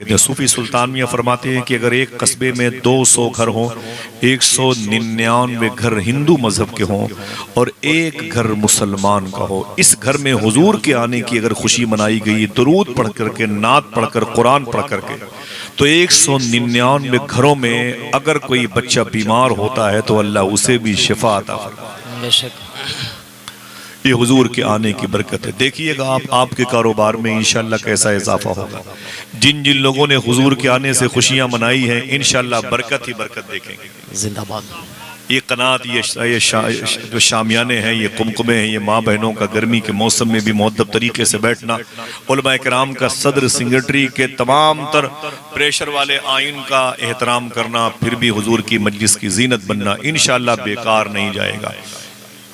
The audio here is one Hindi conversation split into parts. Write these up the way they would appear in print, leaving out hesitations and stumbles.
सूफी सुल्तान मियां फरमाते हैं कि अगर एक कस्बे में 200 घर हों, 199 घर हिंदू मजहब के हों और एक घर मुसलमान का हो, इस घर में हुजूर के आने की अगर खुशी मनाई गई, दुरूद पढ़ करके, नात पढ़कर, कुरान पढ़ करके, तो 199 घरों में अगर कोई बच्चा बीमार होता है तो अल्लाह उसे भी शिफा अता फरमाता है। ये हुजूर के आने की बरकत है। देखिएगा आप आपके कारोबार में इंशाअल्लाह कैसा इजाफा होगा। जिन जिन लोगों ने हुजूर के आने से खुशियां मनाई हैं, इंशाअल्लाह बरकत ही बरकत देखेंगे। जिंदाबाद। ये कनात, ये जो शामियाने हैं, ये कुमकुमे हैं, ये माँ बहनों का गर्मी के मौसम में भी मुअद्दब तरीके से बैठना, उलमा किराम का सदर सेक्रेटरी के तमाम तर प्रेशर वाले आइन का एहतराम करना, फिर भी हुजूर की मजलिस की जीनत बनना इंशाअल्लाह बेकार नहीं जाएगा।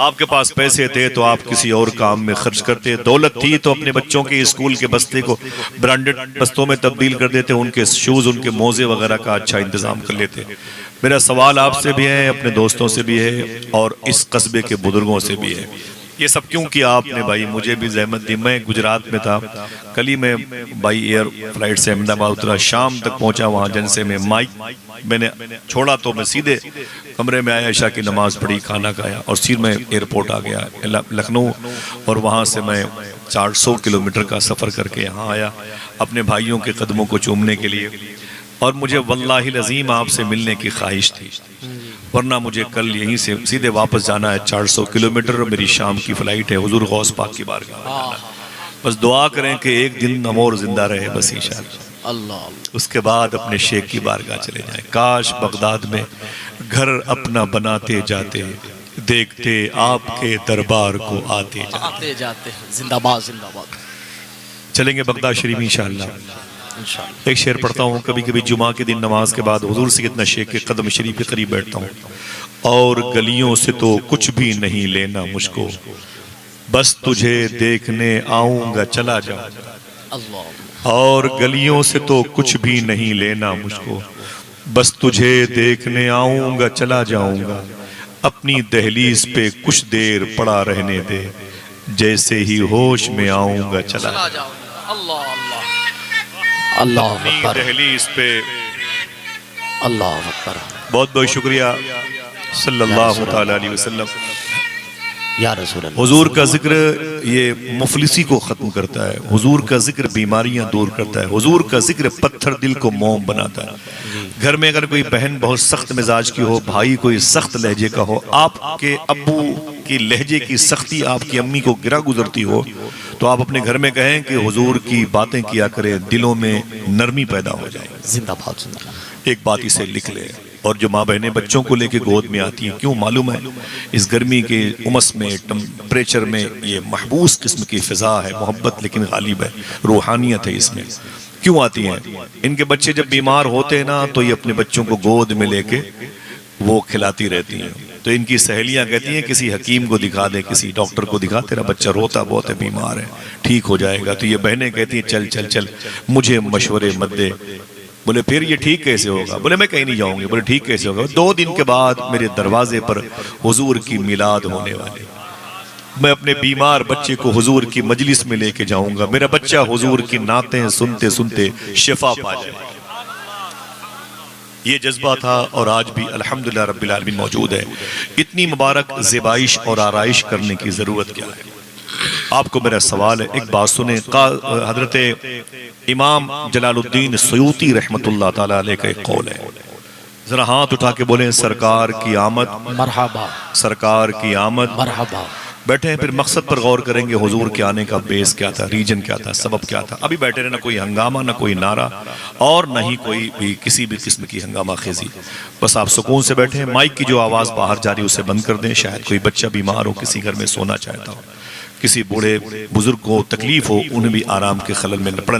आपके पास पैसे थे तो आप किसी और काम में खर्च करते, दौलत थी तो अपने बच्चों के स्कूल के बस्ते को ब्रांडेड बस्तों में तब्दील कर देते, उनके शूज़, उनके मोजे वगैरह का अच्छा इंतजाम कर लेते। मेरा सवाल आपसे भी है, अपने दोस्तों से भी है और इस कस्बे के बुजुर्गों से भी है, ये सब क्यों किया आपने भाई? मुझे भी जहमत दी। मैं गुजरात में था, कल ही मैं बाई एयर फ्लाइट से अहमदाबाद उतरा, शाम तक पहुंचा वहाँ जलसे में। माइक मैंने छोड़ा तो मैं सीधे कमरे में आया, इशा की नमाज पढ़ी, खाना खाया और फिर मैं एयरपोर्ट आ गया लखनऊ, और वहाँ से मैं 400 किलोमीटर का सफ़र करके यहाँ आया अपने भाइयों के कदमों को चूमने के लिए। और मुझे वल्लाहिल अज़ीम आपसे मिलने की ख्वाहिश थी, वरना मुझे कल यहीं से सीधे वापस जाना है 400 किलोमीटर, और मेरी शाम की फ़्लाइट है हुजूर गौस पाक की बारगाह। बस दुआ करें कि एक दिन हम और जिंदा रहे बस इंशाअल्लाह, अल्लाह। उसके बाद अपने शेख की बारगाह चले जाएं। काश बगदाद में घर अपना बनाते जाते, देखते आपके दरबार को आते जाते। जिंदाबाद जिंदाबाद। चलेंगे बगदाद शरीफ इंशाअल्लाह। एक शेर पढ़ता हूँ, कभी कभी जुमा के दिन नमाज के बाद हुजूर सैयदना शेख के कदम शरीफ के करीब बैठता हूँ। और गलियों से तो कुछ भी नहीं लेना मुझको, बस तुझे देखने आऊंगा चला जाऊंगा। और गलियों से तो कुछ भी नहीं लेना मुझको, बस तुझे देखने आऊंगा चला जाऊंगा। अपनी दहलीज पे कुछ देर पड़ा रहने दे, जैसे ही होश में आऊंगा चला जाऊंगा। अल्लाह अल्लाह अल्लाह दहलीज पे। अल्लाह अकबर। बहुत बहुत शुक्रिया सल्लल्लाहु तआला अलैहि वसल्लम। या रसूल अल्लाह। हुजूर का जिक्र ये मुफलिसी को ख़त्म करता है, हुजूर का जिक्र बीमारियां दूर करता है, हुजूर का जिक्र पत्थर दिल को मोम बनाता है। घर में अगर कोई बहन बहुत सख्त मिजाज की हो, भाई कोई सख्त लहजे का हो, आपके अब्बू की लहजे की सख्ती आपकी अम्मी को गिरा गुजरती हो, तो आप अपने घर में कहें कि हुजूर की बातें किया करें, दिलों में नरमी पैदा हो जाए। जिंदाबाद जिंदाबाद। एक बात इसे लिख ले। और जो माँ बहनें बच्चों को लेके गोद में आती हैं, क्यों मालूम है, इस गर्मी के उमस में, टेम्परेचर में, ये महबूस किस्म की फ़िज़ा है, मोहब्बत लेकिन गालिब है, रूहानियत है इसमें। क्यों आती हैं? इनके बच्चे जब बीमार होते हैं ना, तो ये अपने बच्चों को गोद में लेके वो खिलाती रहती हैं। तो इनकी सहेलियां कहती हैं किसी हकीम को दिखा दे, किसी डॉक्टर को दिखा, तेरा बच्चा रोता बहुत है, बीमार है, ठीक हो जाएगा। तो ये बहनें कहती हैं चल चल चल, मुझे मशवरे मत दे। बोले फिर ये ठीक कैसे होगा? बोले मैं कहीं नहीं जाऊंगी। बोले ठीक कैसे होगा? 2 दिन के बाद मेरे दरवाजे पर हुजूर की मिलाद होने वाली, मैं अपने बीमार बच्चे को हुजूर की मजलिस में लेके जाऊंगा, मेरा बच्चा हुजूर की नातें सुनते सुनते शिफा पा जाए। ये जज्बा था और आज भी अल्हम्दुलिल्लाह रब्बिल आलमीन मौजूद है। इतनी मुबारक ज़ेबाइश और आराइश करने की ज़रूरत क्या है? आपको मेरा सवाल है, एक बात सुने। हजरत इमाम जलालुद्दीन सयूती रहमतुल्लाह ताला अलैह का एक कौल है, जरा हाथ उठा के बोले सरकार की आमद मरहबा, सरकार की आमद मरहबा। बैठे हैं, फिर मकसद पर गौर करेंगे। हुजूर के आने का बेस क्या था, रीजन क्या था, सबब क्या था? अभी बैठे रहे, ना कोई हंगामा, ना कोई नारा और ना ही कोई भी किसी भी किस्म की हंगामा खेजी। बस आप सुकून से बैठे हैं। माइक की जो आवाज़ बाहर जा रही है उसे बंद कर दें। शायद कोई बच्चा बीमार हो, किसी घर में सोना चाहता हो, किसी बूढ़े बुजुर्ग को तकलीफ हो, उन्हें भी आराम के खलल में न पड़े,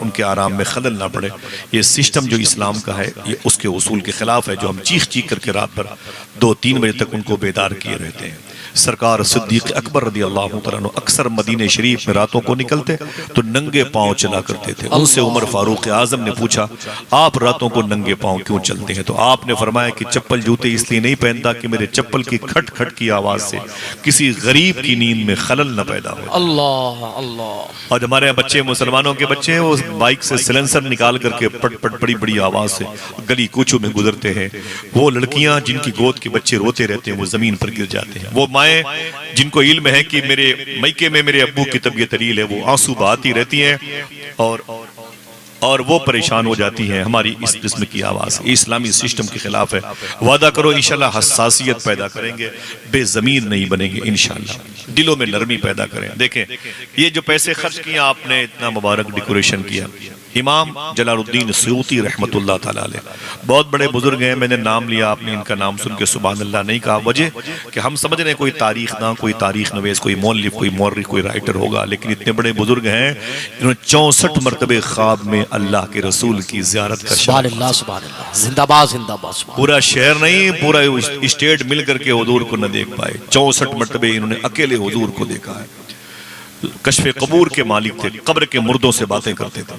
उनके आराम में खलल ना पड़े। ये सिस्टम जो इस्लाम का है, ये उसके उसूल के खिलाफ है, जो हम चीख चीख करके रात भर 2-3 बजे तक उनको बेदार किए रहते हैं। सरकार सिद्दीक अकबर रदी अल्लाह तआला अन्हु अक्सर मदीने शरीफ में रातों को निकलते तो नंगे पांव चला करते थे। उनसे उमर फारूक आजम ने पूछा, आप रातों को नंगे पांव क्यों चलते हैं? तो आपने फरमाया कि चप्पल जूते इसलिए नहीं पहनता कि मेरे चप्पल की खट खट की आवाज से किसी गरीब की नींद में खलल न पैदा हो। अल्लाह अल्लाह। और हमारे यहाँ बच्चे, मुसलमानों के बच्चे हैं, वो बाइक से सिलेंसर निकाल करके पट पट बड़ी बड़ी आवाज से गली कूचों में गुजरते हैं। वो लड़कियां जिनकी गोद के बच्चे रोते रहते हैं वो जमीन पर गिर जाते हैं। वो माएँ जिनको इल्म है कि मेरे मैके में मेरे अब्बू की तबीयत अरील है, वो आंसू बहाती रहती हैं और वो परेशान हो जाती हैं हमारी इस किस्म की आवाज। इस्लामी सिस्टम के खिलाफ है। वादा करो इंशाल्लाह हसासियत पैदा करेंगे, बेजमीर नहीं बनेंगे इंशाल्लाह, दिलों में नरमी पैदा करें। देखें ये जो पैसे खर्च किए आपने, इतना मुबारक डेकोरेशन किया, इमाम जलालुद्दीन सयूती रहमतुल्लाह ताला अलैह बहुत बड़े बुजुर्ग हैं। मैंने नाम लिया, आपने इनका नाम सुन के सुभान अल्लाह नहीं कहा। वजह कि हम समझ रहे हैं कोई तारीख नवेश, कोई मौलिफ, कोई मौर्रिख, कोई राइटर होगा, लेकिन इतने बड़े बुजुर्ग हैं इन्होंने 64 मरतबे ख्वाब में अल्लाह के रसूल की ज़ियारत का सुभान अल्लाह सुभान अल्लाह, जिंदाबाद जिंदाबाद। पूरा शहर नहीं, पूरा स्टेट मिल करके हुजूर को न देख पाए। 64 मरतबे इन्होंने अकेले हुजूर को देखा है। कश्फ कबूर के मालिक थे, कब्र के मुर्दों से बातें करते थे।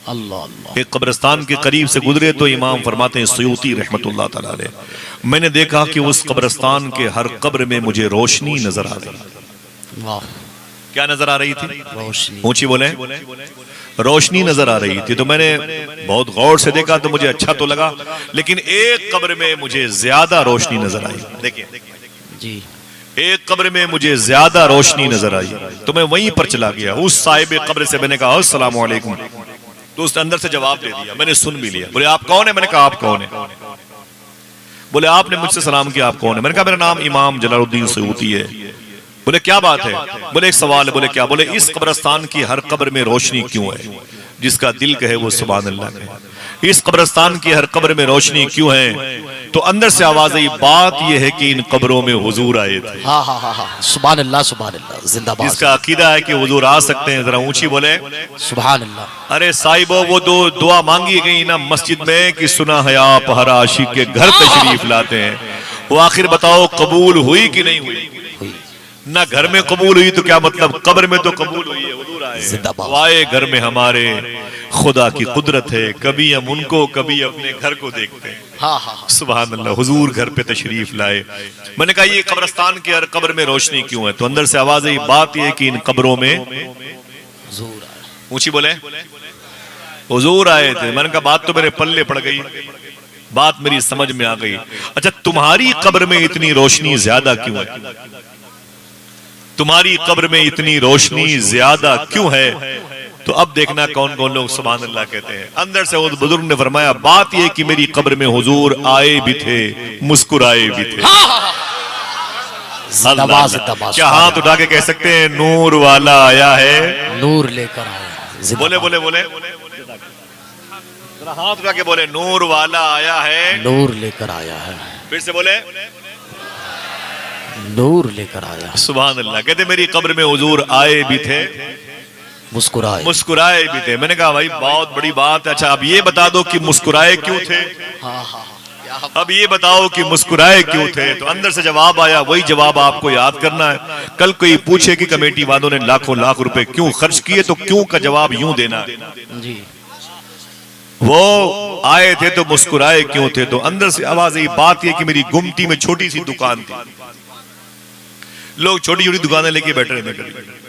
अल्लाह अल्लाह। एक कब्रिस्तान के करीब से गुजरे तो इमाम फरमाते हैं सयूती रहमतुल्लाह ताला अलैह, मैंने देखा कि उस कब्रिस्तान के हर कब्र में मुझे रोशनी नजर आ रही। वाह, क्या नजर आ रही थी? रोशनी। ऊंची बोले, रोशनी नजर आ रही थी। तो मैंने बहुत गौर से देखा तो मुझे अच्छा तो लगा, लेकिन एक कब्र में मुझे ज्यादा रोशनी नजर आई। देखिए जी, एक कब्र में मुझे ज्यादा रोशनी नजर आई तो मैं वहीं पर चला गया। उस साहिब कब्र से मैंने कहा अस्सलाम वालेकुम, तो उसने अंदर से जवाब दे दिया। मैंने सुन भी लिया। बोले आप कौन है? मैंने कहा आप कौन है? बोले आपने मुझसे सलाम किया, आप कौन है? मैंने कहा मेरा नाम इमाम जलालुद्दीन सयूती है। बोले क्या बात है? बोले एक सवाल है। बोले क्या? बोले इस कब्रिस्तान की हर कब्र में रोशनी क्यों है? जिसका दिल कहे वो सुभान अल्लाह कहे। इस कब्रिस्तान की हर कब्र में रोशनी क्यों है? तो अंदर से आवाज आई, बात यह है कि इन कब्रों में हुजूर आए थे। हाँ हाँ हाँ हाँ, सुभान अल्लाह जिंदाबाद। जिसका अकीदा है कि हुजूर आ सकते हैं, जरा ऊंची बोले सुभान अल्लाह। अरे साहिबो, वो दो दुआ मांगी गई ना मस्जिद में कि सुना है आप हर आशिक के घर तशरीफ लाते हैं, वो आखिर बताओ कबूल हुई कि नहीं हुई? ना घर में कबूल हुई तो क्या मतलब, कब्र में तो कबूल हुई है। हुजूर आए घर में, हमारे खुदा की कुदरत है, कभी हम उनको कभी अपने घर को देखते हैं। हाँ हाँ, सुभान अल्लाह, हुजूर घर पे तशरीफ लाए। मैंने कहा ये कब्रिस्तान के हर कब्र में रोशनी क्यों है? तो अंदर से आवाज आई, बात यह कि इन कब्रों में हुजूर आए। ऊंची बोले, हुजूर आए थे। मैंने कहा बात तो मेरे पल्ले पड़ गई, बात मेरी समझ में आ गई। अच्छा, तुम्हारी कब्र में इतनी रोशनी ज्यादा क्यों है? तुम्हारी कब्र में इतनी रोशनी ज्यादा क्यों है? तो अब देखना कौन कौन लोग सुभान अल्लाह कहते हैं। अंदर से उस बुजुर्ग ने फरमाया, बात यह कि मेरी कब्र में हुजूर आए भी थे, मुस्कुराए भी थे। जिंदाबाद जिंदाबाद। क्या हाथ उठा के कह सकते हैं नूर वाला आया है, नूर लेकर आया? बोले बोले बोले, हाथ उठा के बोले, नूर वाला आया है, नूर लेकर आया है। फिर से बोले, नूर लेकर आया। सुभान अल्लाह। कहते मेरी कब्र में हुजूर आए भी थे, मुस्कुराए भी थे। मैंने कहा भाई बहुत बड़ी बात है। अच्छा अब ये बता दो कि मुस्कुराए क्यों थे? हाँ हाँ, अब ये बताओ कि मुस्कुराए क्यों थे? तो अंदर से जवाब आया, वही जवाब आपको याद करना है। कल कोई पूछे कि कमेटी वालों ने लाखों लाख रुपए क्यों खर्च किए, तो क्यों का जवाब यूं देना जी। वो आए थे तो मुस्कुराए क्यों थे? तो अंदर से आवाज आई, बात यह कि मेरी गुमटी में छोटी सी दुकान थी, लोग छोटी छोटी दुकानें लेके बैठे रहते।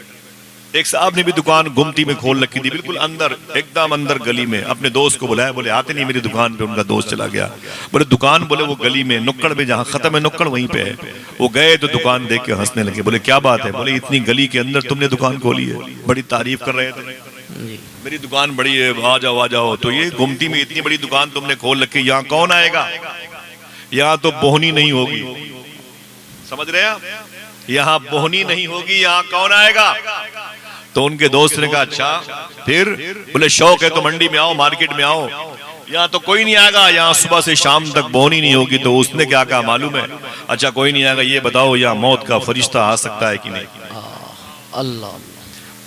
एक साहब ने भी दुकान गुमटी में खोल रखी थी, बिल्कुल अंदर, एकदम अंदर गली में। अपने दोस्त को बुलाया, बोले आते नहीं मेरी दुकान पे। उनका दोस्त चला गया। बोले दुकान? बोले वो गली में नुक्कड़ में, जहाँ खत्म है नुक्कड़ वहीं पे है। वो गए तो दुकान देख के हंसने लगे। बोले क्या बात है? बोले इतनी गली के अंदर तुमने दुकान खोली है, बड़ी तारीफ कर रहे थे, मेरी दुकान बड़ी है, आ जाओ आ जाओ। तो ये गुमटी में इतनी बड़ी दुकान तुमने खोल रखी, यहाँ कौन आएगा? यहाँ तो बोहनी नहीं होगी, समझ रहे हैं? यहाँ बोहनी नहीं होगी, यहाँ कौन आएगा? तो उनके दोस्त ने कहा अच्छा फिर? बोले शौक है तो मंडी में आओ, मार्केट में आओ, यहाँ तो कोई नहीं आएगा, यहाँ सुबह से शाम तक बोहनी नहीं होगी। तो उसने क्या कहा मालूम है? अच्छा कोई नहीं आएगा, ये बताओ यहाँ मौत का फरिश्ता आ सकता है कि नहीं? अल्लाह,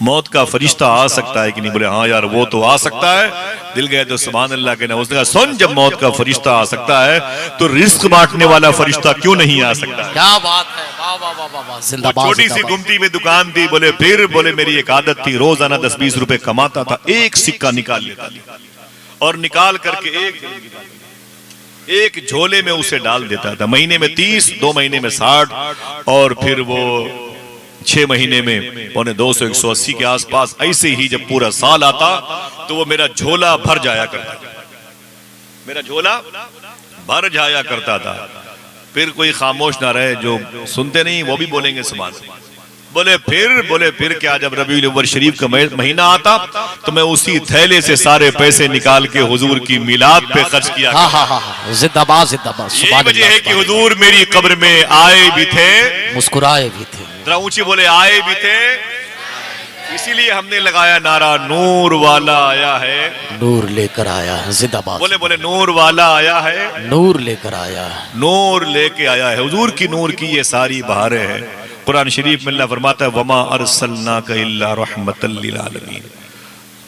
मौत का फरिश्ता आ सकता है कि नहीं? बोले हाँ यार वो तो आ सकता है। दिल गए तो सुभान अल्लाह कहना। उसने कहा सुन, जब मौत का फरिश्ता आ सकता है तो रिस्क बांटने वाला फरिश्ता क्यों नहीं आ सकता? क्या बात है, वाह वाह वाह वाह, वो जिंदाबाद छोटी सी जिंदाबाद। गुमटी में दुकान थी। बोले फिर बोले मेरी एक आदत थी, रोजाना 10-20 रुपए कमाता था, एक सिक्का निकाल लेता और निकाल करके एक झोले में उसे डाल देता था। महीने में 30, 2 महीने में 60 और फिर वो 6 महीने में 200-180 के आसपास। ऐसे ही जब पूरा साल आता तो वो मेरा झोला भर जाया करता था, मेरा झोला भर जाया करता था। फिर कोई खामोश ना रहे, जो सुनते नहीं वो भी बोलेंगे सुभान। बोले फिर क्या, जब रबीउल अव्वल शरीफ का महीना आता तो मैं उसी थैले से सारे पैसे निकाल के हुजूर की मिलाद पे खर्च किया। हाँ हाँ हाँ हाँ, जिंदाबाद जिंदाबाद। यही सुभान वजह अल्लाह, है कि सुभान हुजूर मेरी कब्र में आए भी थे, मुस्कुराए भी थे। जरा ऊंची बोले, आए भी थे। इसीलिए हमने लगाया नारा, नूर वाला आया है। नूर लेकर आया है, जिंदाबाद। बोले नूर वाला आया है, नूर लेकर आया है। नूर लेके आया है। हुजूर की नूर की ये सारी बहारें हैं। कुरान शरीफ में अल्लाह फरमाता है, वमा अरसलनाका इल्ला रहमतल लिल आलमीन।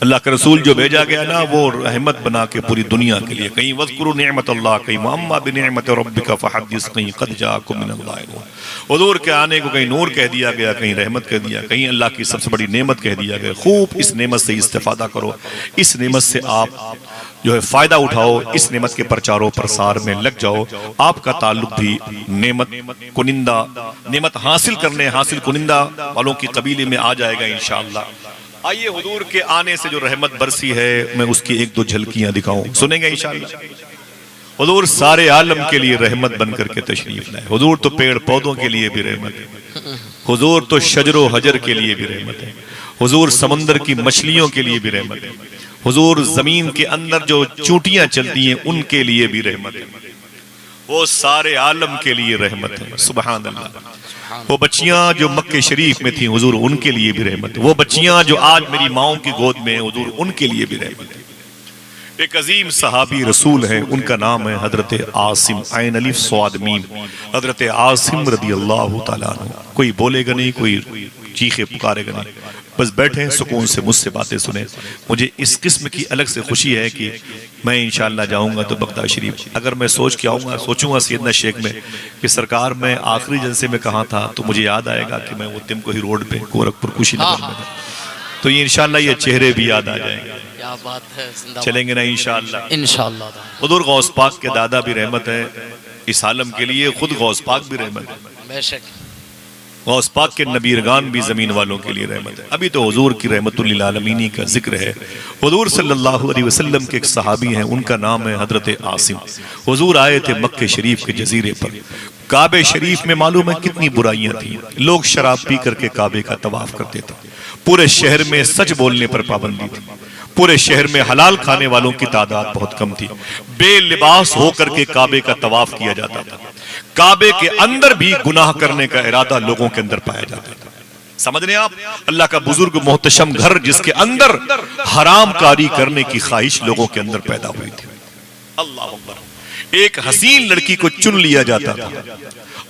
अल्लाह का रसूल जो भेजा गया ना, वो रहमत बना के पूरी दुनिया के लिए। कहीं वज़कुरु निअमतल्लाह, कहीं वअम्मा बिनिअमति रब्बिका फहद्दिस, कहीं क़द जाअकुम मिनल्लाहि नूर। हुजूर के आने को कहीं नूर कह दिया गया, कहीं रहमत कह दिया, कहीं अल्लाह की सबसे बड़ी नेमत कह दिया गया। खूब इस नेमत से इस्तेफादा करो, इस नेमत से आप जो है फायदा उठाओ, इस नेमत के प्रचारों प्रसार में लग जाओ। आपका ताल्लुक भी नेमत कुनिंदा, नेमत हासिल करने, हासिल कुनिंदा वालों की कबीले में आ जाएगा इंशाअल्लाह। आइए हुजूर के आने से जो रहमत बरसी है, मैं उसकी 1-2 झलकियां दिखाऊं, सुनेंगे इंशाअल्लाह। हुजूर सारे आलम के लिए रहमत बनकर के तशरीफ लाए। हुजूर तो पेड़ पौधों के लिए भी रहमत है, हुजूर तो शजरो हजर के लिए भी रहमत है, हुजूर समंदर की मछलियों के लिए भी रहमत है, हुजूर जमीन के अंदर जो चूंटियां चलती हैं उनके लिए भी रहमत है। वो सारे आलम के लिए रहमत है। सुभान अल्लाह। वो बच्चियां जो मक्के शरीफ में थी, हुजूर उनके लिए भी रहमत है। वो बच्चियां जो आज मेरी माओं की गोद में है, हुजूर उनके लिए भी रहमत है। एक अजीम सहाबी रसूल है, उनका नाम है हजरत आसिम, ऐन अलिफ स्वाद मीम, हजरत आसिम रदी अल्लाह तआला अन्हु। कोई बोलेगा नहीं, कोई चीखे पुकारेगा नहीं, बस बैठे सुकून से मुझसे बातें सुने। मुझे इस किस्म की अलग से खुशी है कि मैं इंशाअल्लाह जाऊंगा तो बगदाद शरीफ, अगर मैं सोच के आऊंगा, सोचूंगा सैयदना शेख में कि सरकार मैं आखिरी जलसे में कहाँ था, तो मुझे याद आएगा कि मैं वो तिमको ही रोड पे गोरखपुर कुशीनगर में था। तो ये इंशाअल्लाह ये चेहरे भी याद आ जाएंगे। क्या बात है, जिंदाबाद। चलेंगे ना इंशाअल्लाह। इंशाअल्लाह। हुजूर गौस पाक के दादा भी रहमत है इस आलम के लिए, खुद गौस पाक भी रहमत है, बेशक। गौस पाक के नबीरगान भी जमीन वालों के लिए रहमत है। अभी तो हुजूर की रहमतुल लिल आलमीन का जिक्र है। हुजूर सल्लल्लाहु अलैहि वसल्लम के एक सहाबी हैं, उनका नाम है हजरत आसिम। हुजूर आए थे मक्के शरीफ के जजीरे पर। काबे शरीफ में मालूम है कितनी बुराइयां थी। लोग शराब पी करके काबे का तवाफ करते थे। पूरे शहर में सच बोलने पर पाबंदी थी। पूरे शहर में हलाल खाने वालों की तादाद बहुत कम थी। बेलिबास होकर के काबे का तवाफ किया जाता था। काबे के अंदर भी गुनाह करने का इरादा लोगों के अंदर पाया जाता था। समझ रहे हैं आप? अल्लाह का बुजुर्ग मोहतशम घर, जिसके अंदर हराम कारी करने की ख्वाहिश लोगों के अंदर पैदा हुई थी। अल्लाह अकबर। एक हसीन लड़की को चुन लिया जाता था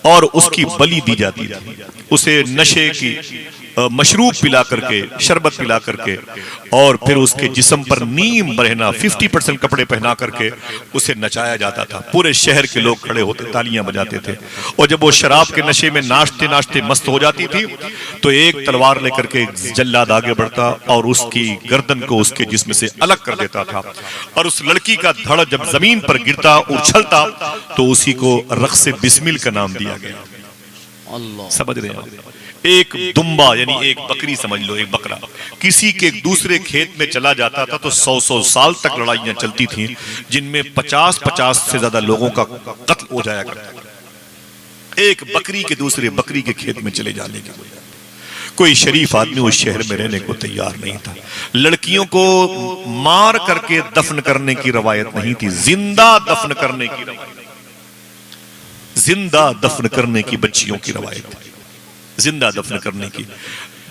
और उसकी बलि दी जाती थी। उसे नशे की मशरूब पिला करके, शरबत पिला करके, और फिर उसके जिस्म पर नीम बरहना 50% कपड़े पहना करके उसे नचाया जाता था। पूरे शहर के लोग खड़े होते, तालियां बजाते थे। और जब वो शराब के नशे में नाचते नाचते मस्त हो जाती थी तो एक तलवार लेकर के जल्लाद आगे बढ़ता और उसकी गर्दन को उसके जिस्म से अलग कर देता था। और उस लड़की का धड़ जब जमीन पर गिरता, उछलता, तो उसी को रक्स बिस्मिल का नाम दिया गया। अल्लाह। समझ रहे हैं? एक दुम्बा यानी एक बकरी समझ लो, एक बकरा किसी के दूसरे खेत में चला जाता था तो 100-100 साल तक लड़ाइयां चलती थीं, जिनमें 50-50 से ज्यादा लोगों का कत्ल हो जाया करता था। एक बकरी के दूसरे बकरी के खेत में चले जाने की कोई शरीफ आदमी उस शहर में रहने को तैयार नहीं था। लड़कियों को मार करके दफन करने की रवायत नहीं थी, जिंदा दफन करने की रवायत, जिंदा दफन करने की बच्चियों की रवायत थी, जिंदा दफन करने की।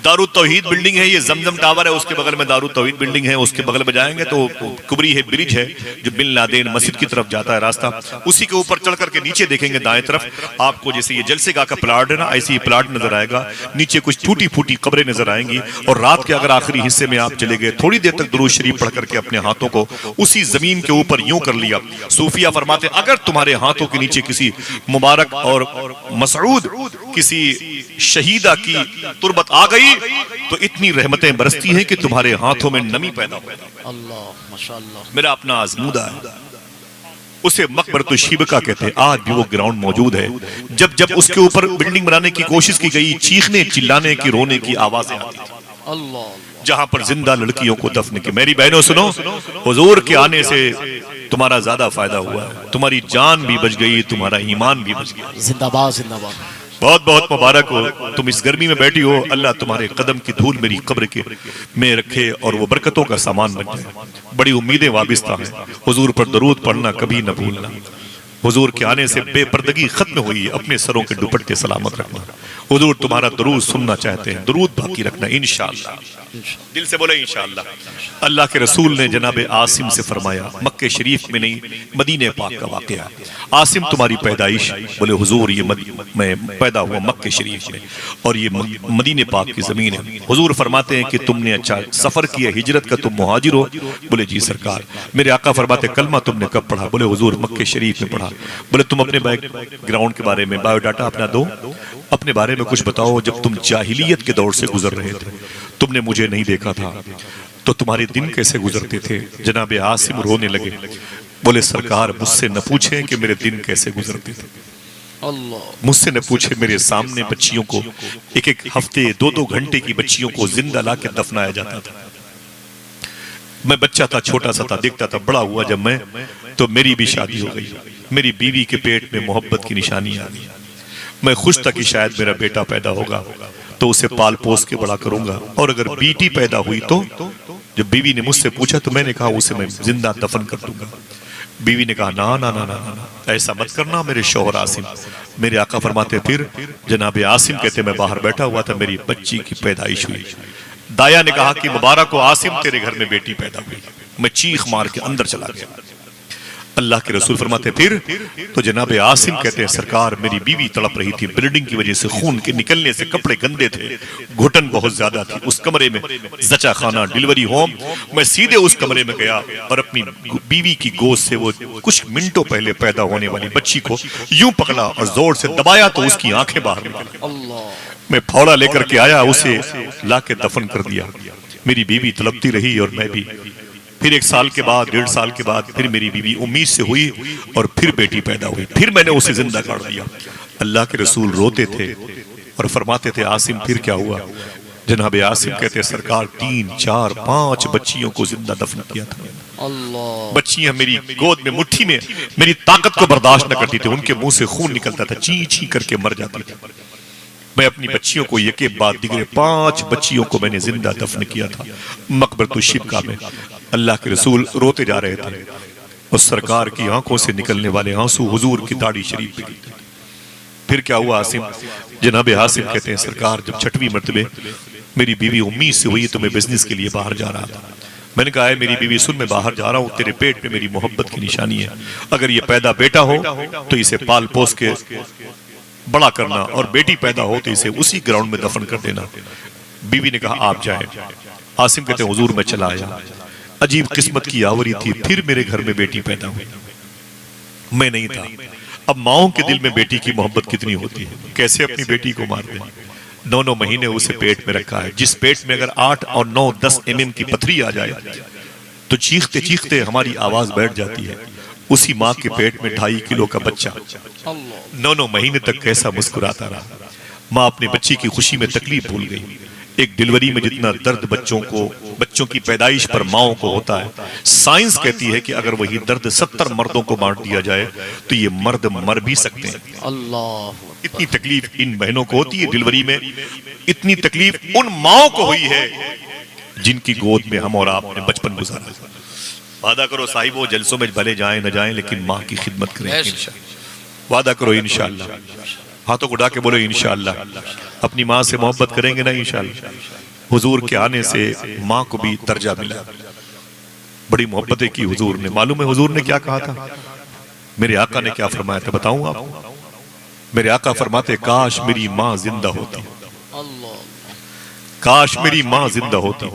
दारुल तौहीद बिल्डिंग है, ये जमजम टावर है, उसके बगल में दारुल तौहीद बिल्डिंग है, उसके बगल में जाएंगे तो कुबरी है ब्रिज है जो बिन लादेन मस्जिद की तरफ जाता है रास्ता, उसी के ऊपर चढ़ करके नीचे देखेंगे दाएं तरफ आपको जैसे ये जलसेगाह का प्लाट है ना, ऐसे ही प्लाट नजर आएगा, नीचे कुछ टूटी फूटी कब्रें नजर आएंगी। और रात के अगर आखिरी हिस्से में आप चले गए, थोड़ी देर तक दुरूद शरीफ पढ़ करके अपने हाथों को उसी जमीन के ऊपर यूं कर लिया, सूफिया फरमाते अगर तुम्हारे हाथों के नीचे किसी मुबारक और मसऊद किसी शहीदा की तुरबत आ गई तो इतनी रहमतें बरसती हैं कि तुम्हारे हाथों में नमी पैदा हो। अल्लाह माशाअल्लाह। मेरा अपना आजमूदा है, उसे मकबरतुल शिबका कहते हैं, आज भी वो ग्राउंड मौजूद है। जब जब उसके ऊपर बिल्डिंग बनाने की कोशिश की गई, चीखने चिल्लाने की रोने की आवाजें आती थी। अल्लाह। जहां पर जिंदा लड़कियों को दफन की। मेरी बहनों सुनो, हुजूर के आने से तुम्हारा ज्यादा फायदा हुआ है, तुम्हारी जान भी बच गई, तुम्हारा ईमान भी बच गया। जिंदाबाद जिंदाबाद। बहुत बहुत मुबारक हो, तुम इस गर्मी में बैठी हो, अल्लाह तुम्हारे कदम की धूल मेरी कब्र के में रखे और वो बरकतों का सामान बन जाए। बड़ी उम्मीदें वाबिस्ता हैं, हुजूर पर दरूद पढ़ना कभी न भूलना। हुजूर के आने से बेपर्दगी खत्म हुई, अपने सरों के दुपट्टे सलामत रखना। हुजूर तुम्हारा दरूद सुनना चाहते हैं, दरूद बाकी रखना इंशाअल्लाह। दिल से बोले इंशाअल्लाह। अल्लाह के रसूल ने जनाब आसिम से फरमाया, मक्के शरीफ में नहीं मदीने पाक का वाकया, आसिम तुम्हारी पैदाइश, बोले हुजूर ये मैं पैदा हुआ मक्के शरीफ में और ये मदीने पाक की जमीन है। हुजूर फरमाते हैं कि तुमने अच्छा सफर किया, हिजरत का तुम मुहाजिर हो, बोले जी सरकार। मेरे आका फरमाते कलमा तुमने कब पढ़ा, बोले हुजूर मक्के शरीफ में पढ़ा। बोले तुम अपने बैकग्राउंड के बारे में बायोडाटा अपना दो, अपने बारे में कुछ बताओ। जब तुम जाहिलियत के दौर से गुजर रहे थे, तुमने मुझे नहीं देखा था, तो तुम्हारे दिन कैसे गुजरते थे। जनाब आसिम रोने लगे, बोले सरकार मुझसे न पूछें कि मेरे दिन कैसे गुजरते थे, अल्लाह। मुझसे न पूछे मेरे सामने बच्चियों को एक एक हफ्ते 2-2 घंटे की बच्चियों को जिंदा ला के दफनाया जाता था। मैं बच्चा था, छोटा सा था, देखता था। बड़ा हुआ जब मैं, तो मेरी भी शादी हो गई, मेरी बीवी के पेट में मोहब्बत की निशानी आ गई। मैं खुश था कि शायद मेरा बेटा पैदा होगा तो उसे पाल पोस के बड़ा करूंगा, और अगर बेटी पैदा हुई तो जब बीवी ने मुझसे पूछा तो मैंने कहा उसे मैं जिंदा दफन कर दूंगा। बीवी ने कहा ना ना ना ना ना, ऐसा मत करना मेरे शौहर आसिम। मेरे आका फरमाते फिर जनाब आसिम कहते मैं बाहर बैठा हुआ था, मेरी बच्ची की पैदाइश हुई। दाया ने कहा कि मुबारक हो आसिम, तेरे घर में बेटी पैदा हुई। मैं चीख मार के अंदर चला गया। अल्लाह के रसूल फरमाते फिर तो जनाब आसिम कहते हैं सरकार मेरी बीवी तड़प रही थी, ब्लीडिंग की वजह से खून के निकलने से कपड़े गंदे थे, घुटन बहुत ज्यादा थी। उस कमरे में जचा खाना डिलीवरी होम, मैं सीधे उस कमरे में गया और अपनी बीवी की गोद से वो कुछ मिनटों पहले पैदा होने वाली बच्ची को यूं पकड़ा और जोर से दबाया तो उसकी आंखें बाहर निकली। अल्लाह। मैं फौड़ा लेकर के आया, उसे लाके दफन कर दिया। मेरी बीवी तड़पती रही और मैं भी। फिर 1 साल के बाद, 1.5 साल के बाद फिर मेरी बीवी उम्मीद से हुई और फिर बेटी पैदा हुई। फिर मैंने उसे जिंदा कर दिया। अल्लाह के रसूल रोते थे और फरमाते थे आसिम फिर क्या हुआ। जनाब आसिम कहते सरकार 3, 4, 5 बच्चियों को जिंदा दफन किया था। अल्लाह। बच्चियां मेरी गोद में मुट्ठी में मेरी ताकत को बर्दाश्त न करती थी, उनके मुंह से खून निकलता था, ची ची करके मर जाती थी। मैं अपनी बच्चियों को एक एक बाद दिगरे 5 बच्चियों को मैंने जिंदा दफन किया था मकबरतुल शिबका में। अल्लाह के रसूल रोते जा रहे थे, उस सरकार की आंखों से निकलने वाले आंसू हुजूर की दाढ़ी शरीफ पे गिरते। फिर क्या हुआ आसिम। जनाब आसिम कहते हैं सरकार जब 6वीं मर्तबे मेरी बीवी उम्मीद से हुई तो मैं बिजनेस के लिए बाहर जा रहा था। मैंने कहा है मेरी बीवी सुन, मैं बाहर जा रहा हूँ, तेरे पेट में मेरी मोहब्बत की निशानी है, अगर ये पैदा बेटा हो तो इसे पाल पोस के बड़ा करना, और बेटी पैदा हो तो इसे उसी ग्राउंड में दफन कर देना। बीवी ने कहा आप जाए। आसिम कहते हैं हुजूर मैं चला आया, अजीब किस्मत की आवरी थी, फिर मेरे घर में बेटी पैदा हुई, मैं नहीं था। अब माओ के दिल में बेटी की मोहब्बत कितनी होती है, कैसे अपनी बेटी को मार दें। 9 महीने उसे पेट में रखा है, जिस पेट में अगर 8 और 9, 10 mm की पथरी आ जाए तो चीखते चीखते हमारी आवाज बैठ जाती है। उसी माँ के पेट में 2.5 किलो का बच्चा 9 महीने तक कैसा मुस्कुराता रहा। माँ अपने बच्ची की खुशी में तकलीफ भूल गई। एक डिलीवरी में जितना दर्द बच्चों की पैदाइश पर माओं को होता है, साइंस कहती है कि अगर वही दर्द 70 मर्दों को बांट दिया जाए तो ये मर्द मर भी सकते हैं। अल्लाह। इतनी तकलीफ इन बहनों को होती है डिलीवरी में, इतनी तकलीफ उन माओं को हुई है जिनकी गोद में हम और आपने बचपन गुजारा। वादा करो साहिब वो जलसों में भले जाएं न जाएं लेकिन माँ की खिदमत करें इंशाअल्लाह। वादा करो इंशाअल्लाह। हाथों को उठा के बोलो इंशाअल्लाह। अपनी माँ से मोहब्बत करेंगे ना इंशाअल्लाह। हुजूर के आने से माँ को भी दर्जा मिला, बड़ी मोहब्बतें की हुजूर ने। मालूम है हुजूर ने क्या कहा था? मेरे आका ने क्या फरमाया था बताऊं आपको? मेरे आका फरमाते काश मेरी माँ जिंदा होती, काश मेरी माँ जिंदा होती,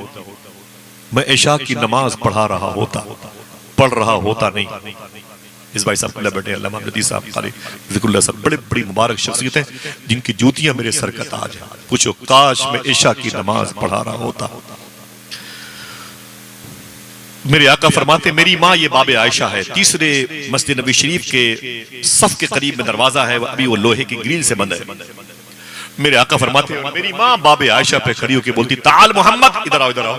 मैं इशा की नमाज पढ़ रहा होता नहीं। इस भाई साहब अल्लाह बैठे, अल्लाह मोहम्मद साहब खाली जिक्रुल्लाह साहब, बड़े बड़ी मुबारक शख्सियत है जिनकी जूतियां मेरे सर का ताज है। पूछो काश मैं इशा की नमाज पढ़ा रहा होता। मेरे आका फरमाते मेरी माँ ये बाबे आयशा है, तीसरे मस्जिद नबी शरीफ के सफ के करीब में दरवाजा है, अभी वो लोहे की ग्रिल से बंद है। मेरे आका फरमाते मेरी माँ बाबे आयशा पे खड़ी होकर बोलती ताल मोहम्मद इधर आओ इधर आओ।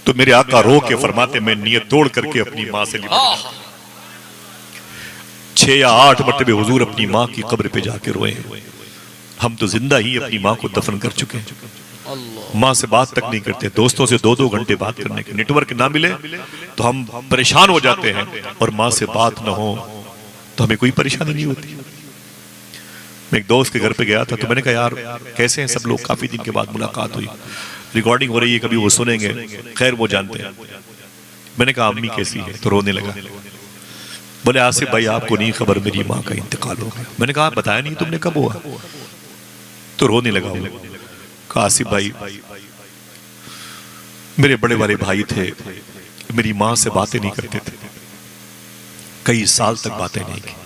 तो मेरे आका रो के फरमाते मैं नियत तोड़ करके अपनी माँ से लिपट 6 या 8 मरतबे हुजूर अपनी माँ की कब्र पे जाके रोए। हम तो जिंदा ही अपनी माँ को दफन कर चुके हैं, माँ से बात तक नहीं करते। दोस्तों से 2-2 घंटे बात करने के नेटवर्क ना मिले तो हम परेशान हो जाते हैं, और माँ से बात ना हो तो हमें कोई परेशानी नहीं होती। मैं एक दोस्त के घर पे गया था तो मैंने कहा यार कैसे हैं सब लोग, काफी दिन के बाद मुलाकात हुई, रिकॉर्डिंग हो रही है, कभी वो सुनेंगे, खैर वो जानते हैं। मैंने कहा अम्मी कैसी है? तो रोने लगा। बोले आसिफ भाई आपको नहीं खबर मेरी माँ का इंतकाल हो गया। मैंने कहा बताया नहीं तुमने, कब हुआ? तो रोने लगा। कहा आसिफ भाई मेरे बड़े वाले भाई थे, मेरी माँ से बातें नहीं करते थे, कई साल तक बातें नहीं की।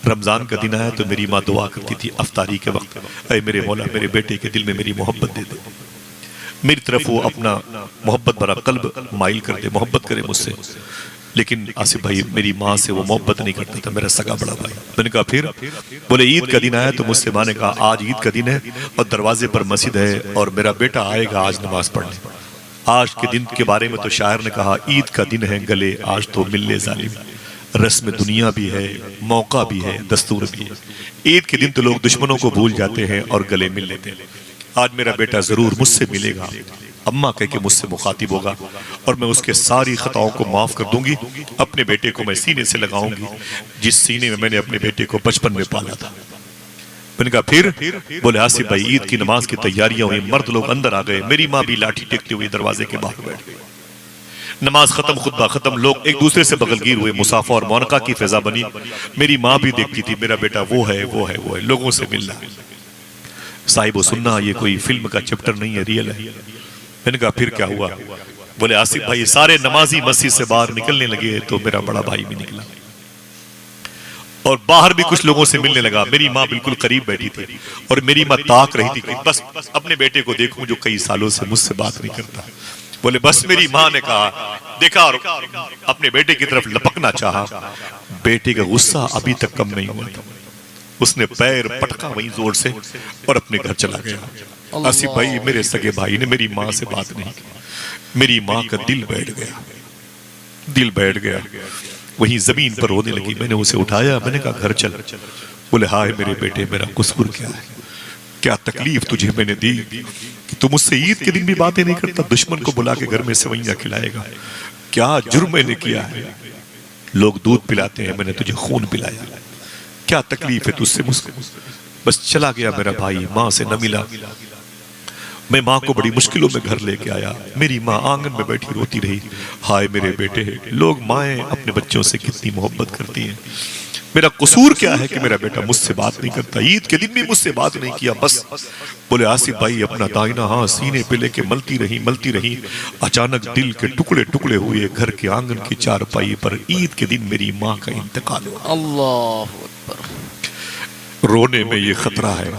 रमजान का दिन आया तो मेरी माँ दुआ करती थी अफ्तारी के वक्त, अरे मेरे मौला मेरे बेटे के दिल में मेरी मोहब्बत दे दे, मेरी तरफ वो अपना मोहब्बत भरा कल्ब माइल कर दे, मोहब्बत करे मुझसे। लेकिन आसिफ भाई मेरी माँ से वो मोहब्बत नहीं करता था, मेरा सगा बड़ा भाई। मैंने कहा फिर? बोले ईद का दिन आया तो मुझसे माँ ने कहा आज ईद का दिन है और दरवाजे पर मस्जिद है और मेरा बेटा आएगा आज नमाज पढ़ने। आज के दिन के बारे में तो शायर ने कहा ईद का दिन है गले आज तो मिलने जालिम, रस्म दुनिया भी है मौका भी है दस्तूर भी है। ईद के दिन तो लोग दुश्मनों को भूल जाते हैं और गले मिल लेते हैं। आज मेरा बेटा जरूर मुझसे मिलेगा, अम्मा कह के मुझसे मुखातिब होगा और मैं उसके सारी खताओं को माफ कर दूंगी। अपने बेटे को मैं सीने से लगाऊंगी जिस सीने में मैंने अपने बेटे को बचपन में पाला था। मैंने कहा फिर? बोले आसिफ भाई ईद की नमाज की तैयारियां हुई, मर्द लोग अंदर आ गए, मेरी माँ भी लाठी टेकते हुए दरवाजे के बाहर बैठ गई। नमाज खत्म, खुतबा खत्म, लोग एक दूसरे से बगलगीर हुए, मुसाफा और मौनका की फिजा बनी। मेरी माँ भी देखती थी मेरा बेटा वो है वो है वो है, लोगों से मिलना। साहिब सुनना ये कोई फिल्म का चैप्टर नहीं है, रियल है। मैंने कहा फिर क्या हुआ? बोले आसिफ भाई सारे नमाजी मस्जिद से बाहर निकलने लगे तो मेरा बड़ा भाई भी निकला और बाहर भी कुछ लोगों से मिलने लगा। मेरी माँ बिल्कुल करीब बैठी थी और मेरी माँ ताक रही थी कि बस अपने बेटे को देखूं जो कई सालों से मुझसे बात नहीं करता। बोले बस मेरी माँ ने कहा देखा और अपने बेटे की तरफ लपकना चाहा, बेटे का गुस्सा अभी तक कम नहीं हुआ था। उसने पैर पटका वहीं जोर से और अपने घर चला गया। आसिफ भाई मेरे सगे भाई ने मेरी माँ से बात नहीं की, मेरी माँ का दिल बैठ गया, दिल बैठ गया। वहीं जमीन पर रोने लगी। मैंने उसे उठाया, मैंने कहा घर चल। बोले हाय मेरे बेटे मेरा कसूर क्या है, क्या तकलीफ तुझे मैंने दी कि तू मुझसे ईद के दिन भी बातें नहीं करता, दुश्मन को बुला के घर में सेवैयां खिलाएगा, क्या जुर्म मैंने किया है? लोग दूध पिलाते हैं, मैंने तुझे खून पिलाया, क्या तकलीफ है तुझसे मुझसे? बस चला गया मेरा भाई, माँ से न मिला। मैं माँ को बड़ी मुश्किलों में घर लेके आया, मेरी माँ आंगन में बैठी रोती रही। हाय मेरे बेटे, लोग माएँ अपने बच्चों से कितनी मोहब्बत करती हैं, मेरा कसूर क्या है कि मेरा बेटा मुझसे बात नहीं करता, ईद के दिन भी मुझसे बात नहीं किया बस। बोले आसिफ भाई अपना दाहिना हाथ सीने पे लेके मलती रही। अचानक दिल के टुकड़े टुकड़े हुए। घर के आंगन की चारपाई पर ईद के दिन मेरी माँ का इंतकाल हुआ। अल्लाह अकबर। रोने में ये खतरा है,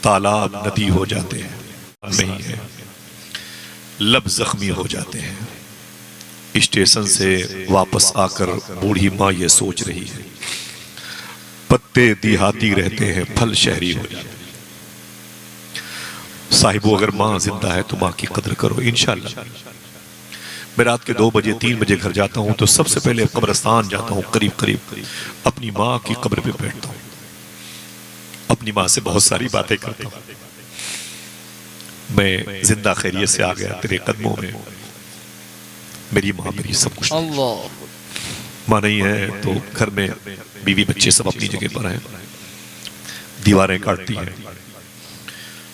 तालाब नदी हो जाते हैं, नहीं है लब जख्मी हो जाते हैं। स्टेशन से वापस आकर बूढ़ी माँ ये सोच रही है, पत्ते देहाती रहते हैं, फल शहरी हो जाते हैं। साहिबो अगर माँ जिंदा है तो माँ की कदर करो इंशाल्लाह। मैं रात के 2 बजे 3 बजे घर जाता हूँ तो सबसे पहले कब्रिस्तान जाता हूँ, करीब अपनी माँ की कब्र पे बैठता हूँ, अपनी माँ से बहुत सारी बातें करता हूँ। मैं जिंदा खैरियत से आ गया तेरे कदमों में, मेरी माँ मेरी सब कुछ। माँ नहीं है तो घर में बीवी बच्चे सब अपनी जगह पर हैं। दीवारें काटती हैं।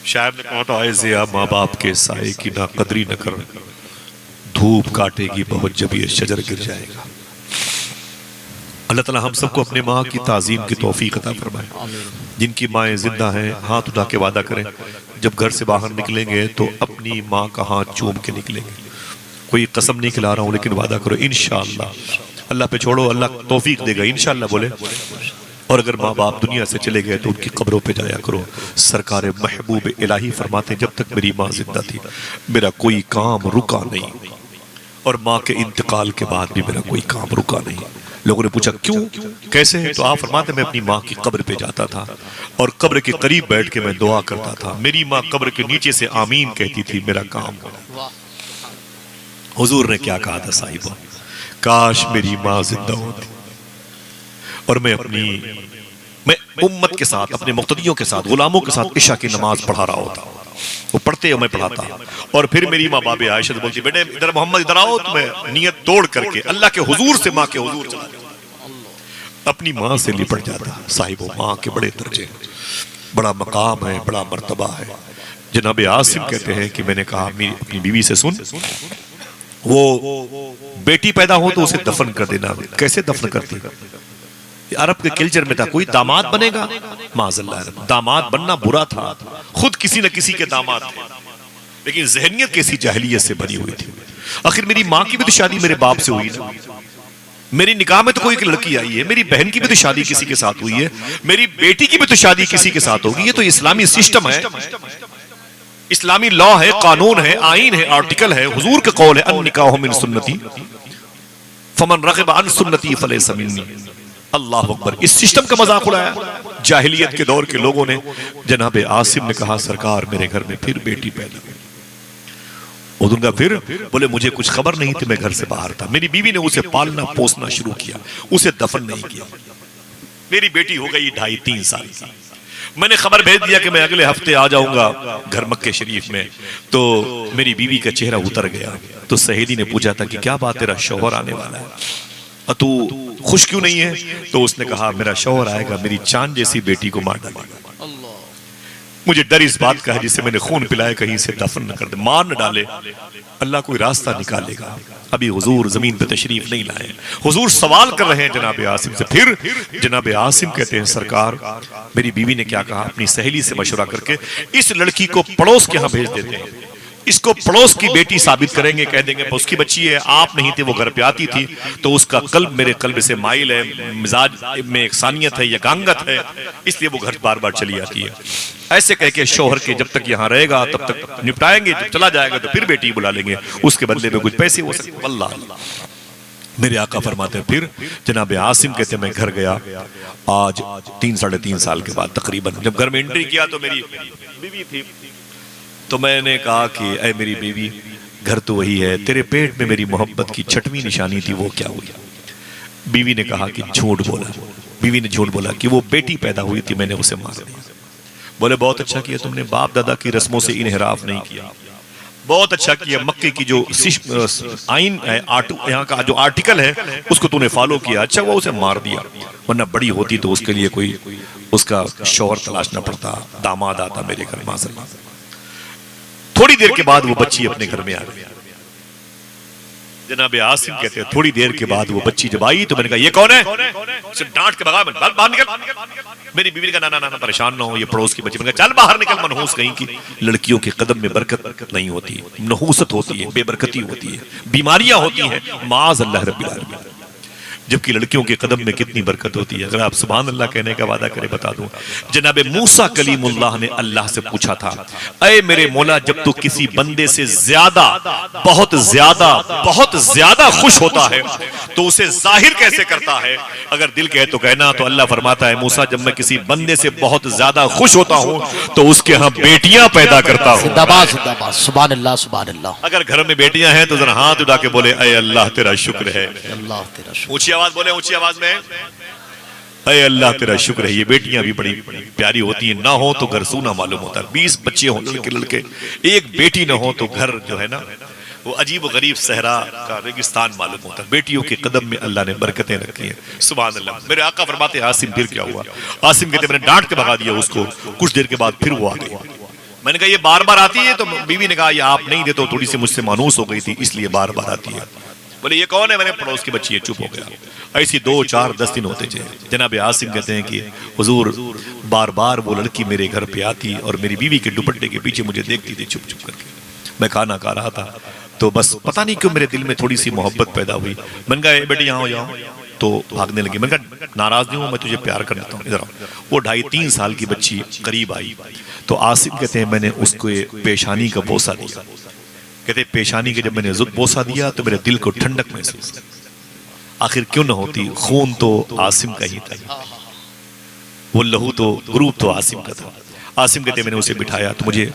शायर ने कहा था, ऐज़िया माँ बाप के साए की ना कदरी न कर, धूप काटेगी बहुत जब ये शजर गिर जाएगा। अल्लाह ताला हम सबको अपने माँ की ताज़ीम की तौफीक अता फरमाए। जिनकी माएँ जिंदा हैं हाथ उठा के वादा करें, जब घर से बाहर निकलेंगे तो अपनी माँ का हाथ चूम के निकलेंगे। कोई कसम नहीं खिला रहा हूँ, लेकिन वादा करो इंशाअल्लाह। अल्लाह पे छोड़ो, अल्लाह तौफीक देगा इंशाअल्लाह बोले। और अगर माँ बाप दुनिया से चले गए तो उनकी कब्रों पे जाया करो। सरकार महबूब इलाही फरमाते, जब तक मेरी माँ जिंदा थी मेरा कोई काम रुका नहीं, और माँ के इंतकाल के बाद भी मेरा कोई काम रुका नहीं। लोगों ने पूछा क्यों, कैसे? तो आप फरमाते, मैं अपनी माँ की कब्र पे जाता था और कब्र के करीब बैठ के मैं दुआ करता था। मेरी माँ कब्र के नीचे से आमीन कहती थी, मेरा काम हो। हुजूर ने क्या कहा था साहिबा, काश मेरी माँ जिंदा होती और मैं उम्मत के साथ, अपने मुक्तदियों के साथ, गुलामों के साथ इशा की नमाज पढ़ा रहा होता। वो पढ़ते और मैं पढ़ाता, और फिर मेरी माँ बाबे आयशा बोलती, बेटे इधर मोहम्मद इधर आओ। तो मैं नियत तोड़ करके अल्लाह के हुजूर से माँ के हुजूर चला जाता, अपनी माँ से लिपट जाता। साहिब माँ के बड़े दर्जे, बड़ा मकाम है, बड़ा मर्तबा है। जनाब आसिम कहते हैं कि मैंने कहा मेरी अपनी बीवी से, सुन, वो बेटी पैदा हो तो उसे दफन कर देना। कैसे दफन करती? अरब के कल्चर में था, कोई दामाद बनेगा, माज़अल्लाह दामाद बनना बुरा था, खुद किसी न किसी के दामाद थे, लेकिन ज़हनियत कैसी जाहिलियत से बनी हुई थी। आखिर मेरी माँ की भी तो शादी मेरे बाप से हुई ना, मेरी निकाह में तो कोई एक लड़की आई है, मेरी बहन की भी तो शादी किसी के साथ हुई है, मेरी बेटी की भी तो शादी किसी के साथ होगी। ये तो इस्लामी सिस्टम है, इस्लामी लॉ है, कानून है, आईन है, आर्टिकल है। हुजूर का कौल है, अन निकाह मिन सुन्नती फमन रग़िब अन सुन्नती फलैसा मिन्नी। अल्लाह अकबर। इस सिस्टम का मजाक उड़ाया जाहिलियत के दौर के लोगों ने। जनाब आसिम ने कहा, सरकार मेरे घर में फिर बेटी पैदा हुई। उनका फिर बोले, मुझे कुछ खबर नहीं थी, मैं घर से बाहर था। मेरी बीवी ने उसे पालना पोसना शुरू किया, उसे दफन नहीं किया। मेरी बेटी हो गई 2.5-3 साल की। मैंने खबर भेज दिया कि मैं अगले हफ्ते आ जाऊंगा घर मक्के शरीफ में। तो मेरी बीवी का चेहरा उतर गया। तो सहेली ने पूछा था कि क्या बात, तेरा शौहर आने वाला है, तू खुश क्यों नहीं है? तो उसने कहा, मेरा शौहर आएगा, मेरी चांद जैसी बेटी को मार डालेगा। मुझे डर इस बात का है, जिसे मैंने खून पिलाया कहीं से दफन न कर दे, मार न डाले, अल्लाह कोई रास्ता निकालेगा। अभी हुजूर जमीन पे तशरीफ नहीं लाए। हुजूर सवाल कर रहे हैं जनाब आसिम से। फिर जनाब आसिम कहते हैं, सरकार मेरी बीवी ने क्या कहा, अपनी सहेली से मशवरा करके इस लड़की को पड़ोस के यहाँ भेज देते हैं, इसको पड़ोस की बेटी साबित करेंगे, कह देंगे उसकी बच्ची है, आप नहीं थे, वो घर पे आती थी, तो उसका कल्ब मेरे कल्ब से माइल है, मिजाज में एक सानियत है, यगांगत है, इसलिए वो घर बार बार चली आती है। ऐसे कह के शौहर के जब तक यहाँ रहेगा तब तक निपटाएंगे, जब चला जाएगा तो फिर बेटी बुला लेंगे, उसके बदले में कुछ पैसे हो सकते। अल्लाह मेरे आका फरमाते हैं। फिर जनाब आसिम कहते हैं, मैं घर गया आज 3-3.5 साल के बाद तकरीबन। जब घर में एंट्री किया तो मेरी बीवी थी। तो मैंने कहा कि ऐ मेरी बीवी, घर तो वही है, तेरे पेट में मेरी मोहब्बत की 6वीं निशानी थी, वो क्या हुई? बीवी ने कहा कि झूठ बोला। बीवी ने झूठ बोला कि वो बेटी पैदा हुई थी, मैंने उसे मार दिया। बोले, बहुत अच्छा किया तुमने, बाप दादा की रस्मों से इनहराफ नहीं किया, बहुत अच्छा किया। मक्के की जो आइन है, यहाँ का जो आर्टिकल है, उसको तूने फॉलो किया। अच्छा हुआ उसे मार दिया, वरना बड़ी होती तो उसके लिए कोई उसका शौहर तलाशना पड़ता, दामाद आता मेरे घर। माज़अल्लाह। थोड़ी देर के बाद वो बच्ची अपने घर में आ गई। जनाब आसिम कहते हैं, थोड़ी देर के बाद वो बच्ची जब आई तो मैंने कहा, ये कौन है? उसे डांट के भगा, बाहर निकल। मेरी बीवी का ना परेशान ना हो, ये पड़ोस की बच्ची। मैंने कहा, चल बाहर निकल, मनहूस कहीं की। लड़कियों के कदम में बरकत नहीं होती, नहूसत होती है, बेबरकती होती है, बीमारियां होती हैं, माज़अल्लाह रब्बिल आलमीन। जबकि लड़कियों के कदम में कितनी बरकत होती है। अगर आप सुभान अल्लाह कहने का वादा करें, बता दूं, जनाब मूसा कलीमुल्लाह ने अल्लाह से पूछा था, ऐ मेरे मौला, जब तू किसी बंदे से बहुत ज्यादा खुश होता है तो उसे जाहिर कैसे करता है? अगर दिल कहे तो कहना। तो अल्लाह फरमाता है, मूसा, जब मैं किसी बंदे से बहुत ज्यादा खुश होता हूँ तो उसके यहाँ बेटियां पैदा करता हूँ। सुभान अल्लाह, सुभान अल्लाह। अगर घर में बेटियां हैं तो जरा हाथ उठा के बोले, ऐ अल्लाह तेरा शुक्र है। अल्लाह तेरा शुक्र। ऊंची आवाज बोले, ऊंची आवाज में, अरे अल्लाह तेरा शुक्र है। ये बेटियां भी बड़ी प्यारी होती हैं, ना हो तो घर सूना मालूम होता है। 20 बच्चे हो लड़के, एक बेटी ना हो तो घर जो है ना वो अजीब व गरीब सहरा का रेगिस्तान मालूम होता है। बेटियों के कदम में अल्लाह ने बरकतें रखी हैं। सुभान अल्लाह। मेरे आका फरमाते आसिम फिर क्या हुआ? आसिम कहते मैंने डांट के भगा दिया उसको, कुछ देर के बाद फिर वो आ गई। मैंने कहा ये बार बार आती है? तो बीवी ने कहा ये आप नहीं देते, तो थोड़ी सी मुझसे मानूस हो गई थी इसलिए बार बार आती है। बोले ये कौन है? मैंने पड़ोस की बच्ची है। चुप हो गया। ऐसी 2, 4, 10 दिन होते थे। जनाब आसिम कहते हैं कि हुजूर बार बार वो लड़की मेरे घर पे आती और मेरी बीवी के दुपट्टे के पीछे मुझे देखती थी छुप छुप करके। मैं खाना खा रहा था तो बस पता नहीं क्यों मेरे दिल में थोड़ी सी मोहब्बत पैदा हुई। मैंने कहा बेटी यहाँ हो जाओ, तो भागने लगी। मैंने कहा नाराज नहीं हूँ, मैं तुझे प्यार कर लेता हूँ, इधर आओ। वो 2.5-3 साल की बच्ची करीब आई तो आसिम कहते हैं मैंने उसको पेशानी का बोसा दिया। कहते पेशानी के जब मैंने बोसा दिया तो मेरे दिल को ठंडक महसूस। आखिर क्यों न होती, खून तो आसिम का ही था, वो लहू तो ग्रुप तो आसिम का था। आसिम कहते मैंने उसे बिठाया तो मुझे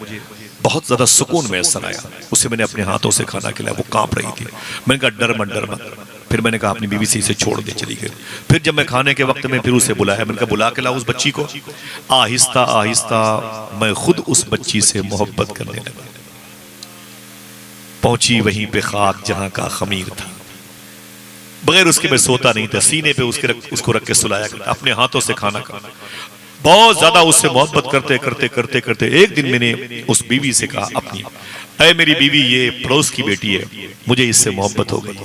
बहुत ज्यादा सुकून मैसर आया। उसे मैंने अपने हाथों से खाना खिलाया, वो कांप रही थी। मैंने कहा डर मत। फिर मैंने कहा अपनी बीवी से इसे छोड़ दे, चली गई। फिर जब मैं खाने के वक्त में फिर उसे बुलाया, मैंने कहा बुला के लाओ उस बच्ची को। आहिस्ता आहिस्ता मैं खुद उस बच्ची से मोहब्बत करने लगा। पहुंची वहीं पे खाक जहां का खमीर था, बगैर उसके मैं सोता नहीं था। सीने पे उसको रख के सुलाया, अपने हाथों से खाना खाना। बहुत ज्यादा उससे मोहब्बत करते करते करते करते एक दिन मैंने उस बीवी से कहा अपनी, अरे मेरी बीवी ये पड़ोस की बेटी है, मुझे इससे मोहब्बत हो गई।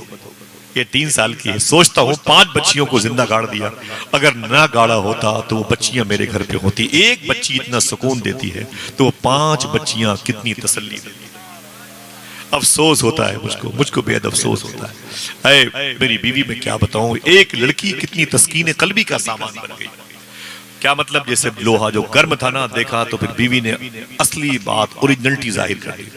ये 3 साल की है। सोचता हूँ 5 बच्चियों को जिंदा गाड़ दिया, अगर ना गाड़ा होता तो वो बच्चियां मेरे घर पे होती। एक बच्ची इतना सुकून देती है तो वो 5 बच्चियां कितनी तसल्ली देती। अफसोस होता है मुझको बेहद अफसोस होता है। अरे मेरी बीवी में क्या बताऊं, एक लड़की कितनी तस्कीन कल्बी का सामान बन गई। क्या मतलब, जैसे लोहा जो गर्म था ना, देखा तो फिर बीवी ने असली बात ओरिजिनलिटी जाहिर कर दी।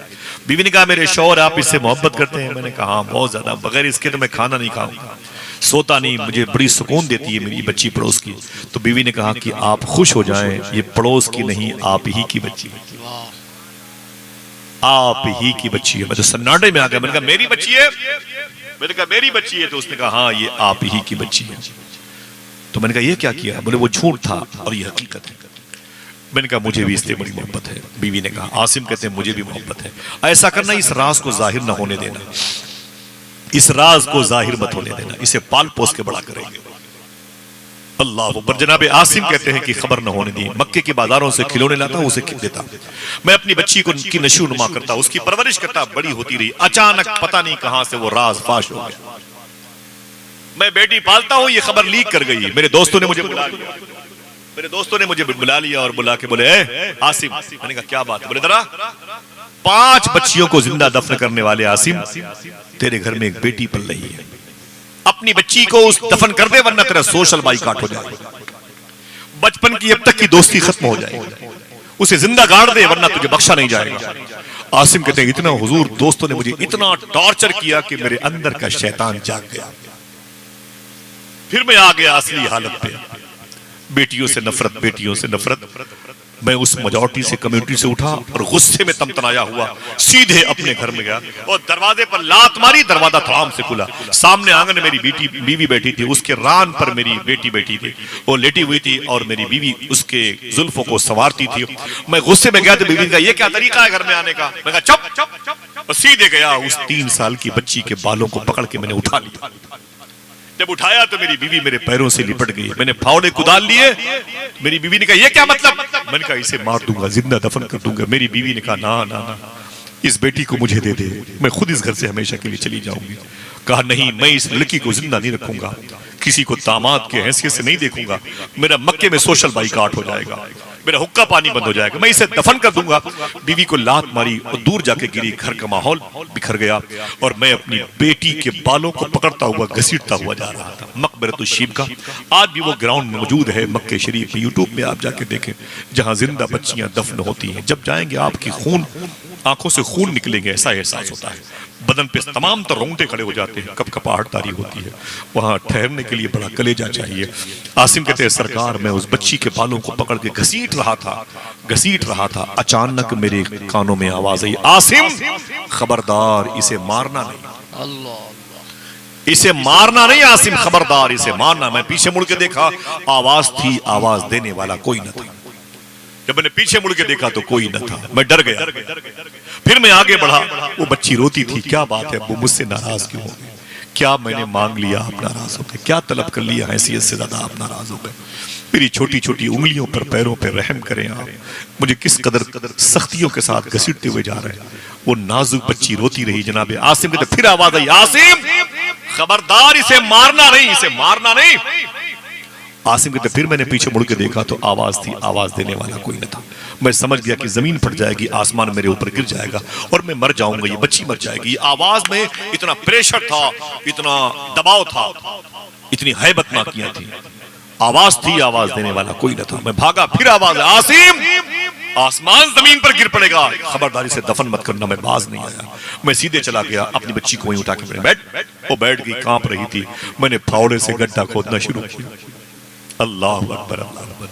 बीवी ने कहा मेरे शौहर आप इससे मोहब्बत करते हैं? मैंने कहा हाँ बहुत ज्यादा, बगैर इसके तो मैं खाना नहीं खाऊंगा, सोता नहीं, मुझे बड़ी सुकून देती है मेरी बच्ची पड़ोस की। तो बीवी ने कहा कि आप खुश हो जाएं, ये पड़ोस की नहीं आप ही की बच्ची है, आप ही की बच्ची है। मैं तो सन्नाटे में आ गया। मैंने कहा मेरी बच्ची है? मैंने कहा मेरी बच्ची है। तो उसने कहा हाँ ये आप ही की बच्ची है। तो मैंने कहा ये क्या किया? बोले वो झूठ था और ये हकीकत है। मैंने कहा मुझे भी इससे बड़ी मोहब्बत है। बीवी ने कहा आसिम कहते हैं मुझे भी मोहब्बत है। ऐसा करना, इस राज को जाहिर ना होने देना, इस राज को जाहिर मत होने देना, इसे पाल पोस के बड़ा करेंगे। अल्लाह अकबर। जनाब आसिम कहते हैं कि खबर न होने दी। मक्के के बाजारों से खिलौने लाता, उसे देता। मैं अपनी बच्ची को की नशो नुमा करता, उसकी परवरिश करता, बड़ी होती रही। अचानक पता नहीं कहां से वो राज फाश हो गया। मैं बेटी पालता हूं, ये खबर लीक कर गई। मेरे दोस्तों ने मुझे बुला लिया और बुला के बोले आसिम। मैंने कहा क्या बात है? बोले जरा 5 बच्चियों को जिंदा दफन करने वाले आसिम, तेरे घर में एक बेटी पल रही है, अपनी बच्ची को उस दफन कर दे वरना तेरा सोशल बाइकाट हो जाएगा, बचपन की अब तक की दोस्ती खत्म हो जाएगी, उसे जिंदा गाड़ दे वरना तुझे बख्शा नहीं जाएगा। आसिम कहते हैं इतना हुजूर दोस्तों ने मुझे इतना टॉर्चर किया कि मेरे अंदर का शैतान जाग गया। फिर मैं आ गया असली हालत पे। बेटियों से नफरत, बेटियों से नफरत। मैं उस मेजॉरिटी से, कम्युनिटी से उठा और गुस्से में तमतनाया हुआ सीधे अपने घर में गया और दरवाजे पर लात मारी। दरवाजा धड़ाम से खुला। सामने आंगन में मेरी बीवी बैठी थी, उसके रान पर मेरी बेटी बैठी थी, वो लेटी हुई थी और मेरी बीवी उसके जुल्फों को संवारती थी। मैं गुस्से में गया तो बीवी ने कहा ये क्या तरीका है घर में आने का? मैं कहा चुप। और सीधे गया उस 3 साल की बच्ची के बालों को पकड़ के मैंने उठा लिया। जब उठाया तो मेरी बीवी मेरे पैरों से लिपट गई। मैंने फावड़े कुदाल लिए। मेरी बीवी ने कहा ये क्या मतलब? मैंने कहा इसे मार दूंगा, जिंदा दफन कर दूंगा। मेरी बीवी ने कहा ना ना ना, इस बेटी को मुझे दे दे, मैं खुद इस घर से हमेशा के लिए चली जाऊंगी। कहा नहीं, मैं इस लड़की को जिंदा नहीं रखूंगा, किसी को दामाद के हैसियत से नहीं देखूंगा। मेरा मक्के में सोशल बाइकाट हो जाएगा, मेरा हुक्का पानी बंद हो जाएगा, मैं इसे दफन कर दूंगा। बीवी को लात मारी और दूर जाके गिरी। घर का माहौल बिखर गया और मैं अपनी बेटी के बालों को पकड़ता हुआ घसीटता हुआ जा रहा था। मकबरतुश्शीब का आज भी वो ग्राउंड मौजूद है मक्के शरीफ में, यूट्यूब में आप जाके देखें, जहां जिंदा बच्चियां दफन होती हैं। जब जाएंगे आपकी खून, आंखों से खून निकलेंगे, ऐसा एहसास होता है। बदन पे तमाम तो रोंगटे खड़े हो जाते हैं, कपकपाहट तारी होती है। वहां ठहरने के लिए बड़ा कलेजा चाहिए। आसिम कहते हैं सरकार, मैं उस बच्ची के बालों को पकड़ के घसीट रहा था। अचानक मेरे कानों में आवाज आई, आसिम खबरदार, इसे मारना नहीं, इसे मारना नहीं आसिम, खबरदार इसे मारना। मैं पीछे मुड़ के देखा, आवाज थी, आवाज देने वाला कोई न था। जब मैंने पीछे मुड़ के देखा तो कोई न था, मैं डर गया। फिर मैं आगे बढ़ा, वो बच्ची रोती थी, क्या बात है वो मुझसे नाराज क्यों हो गए, क्या मैंने मांग लिया आप नाराज हो गए, क्या तलब कर लिया हैसियत से ज्यादा आप नाराज हो गए। मेरी छोटी छोटी उंगलियों पर पैरों पर रहम करें आप, मुझे किस कदर सख्तियों के साथ घसीटते हुए जा रहे हैं। वो नाजुक बच्ची रोती रही। जनाब आसिम के फिर आवाज आई, आसिम खबरदार इसे मारना नहीं, इसे मारना नहीं। आसिम के फिर मैंने पीछे मुड़ के देखा तो आवाज थी, आवाज देने वाला कोई न था। मैं समझ गया कि जमीन फट जाएगी, आसमान मेरे ऊपर गिर जाएगा और मैं मर जाऊंगा, ये बच्ची मर जाएगी। ये आवाज में इतना प्रेशर था, इतना दबाव था, इतनी हैबत नाकियां थी। आवाज थी, आवाज देने वाला कोई न था। मैं भागा, फिर आवाज, आसिम आसमान जमीन पर गिर पड़ेगा, खबरदारी से दफन मत करना। मैं बाज नहीं आया, मैं सीधे चला गया, अपनी बच्ची को वहीं उठा के बैठ। वो बैठ गई, कांप रही थी। मैंने फावड़े से गड्ढा खोदना शुरू किया। अल्लाह अकबर, अल्लाह अकबर।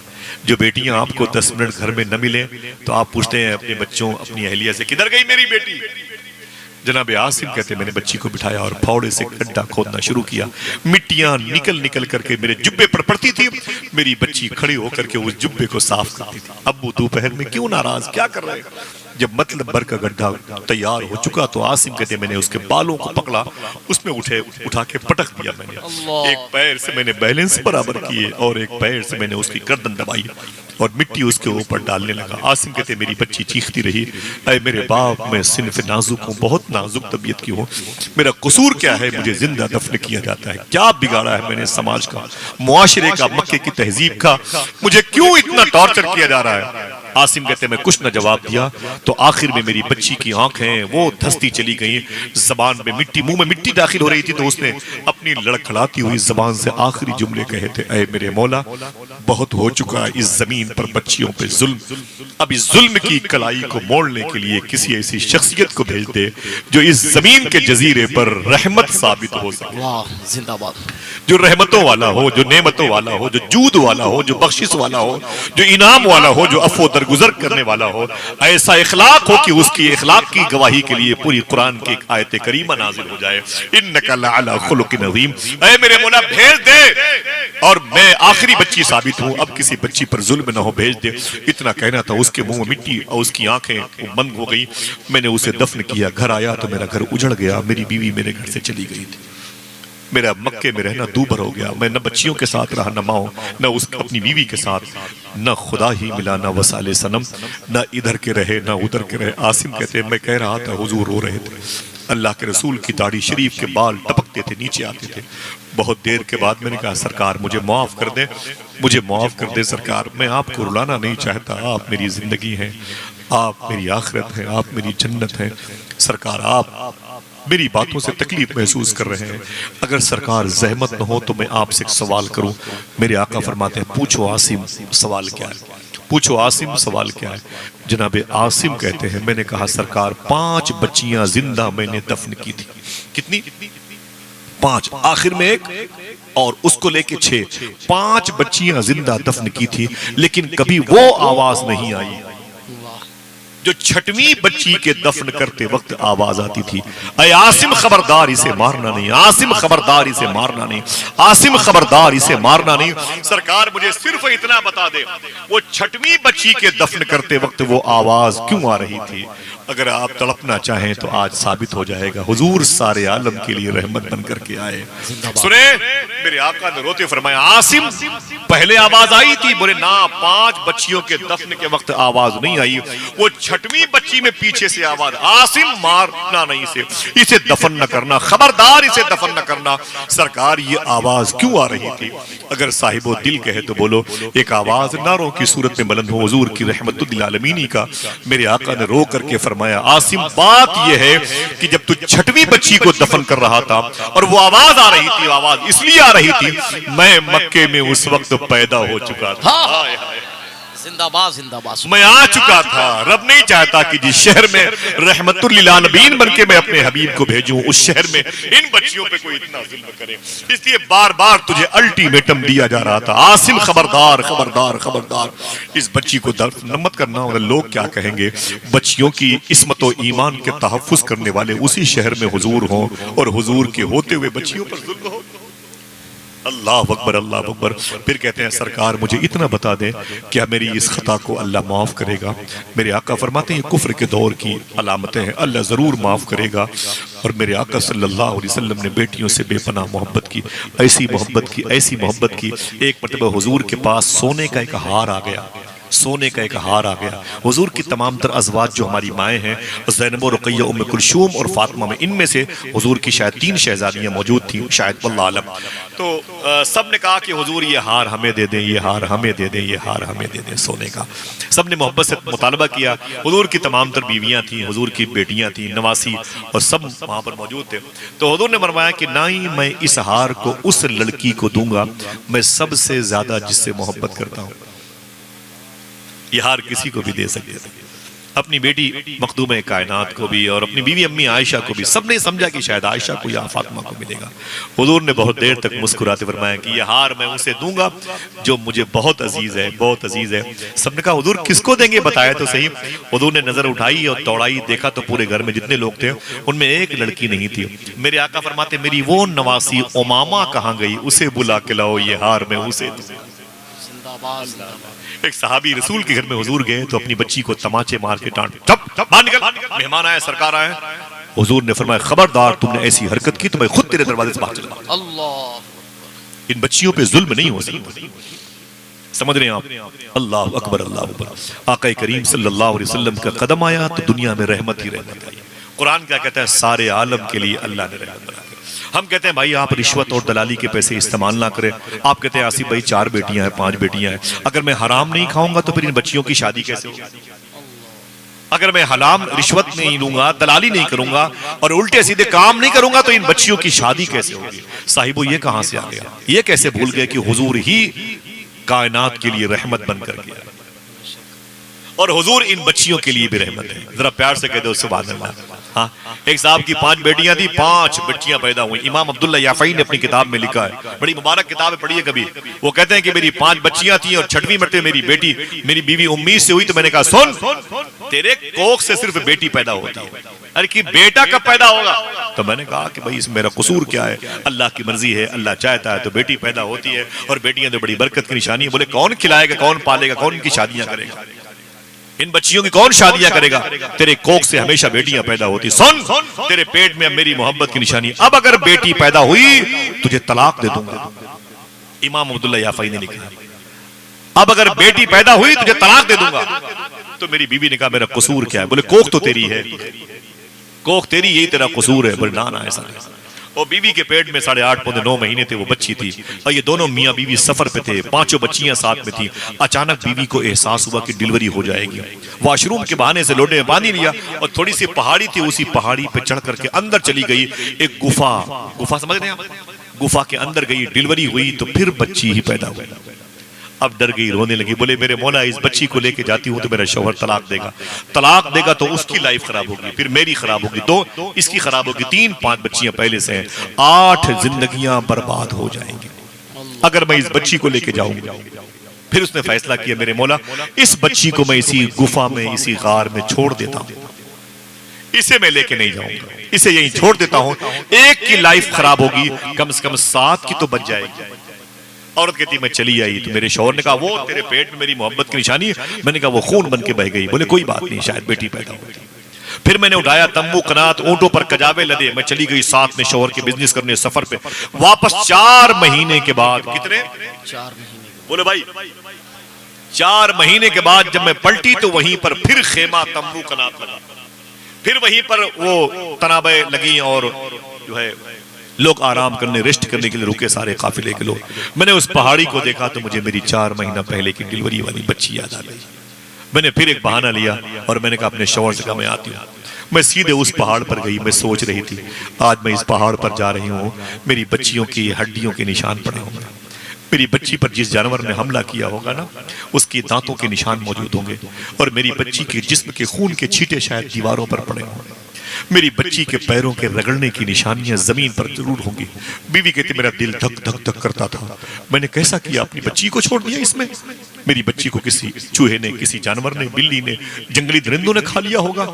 जो बेटियां आपको 10 मिनट घर में न मिले तो आप पूछते हैं अपने बच्चों, अपनी अहलिया से, किधर गई मेरी बेटी। जनाब आसिम कहते मैंने बच्ची को बिठाया और फावड़े से गड्ढा खोदना शुरू किया। मिट्टियां निकल निकल करके मेरे जुब्बे पर पड़ती थी। मेरी बच्ची खड़ी होकर के उस जुब्बे को साफ करती थी। अब्बू दोपहर में क्यों नाराज, क्या कर रहे हैं। जब मतलब भर का गड्ढा तैयार हो चुका तो आसिम कहते मैंने उसके बालों को पकड़ा, उसमें उठा के पटक दिया। मैंने एक पैर से मैंने बैलेंस बराबर किए और एक पैर से मैंने उसकी गर्दन दबाई और मिट्टी उसके ऊपर डालने लगा। आसिम कहते मेरी बच्ची चीखती रही, अरे मेरे बाप, मैं सिन्फ नाजुक हूँ, बहुत नाजुक तबीयत की हूँ, मेरा कसूर क्या है, मुझे जिंदा दफन किया जाता है। क्या बिगाड़ा है मैंने समाज का, मुआशरे का, मक्के की तहजीब का, मुझे क्यों इतना टॉर्चर किया जा रहा है। आसिम कहते मैं कुछ न जवाब दिया तो आखिर में मेरी बच्ची की आंखें वो धंसती चली गई, जबान में मिट्टी, मुंह में मिट्टी दाखिल हो रही थी। तो उसने अपनी लड़खड़ाती हुई जबान से आखिरी जुमले कहे थे, ऐ मेरे मौला, बहुत हो चुका इस जमीन पर बच्चियों पे जुल्म, अब इस जुल्म की कलाई को मोड़ने के लिए किसी ऐसी शख्सियत को भेज दे जो इस जमीन के जजीरे पर रहमत साबित हो सके। वाह, जिंदाबाद। जो रहमतों वाला हो, जो नेमतों वाला हो, जो जूद वाला हो, जो बख्शिश वाला हो, जो इनाम वाला हो, जो अफो दरगुजर करने वाला हो, ऐसा इखलाक हो कि उसकी इखलाक की गवाही के लिए पूरी कुरान की एक आयत करीमा नाजिल हो जाए, इन्नका लअला खुलुकिन अज़ीम। ऐ मेरे मौला भेज दे और मैं आखिरी बच्ची साबित हूं, अब किसी बच्ची पर जुल्म न हो, भेज दे। इतना कहना था, उसके मुंह में मिट्टी और उसकी आंखें बंद हो गई। मैंने उसे दफन किया, घर आया तो मेरा घर उजड़ गया, मेरी बीवी मेरे घर से चली गई थी, मेरा मक्के में रहना दूभर हो गया। मैं न बच्चियों के साथ रहा, न माओ, न उस अपनी बीवी के साथ, न खुदा ही मिला, न वसाले सनम, न इधर के रहे न उधर के रहे। आसिम कहते मैं कह रहा था, हुजूर रो रहे थे, अल्लाह के रसूल की दाढ़ी शरीफ के बाल टपकते थे, नीचे आते थे। बहुत देर के बाद मैंने कहा, सरकार मुझे माफ कर दे, मुझे माफ कर दे सरकार, मैं आपको रुलाना नहीं चाहता, आप मेरी जिंदगी हैं, आप मेरी आखिरत है, आप मेरी जन्नत है। सरकार आप मेरी बातों से तकलीफ महसूस कर रहे हैं, अगर सरकार जहमत न हो तो मैं आपसे एक सवाल करूं। मेरे आका फरमाते हैं, पूछो आसिम सवाल क्या है, पूछो आसिम सवाल क्या है। जनाबे आसिम कहते हैं, मैंने कहा सरकार 5 बच्चियां जिंदा मैंने दफन की थी। कितनी? 5, आखिर में 1 और उसको लेके 6, 5 बच्चियां जिंदा दफन की थी, लेकिन कभी वो आवाज नहीं आई जो 6वीं बच्ची के दफन करते वक्त आवाज आती थी, ऐ आसिम खबरदार इसे मारना नहीं, आसिम खबरदार इसे मारना नहीं, आसिम खबरदार इसे मारना नहीं। सरकार मुझे सिर्फ इतना बता दे, वो 6वीं बच्ची के दफन करते वक्त वो आवाज क्यों आ रही थी। अगर आप तड़पना चाहें तो आज साबित हो जाएगा, हुजूर सारे आलम के लिए रहमत बन करके आए। सुने, मेरे आका ने रोते फरमाया, आसिम पहले आवाज आई थी, बोले ना, 5 बच्चियों के दफन के वक्त आवाज नहीं आई, वो 6वीं बच्ची में पीछे से आवाज, आसिम मारना नहीं, इसे दफन न करना, खबरदार इसे दफन न करना। सरकार ये आवाज क्यों आ रही थी? अगर साहिबो दिल कहे तो बोलो, एक आवाज नारों की सूरत में बुलंद हो, हुजूर की रहमतुल आलमीनी का। मेरे आका ने रो करके फरमाया, आसिम बात यह है कि जब तू 6वीं बच्ची को दफन कर रहा था और वो आवाज आ रही थी, आवाज इसलिए आ रही थी, मैं मक्के में उस वक्त पैदा हो चुका था। जिंदाबाद, जिंदाबाद। मैं आ चुका था। रब नहीं चाहता कि जिस शहर में रहमतुल लिल आलमीन बनके मैं अपने हबीब को भेजूं, उस शहर में इन बच्चियों पे कोई इतना जुल्म करे। इसलिए बार बार तुझे अल्टीमेटम दिया जा रहा था, आसिम खबरदार खबरदार खबरदार, इस बच्ची को दफन मत करना, और लोग क्या कहेंगे। बच्चियों की इस्मत और ईमान के तहफ्फुज करने वाले उसी शहर में हुजूर हों और हुजूर के होते हुए बच्चियों पर जुल्म हो। अल्लाह अकबर, अल्लाह अकबर। फिर कहते हैं सरकार मुझे इतना बता दें क्या मेरी इस खता को अल्लाह माफ़ करेगा। मेरे आका फरमाते हैं कुफ्र के दौर की अलामतें हैं, अल्लाह ज़रूर माफ़ करेगा। और मेरे आका सल्लल्लाहु अलैहि वसल्लम ने बेटियों से बेपनाह मोहब्बत की, ऐसी मोहब्बत की, ऐसी मोहब्बत की। एक मरतबा हुजूर के पास सोने का एक हार आ गया, सोने का एक हार आ गया। हुजूर की तमाम तर अज़वाज जो हमारी माएँ हैं, ज़ैनब, रुक़ैया, उम्मे कुलसूम और फातिमा में, इनमें से हुजूर की शायद 3 शहज़ादियाँ मौजूद थीं, शायद वल्लाह आलम। तो सब ने कहा कि हुजूर ये हार हमें दे दें, ये हार हमें दे दें, ये हार हमें दे दें सोने का। सब ने मोहब्बत से मुतालबा किया। हुजूर की तमाम तर बीवियाँ थीं, हुजूर की बेटियाँ थीं, नवासी, और सब वहाँ पर मौजूद थे। तो हुजूर ने फरमाया कि ना ही मैं इस हार को उस लड़की को दूंगा मैं सबसे ज्यादा जिससे मोहब्बत करता हूँ। ये हार किसी को भी दे सकते थे, अपनी बेटी मखदूम कायनात को भी और अपनी बीवी अम्मी आयशा को भी। सबने समझा कि शायद आयशा को या फातिमा को मिलेगा। हुजूर ने बहुत देर तक मुस्कुराते फरमाया कि यह हार मैं उसे दूंगा जो मुझे बहुत अजीज है, बहुत अजीज है। सबने कहा हुजूर किसको देंगे, बताया तो सही। हुजूर ने नजर उठाई और दौड़ाई, देखा तो पूरे घर में जितने लोग थे उनमें एक लड़की नहीं थी। मेरे आका फरमाते मेरी वो नवासी उमामा कहाँ गई, उसे बुला के लाओ, ये हार मैं उसे दूंगा। एक सहाबी रसूल के घर में हुजूर गए तो अपनी बच्ची को तमाचे मार के डांट, बाहर निकल, मेहमान आए, सरकार आए। हुजूर ने फरमाया खबरदार तुमने ऐसी हरकत की तो मैं खुद तेरे दरवाजे से बाहर चला जाऊंगा। अल्लाह, इन बच्चियों पे जुल्म नहीं हो सकता, समझ रहे हैं आप? अल्लाह अकबर, अल्लाह अकबर। आका करीम सल्लल्लाहु अलैहि वसल्लम का कदम आया तो दुनिया में रहमत ही रहमत आई। कुरान क्या कहता है, सारे आलम के लिए अल्लाह ने रहमत बनाई। हम कहते हैं भाई आप रिश्वत और दलाली के पैसे इस्तेमाल ना करें। आप कहते हैं आसिफ भाई 4 बेटियां हैं, 5 बेटियां हैं, अगर मैं हराम नहीं खाऊंगा तो फिर इन बच्चियों की शादी कैसे होगी? अगर मैं हराम रिश्वत नहीं लूंगा, दलाली नहीं करूंगा और उल्टे सीधे काम नहीं करूंगा तो इन बच्चियों की शादी कैसे होगी? साहिबो ये कहां से आ गया? ये कैसे भूल गए कि हुजूर ही कायनात के लिए रहमत बनकर गया और हुजूर इन बच्चियों के लिए भी रहमत है। जरा प्यार से कह दो सुभान अल्लाह। हाँ, एक साहब की 5 बेटियां थी, 5 बच्चियां पैदा हुई। इमाम अब्दुल्ला याफई ने अपनी किताब में लिखा है, बड़ी मुबारक किताब है, पढ़िए कभी। वो कहते हैं कि मेरी 5 बच्चियां थी और 6वीं मरतबे मेरी बेटी, मेरी बीवी उम्मीद से हुई तो मैंने कहा सुन, तेरे कोख से सिर्फ बेटी पैदा होती है, अरे कि बेटा कब पैदा होगा? तो मैंने कहा कि भाई इसमें मेरा कसूर क्या है? अल्लाह की मर्जी है, अल्लाह चाहता है तो बेटी पैदा होती है और बेटियां तो बड़ी बरकत की निशानी है। बोले कौन खिलाएगा, कौन पालेगा, कौन इनकी शादियां करेगा, इन बच्चियों की कौन शादियां करेगा? तेरे कोख से हमेशा बेटियां पैदा होती। सुन, तेरे पेट में अब मेरी मोहब्बत की निशानी, अब अगर बेटी पैदा हुई तुझे तलाक दे दूंगा। इमाम अब्दुल्ला याफई ने लिखा, अब अगर बेटी पैदा हुई तुझे तलाक दे दूंगा। तो मेरी बीवी ने कहा मेरा कसूर क्या है? बोले कोख तो तेरी है, कोख तेरी, यही तेरा कसूर है। बोले ना ना ऐसा नहीं। और बीवी के पेट में 8.5 पौने 9 महीने थे वो बच्ची थी और ये दोनों मियाँ बीवी सफर पे थे, 5 बच्चियां साथ में थी। अचानक बीवी को एहसास हुआ कि डिलीवरी हो जाएगी। वॉशरूम के बहाने से लोटे में पानी लिया और थोड़ी सी पहाड़ी थी, उसी पहाड़ी पे चढ़ करके अंदर चली गई। एक गुफा समझ रहे हैं आप? गुफा के अंदर गई, डिलीवरी हुई तो फिर बच्ची ही पैदा हुई। अब डर गई, रोने लगी। बोले मेरे मौला इस बच्ची को लेके जाती हूँ तो मेरा शौहर तलाक देगा तो उसकी लाइफ खराब होगी, फिर मेरी खराब होगी, तो इसकी खराब होगी। 3-5 बच्चियां पहले से हैं, 8 जिंदगियां बर्बाद हो जाएंगी अगर मैं इस बच्ची को लेके जाऊंगा। फिर उसने फैसला किया मेरे मौला इस बच्ची को मैं इसी गुफा में, इसी गार में छोड़ देता हूँ, इसे मैं लेके नहीं जाऊंगा, इसे यहीं छोड़ देता हूँ। एक की लाइफ खराब होगी, कम से कम 7 की तो बच जाएगी। औरत कहती मैं चली आई तो मेरे शौहर ने कहा वो तेरे पेट में मेरी मोहब्बत की निशानी है। मैंने कहा वो खून बन के बह गई। बोले कोई बात नहीं, शायद बेटी पैदा होगी। फिर मैंने उठाया तंबू कनात, ऊंटों पर कजावे लदे, मैं चली गई साथ में शौहर के बिजनेस करने सफर पे। वापस 4 महीने के बाद, कितने? 4 महीने। बोले भाई 4 महीने के बाद जब मैं पलटी तो वहीं पर फिर खेमा तंबू कनात लगा, फिर वहीं पर वो तनाबे लगी और जो है लोग आराम करने, रेस्ट करने के लिए रुके, सारे काफिले के लोग। मैंने उस पहाड़ी को देखा तो मुझे मेरी 4 महीना पहले की डिलीवरी वाली बच्ची याद आ गई। मैंने फिर एक बहाना लिया और मैंने कहा अपने शौहर से कहा मैं आती हूँ। मैं सीधे उस पहाड़ पर गई। मैं सोच रही थी आज मैं इस पहाड़ पर जा रही हूँ, मेरी बच्चियों की हड्डियों के निशान पड़े होंगे, मेरी बच्ची पर जिस जानवर ने हमला किया होगा ना उसके दांतों के निशान मौजूद होंगे और मेरी बच्ची के जिस्म के खून के छींटे शायद दीवारों पर पड़े होंगे, मेरी बच्ची के पैरों के रगड़ने की निशानियां जमीन पर जरूर होंगी। बीवी कहती मेरा दिल धक धक धक करता था, मैंने कैसा किया, अपनी बच्ची को छोड़ दिया इसमें? मेरी बच्ची को किसी चूहे ने, किसी जानवर ने, बिल्ली ने, जंगली दरिंदों ने खा लिया होगा।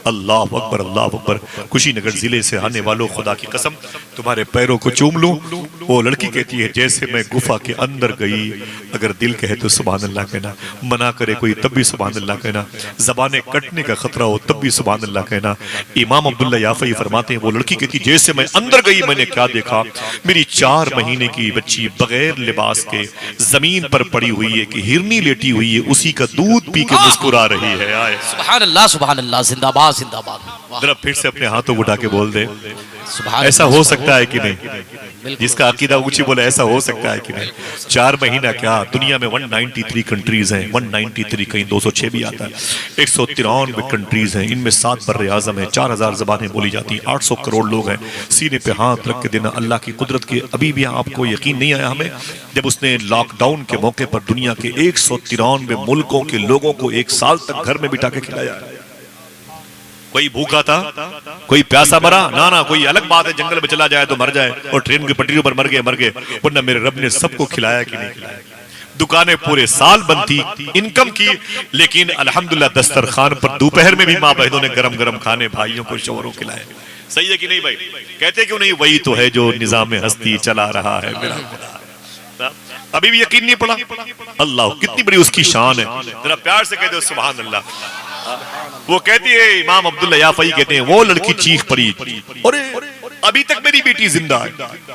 अल्लाह अकबर, अल्लाह अकबर। कुशीनगर जिले से आने वालों, खुदा की कसम तुम्हारे पैरों को चूम लूं। वो लड़की कहती है जैसे मैं गुफा के अंदर गई, अगर दिल कहे तो सुभान अल्लाह कहना, मना करे कोई तब भी सुभान अल्लाह कहना, जबाने कटने का खतरा हो तब भी सुभान अल्लाह कहना। इमाम अब्दुल्ला याफई फरमाते हैं वो लड़की कहती जैसे मैं अंदर गई मैंने क्या देखा, मेरी 4 महीने की बच्ची बगैर लिबास के जमीन पर पड़ी हुई है कि हिरनी लेटी हुई है, उसी का दूध पी के मुस्कुरा रही है। आए सुभान अल्लाह, जिंदाबाद जिंदाबाद। वाह, जरा फिर से अपने हाथों को उठा के बोल दे सुभान ऐसा अल्लाह, हो सकता है कि नहीं? बिल्कुल। जिसका अकीदा ऊंची बोले ऐसा हो सकता है कि नहीं? 4 महीना क्या, दुनिया में 193 कंट्रीज हैं, 193 कहीं 206 भी आता है, 193 कंट्रीज हैं, इनमें 7 बर्रे आजम है, 4000 जबानें बोली जाती हैं, 800 करोड़ लोग हैं। सीने पे हाथ रख के देना अल्लाह की कुदरत के। अभी भी आपको यकीन नहीं आया हमें जब उसने लॉकडाउन के मौके पर दुनिया के 193 मुल्कों के लोगों को 1 साल तक घर में बिठा के खिलाया। कोई भूखा था, कोई प्यासा मरा ना, कोई अलग बात है जंगल में चला जाए तो मर जाए और ट्रेन की पटरियों पर मर गए, वरना मेरे रब ने सबको खिलाया कि नहीं खिलाया। दुकानें पूरे साल बंद थी, इनकम की, लेकिन अल्हम्दुलिल्लाह दस्तरखान पर दोपहर में भी माँ बहनों ने गरम गरम खाने भाइयों को शोहरों खिलाए। सही है कि नहीं भाई? कहते क्यों नहीं? वही तो है जो निजाम हस्ती चला रहा है मेरा खुदा। अभी भी यकीन नहीं पड़ा? अल्लाह कितनी बड़ी उसकी शान है। जरा प्यार से कह दो सुभान अल्लाह। वो कहती है, इमाम अब्दुल्ला याफई कहते हैं वो लड़की चीख पड़ी, अरे अभी तक मेरी बेटी जिंदा है।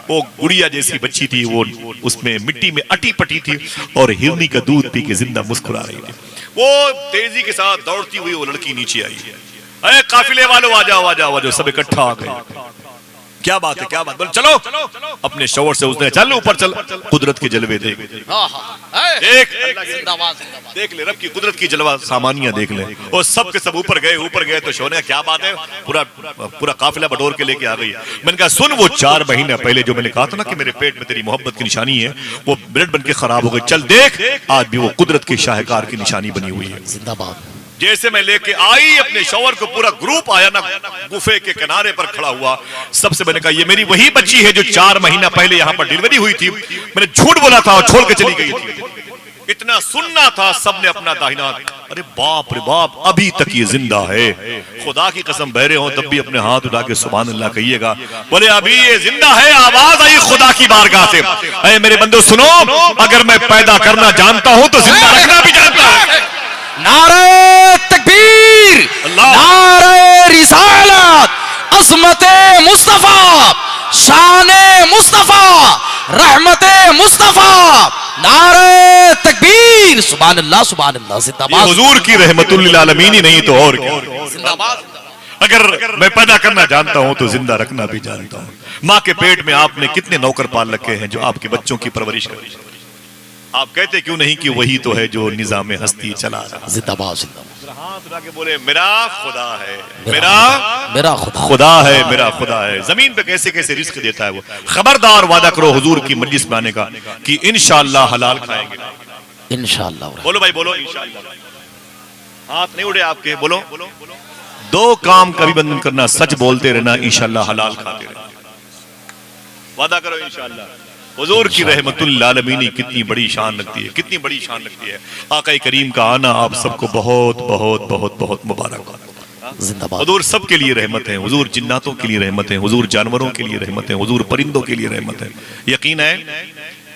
वो गुड़िया जैसी बच्ची थी, वो उसमें मिट्टी में अटी पटी थी और हिरनी का दूध पी के जिंदा मुस्कुरा रही थी। वो तेजी के साथ दौड़ती हुई वो लड़की नीचे आई है। अरे काफिले वालों आ जाओ, आ जाओ, आ जाओ, सब इकट्ठा आ गए। क्या बात है, क्या बात? बोल चलो अपने शौहर से उसने चल ऊपर चल, कुदरत के जलवे देख देख ले, रब की कुदरत की जलवा सामानिया देख ले। और सब के सब ऊपर गए तो शौहर ने क्या बात है, पूरा काफिला बटोर के लेके आ गई। मैंने कहा सुन, वो 4 महीने पहले जो मैंने कहा था ना कि मेरे पेट में तेरी मोहब्बत की निशानी है, वो ब्रेड बन के खराब हो गई। चल देख, आज भी वो कुदरत के शाहकार की निशानी बनी हुई है। जिंदाबाद। जैसे मैं लेके आई अपने शौहर को, पूरा ग्रुप आया ना, गुफे के किनारे पर खड़ा हुआ। सबसे मैंने कहा ये मेरी वही बच्ची है जो 4 महीना पहले यहाँ पर डिलीवरी हुई थी। मैंने झूठ बोला था और छोड़ के चली गई थी। इतना सुनना था सबने अपना दाहिना। अरे बाप रे बाप, अभी तक ये जिंदा है। खुदा की कसम बहरे हो तब भी अपने हाथ उठा के सुभान अल्लाह कहिएगा। बोले अभी ये जिंदा है। आवाज आई खुदा की बारगाह से, अरे मेरे बंदो सुनो, अगर मैं पैदा करना जानता हूं तो जिंदा रखना भी जानता हूं। नारे तकबीर, नारे रिसालत, अज़मते मुस्तफा, शाने मुस्तफा, रहमते मुस्तफा, नारे तकबीर, सुभान अल्लाह जिंदाबाद। हुजूर की रहमतुल लिल आलमीन ही नहीं तो और क्या। जिंदाबाद। अगर मैं पैदा करना जानता हूं तो जिंदा रखना भी जानता हूं। माँ के पेट में आपने कितने नौकर पाल रखे हैं जो आपके बच्चों की परवरिश कर। आप कहते क्यों नहीं कि वही तो है जो निजाम हस्ती चला रहा है। जिंदाबाद जिंदाबाद। हाथ उठा के बोले मेरा खुदा है, मेरा खुदा है, मेरा खुदा है। जमीन पे कैसे कैसे रिस्क देता है वो। खबरदार वादा करो हुजूर की मजलिस में आने का कि इंशाअल्लाह हलाल खाएंगे। इंशाअल्लाह। बोलो भाई बोलो इंशाअल्लाह। हाथ नहीं उड़े आपके, बोलो 2 काम कभी बंधन करना, सच बोलते रहना, इंशाअल्लाह हलाल खाते रहना। वादा करो इंशाअल्लाह। हुजूर की रहमतुल आलमीनी कितनी बड़ी शान लगती है, कितनी बड़ी शान लगती है। आका करीम का आना आप सबको बहुत बहुत बहुत बहुत मुबारक। जिंदाबाद। हुजूर सबके लिए रहमत है, हुजूर जिन्नातों के लिए रहमत है, हुजूर जानवरों के लिए रहमत है, हुजूर परिंदों के लिए रहमत है। यकीन है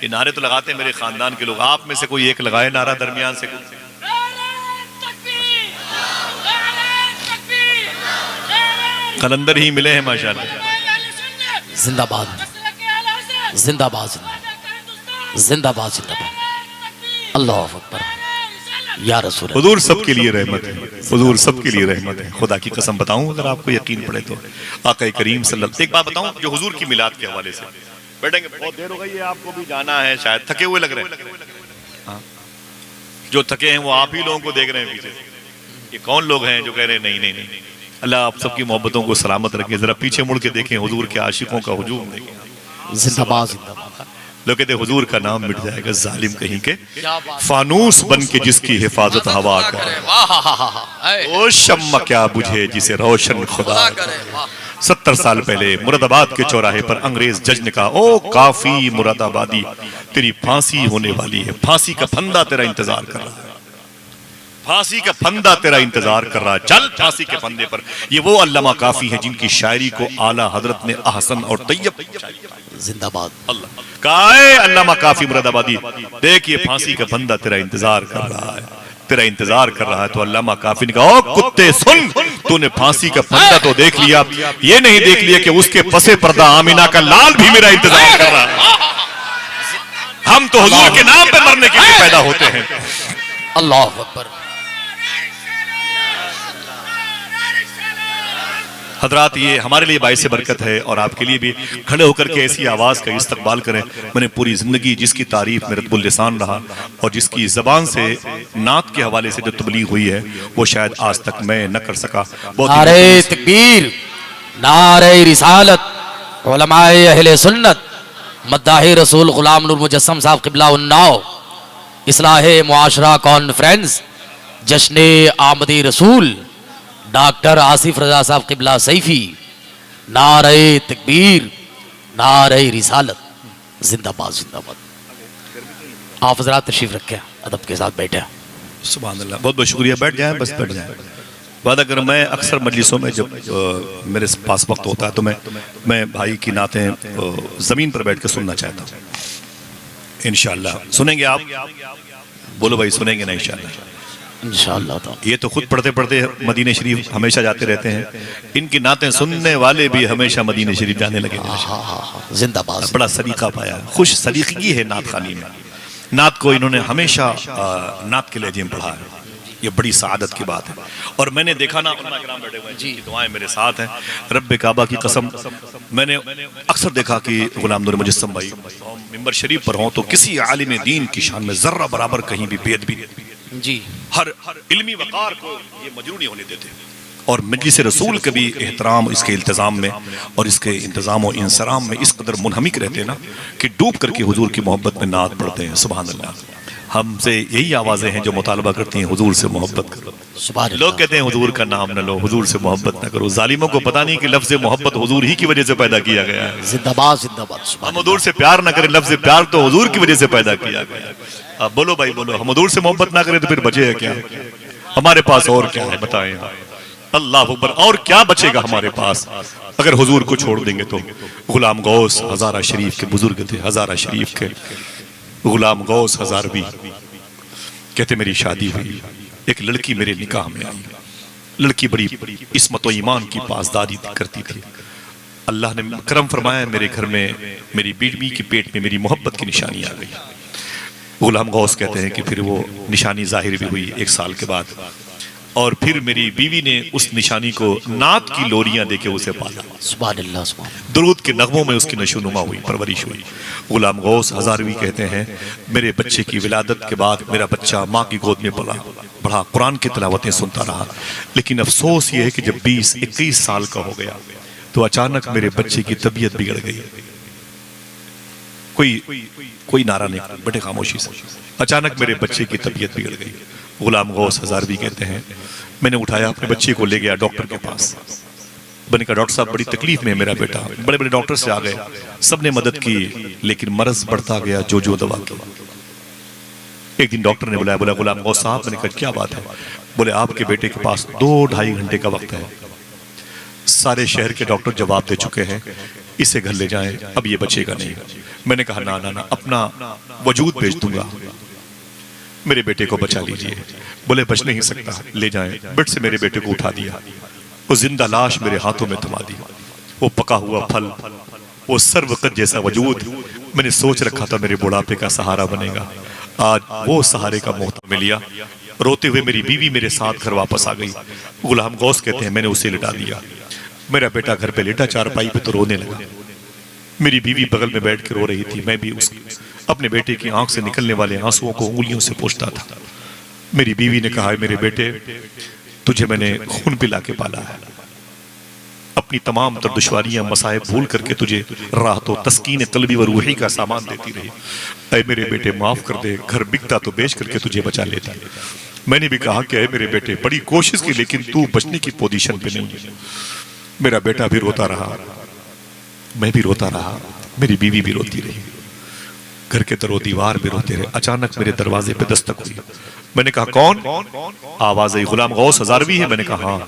ये नारे तो लगाते हैं मेरे खानदान के लोग। आप में से कोई एक लगाए नारा दरमियान से। कलंदर ही मिले हैं माशाल्लाह। जिंदाबाद जिंदाबाद जिंदाबाद जिंदाबाद। अल्लाह अकबर या रसूल। हुजूर सबके लिए रहमत है, हुजूर सबके लिए रहमत है। खुदा की कसम बताऊं, अगर आपको यकीन पड़े तो आका करीम सल्लल्लाहु। एक बात बताऊं जो हुजूर की मिलाद के हवाले से। बैठेंगे, बहुत देर हो गई है, आपको भी जाना है, शायद थके हुए लग रहे हैं। जो थके हैं वो आप ही लोगों को देख रहे हैं पीछे। ये कौन लोग हैं जो कह रहे हैं नहीं नहीं नहीं। अल्लाह आप सबकी मोहब्बतों को सलामत रखे। जरा पीछे मुड़ के देखें, हुजूर के आशिकों का हुजूम देखें। जिंदाबाद जिंदाबाद। लोग कहते हुजूर का नाम मिट जाएगा, जालिम कहीं के। फानूस बन के जिसकी हिफाजत हवा करे, ओ शम्मा क्या बुझे जिसे रोशन खुदा करे। 70 साल पहले मुरादाबाद के चौराहे पर अंग्रेज जज ने कहा, ओ काफी मुरादाबादी, तेरी फांसी होने वाली है, फांसी का फंदा तेरा इंतजार कर रहा है। फांसी का फंदा तेरा इंतजार कर रहा है, चल फांसी के फंदे पर। ये वो अल्लामा काफी है जिनकी शायरी को आला हजरत ने अहसन और तैयब जिंदाबाद। अल्लाह काए अल्लामा काफी मुरादाबादी, देखिए फांसी का फंदा तेरा इंतजार कर रहा है, तेरा इंतजार कर रहा है। तो अल्लामा काफी ने कहा, ओ कुत्ते सुन, तूने फांसी का फंदा तो देख लिया, ये नहीं देख लिया कि उसके पसे पर्दा आमिना का लाल भी मेरा इंतजार कर रहा है। हम तो हुजूर के नाम पे मरने के लिए पैदा होते हैं। अल्लाह अकबर। हजरात, ये हमारे लिए बाइस बरकत है और आपके लिए भी। खड़े होकर के ऐसी आवाज़ का इस्तकबाल करें। मैंने पूरी ज़िंदगी जिसकी तारीफ में रत्बुल लिसान रहा और जिसकी ज़बान से नात के हवाले से जो तबलीग हुई है वो शायद आज तक मैं न कर सका। नारे तकबीर, नारे रिसालत, उलमाए अहले सुन्नत, मद्दाहे रसूल गुलाम नूर मुजस्सम साहब क़िबला उन्नाव, इस्लाहे मुआशरा कॉन्फ्रेंस, जश्ने आमदी रसूल डॉक्टर आसिफ रजा साहब क़िबला सैफी, नारे तकबीर, नारे रिसालत, जिंदाबाद जिंदाबाद। आप हज़रात तशरीफ रखें, अदब के साथ बैठे। सुभान अल्लाह, बहुत बहुत शुक्रिया। बैठ जाएं, बस बैठ जाएं। वादा कर, मैं अक्सर मजलिसों में जब मेरे पास वक्त होता है तो मैं भाई की नातें ज़मीन पर बैठ कर सुनना चाहता हूँ। इंशाअल्लाह सुनेंगे आप? बोलो भाई, सुनेंगे ना इंशाअल्लाह? इंशाअल्लाह। तो ये तो खुद पढ़ते पढ़ते मदीने शरीफ हमेशा जाते रहते हैं, इनकी नातें सुनने वाले भी हमेशा मदीने शरीफ जाने लगे। जिंदाबाद। बड़ा सलीका पाया, खुश सलीकी है नात खानी में। नात को इन्होंने हमेशा नात के लहजे में पढ़ा है, ये बड़ी सआदत की बात है। और मैंने देखा ना, उलमा किराम बैठे हुए हैं जी, दुआएं मेरे साथ हैं, रब्बे काबा की कसम, मैंने अक्सर देखा कि गुलाम नूर मुजस्सम भाई मिंबर शरीफ पर हों तो किसी आलिम दीन की शान में जर्रा बराबर कहीं भी बेअदबी जी, हर इल्मी वकार को ये मजरू नहीं होने देते। और मजलिस रसूल के भी एहतराम, इसके इल्तिज़ाम में और इसके इंतज़ाम और इंसराम में इस कदर मुनहमिक रहते हैं ना कि डूब करके हुजूर की मोहब्बत में नात पढ़ते हैं। सुभान अल्लाह। हमसे यही आवाज़ें हैं जो मुतालबा करती हैं हुजूर से मोहब्बत करो। लोग कहते हैं हुजूर का नाम न लो, हुजूर से मोहब्बत न करो। जालिमों को पता नहीं कि लफ्ज़ मोहब्बत हुजूर ही की वजह से पैदा किया गया है। जिंदाबाद जिंदाबाद। हम हुजूर से प्यार न करें, लफ्ज़ प्यार तो हुजूर की वजह से पैदा किया गया है। अब बोलो भाई बोलो, हम हुजूर से मोहब्बत ना करें तो फिर बचे है क्या? हमारे पास और क्या है बताएं? अल्लाह अकबर, और क्या बचेगा हमारे पास अगर हुजूर को छोड़ देंगे तो? गुलाम गौस हजारा शरीफ के बुजुर्ग थे, हजारा शरीफ के गुलाम गौस हजारवी कहते मेरी शादी हुई, एक लड़की मेरे निकाह में आई। लड़की बड़ी इस्मत और ईमान की पासदारी करती थी। अल्लाह ने करम फरमाया, मेरे घर में मेरी बीवी के पेट में मेरी मोहब्बत की निशानी आ गई। गुलाम गौस कहते हैं कि फिर वो निशानी जाहिर भी हुई 1 साल के बाद, और फिर मेरी बीवी ने उस निशानी को नात की लोरियां देके उसे पाला। सुभान अल्लाह, सुभान अल्लाह। दुरूद के नगमों में उसकी नशोनुमा हुई, परवरिश हुई। गुलाम गौस हजारवी कहते हैं, मेरे बच्चे की विलादत के बाद मेरा बच्चा माँ की गोद में पला, बड़ा कुरान की तिलावतें सुनता रहा। लेकिन अफसोस ये है कि जब 20-21 साल का हो गया तो अचानक मेरे बच्चे की तबीयत बिगड़ गई। कोई नारा नहीं, बड़े खामोशी से। अचानक मेरे बच्चे की तबीयत बिगड़ गई। गुलाम गौस हजारवी कहते हैं, मैंने उठाया, अपने बच्चे को ले गया डॉक्टर के पास। मैंने कहा, डॉक्टर साहब बड़ी तकलीफ में है मेरा बेटा। बड़े बड़े डॉक्टर से आ गए, सबने मदद की, लेकिन मरज बढ़ता गया जो दवा की। एक दिन डॉक्टर ने बुलाया, बोला गुलाम गौस साहब। मैंने कहा क्या बात है? बोले आपके बेटे के पास 2-2.5 घंटे का वक्त है, सारे शहर के डॉक्टर जवाब दे चुके हैं, इसे घर ले जाएं, अब ये बचेगा नहीं। मैंने कहा ना ना ना, अपना वजूद बेच दूंगा, मेरे बेटे को बचा लीजिए। बोले बच नहीं सकता, ले जाएं। बेड से मेरे बेटे को उठा दिया, वो जिंदा लाश मेरे हाथों में थमा दी। वो पका हुआ फल, वो सर्वकत जैसा वजूद, मैंने सोच रखा था मेरे बुढ़ापे का सहारा बनेगा, आज वो सहारे का मोहताज में लिया। रोते हुए मेरी बीवी मेरे साथ घर वापस आ गई। गुलाम गौस कहते हैं, मैंने उसे लिटा दिया। मेरा बेटा घर पे लेटा चारपाई पे तो रोने लगा। मेरी बीवी बगल में बैठ के रो रही थी। मैं भी अपने बेटे की आंख से निकलने वाले आंसुओं को उंगलियों से पोंछता था। मेरी बीवी ने कहा, मेरे बेटे तुझे मैंने खून पिला के पाला है, अपनी तमाम तर दुश्वारियां मसाइब भूल करके तुझे राहत व तस्कीन कल्बी व रूही का सामान देती रही। ऐ मेरे बेटे माफ कर दे, घर बिकता तो बेच करके तुझे बचा लेता। मैंने भी कहा कि ऐ मेरे बेटे बड़ी कोशिश की, लेकिन तू बचने की पोजीशन पे नहीं है। मेरा बेटा भी रोता रहा, मैं भी रोता रहा, मेरी बीवी भी रोती रही। घर के दरो दीवार पे रोते रहे। अचानक मेरे दरवाजे पे दस्तक हुई। मैंने कहा कौन? आवाज आई, गुलाम गौस हजारवी है? मैंने कहा हाँ।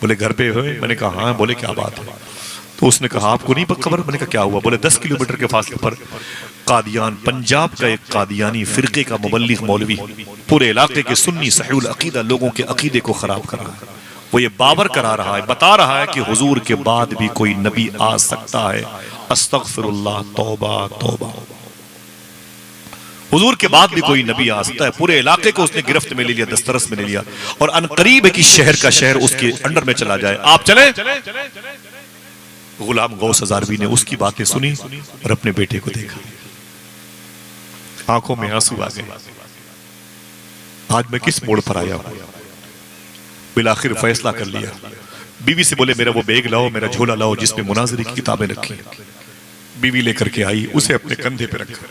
बोले घर पे हो? मैंने कहा हाँ। बोले क्या बात है? तो उसने कहा आपको नहीं खबर? मैंने कहा क्या हुआ? बोले 10 किलोमीटर के फासले पर कादियान, पंजाब का एक कादियानी फिरके का मुबल्लिग मौलवी पूरे इलाके के सुन्नी सहीउल अकीदा लोगों के अकीदे को खराब कर रहा है। वो ये बावर करा रहा है, बता रहा है कि हुजूर के बाद भी कोई नबी आ सकता है। अस्तगफिरुल्लाह, तौबा तौबा। हुजूर के बाद भी कोई नबी आ सकता है। पूरे इलाके को उसने गिरफ्त में ले लिया, दस्तरस में ले लिया, और अनकरीब है कि शहर का शहर उसके अंडर में चला जाए। आप चले? गुलाम गौस हजारवी ने उसकी बातें सुनी और अपने बेटे को देखा, आंखों में आंसू आ गए। आज मैं किस मोड़ पर आया हूं? बिलाखिर फैसला कर लिया। बीवी से बोले मेरा वो बैग लाओ, मेरा झोला लाओ जिसमें मुनाजरे की किताबें रखी। बीवी लेकर के आई, उसे अपने कंधे पे रखा।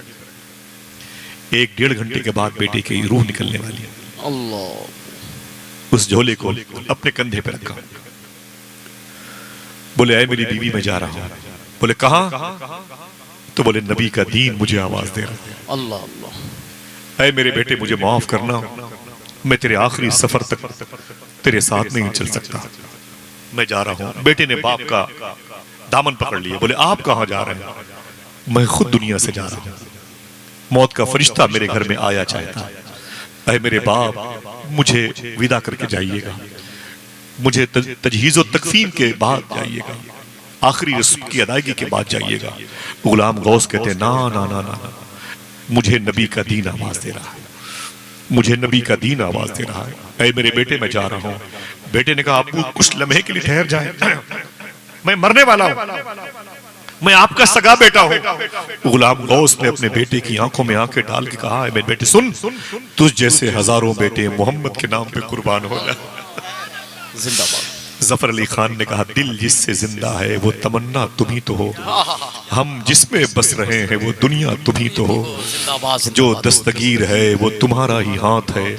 1-1.5 घंटे के बाद बेटे की रूह निकलने वाली है। अल्लाह। उस झोले को अपने कंधे पे रखा। बोले आए मेरी बीवी, मैं जा रहा हूं। बोले कहां? तो बोले नबी का दीन मुझे आवाज दे रहा है। अल्लाह अल्लाह। ऐ मेरे बेटे मुझे माफ करना, मैं तेरे आखिरी सफर तक तेरे साथ नहीं चल सकता, मैं जा रहा हूं। बेटे ने बाप का दामन पकड़ लिया। बोले आप कहां जा रहे हैं? मैं खुद दुनिया से जा रहा हूं, मौत का फरिश्ता मेरे घर में आया चाहता। ऐ मेरे बाप मुझे विदा करके जाइएगा, मुझे तजहीज़ और तकफीन के बाद जाइएगा, आखिरी रस्म की अदायगी के बाद जाइएगा। गुलाम गौस कहते ना ना ना ना, मुझे नबी का दीन आवाज दे रहा है, मुझे नबी का दीन आवाज दे रहा है। ऐ मेरे बेटे मैं जा रहा हूं। बेटे ने कहा अब्बू कुछ लम्हे के लिए ठहर जाए, मैं मरने वाला हूं, मैं आपका सगा बेटा हूं। गुलाम गौस ने अपने बेटे की आंखों में आंखें डाल के कहा मेरे बेटे सुन, तुझ जैसे हजारों बेटे मोहम्मद के नाम पे कुर्बान हो जाए। जिंदाबाद। जफर अली खान ने कहा दिल जिससे जिंदा है वो तमन्ना तुम ही तो हो, हम जिसमें बस रहे हैं वो दुनिया तुम ही तो हो, जो दस्तगीर है वो तुम्हारा ही हाथ है,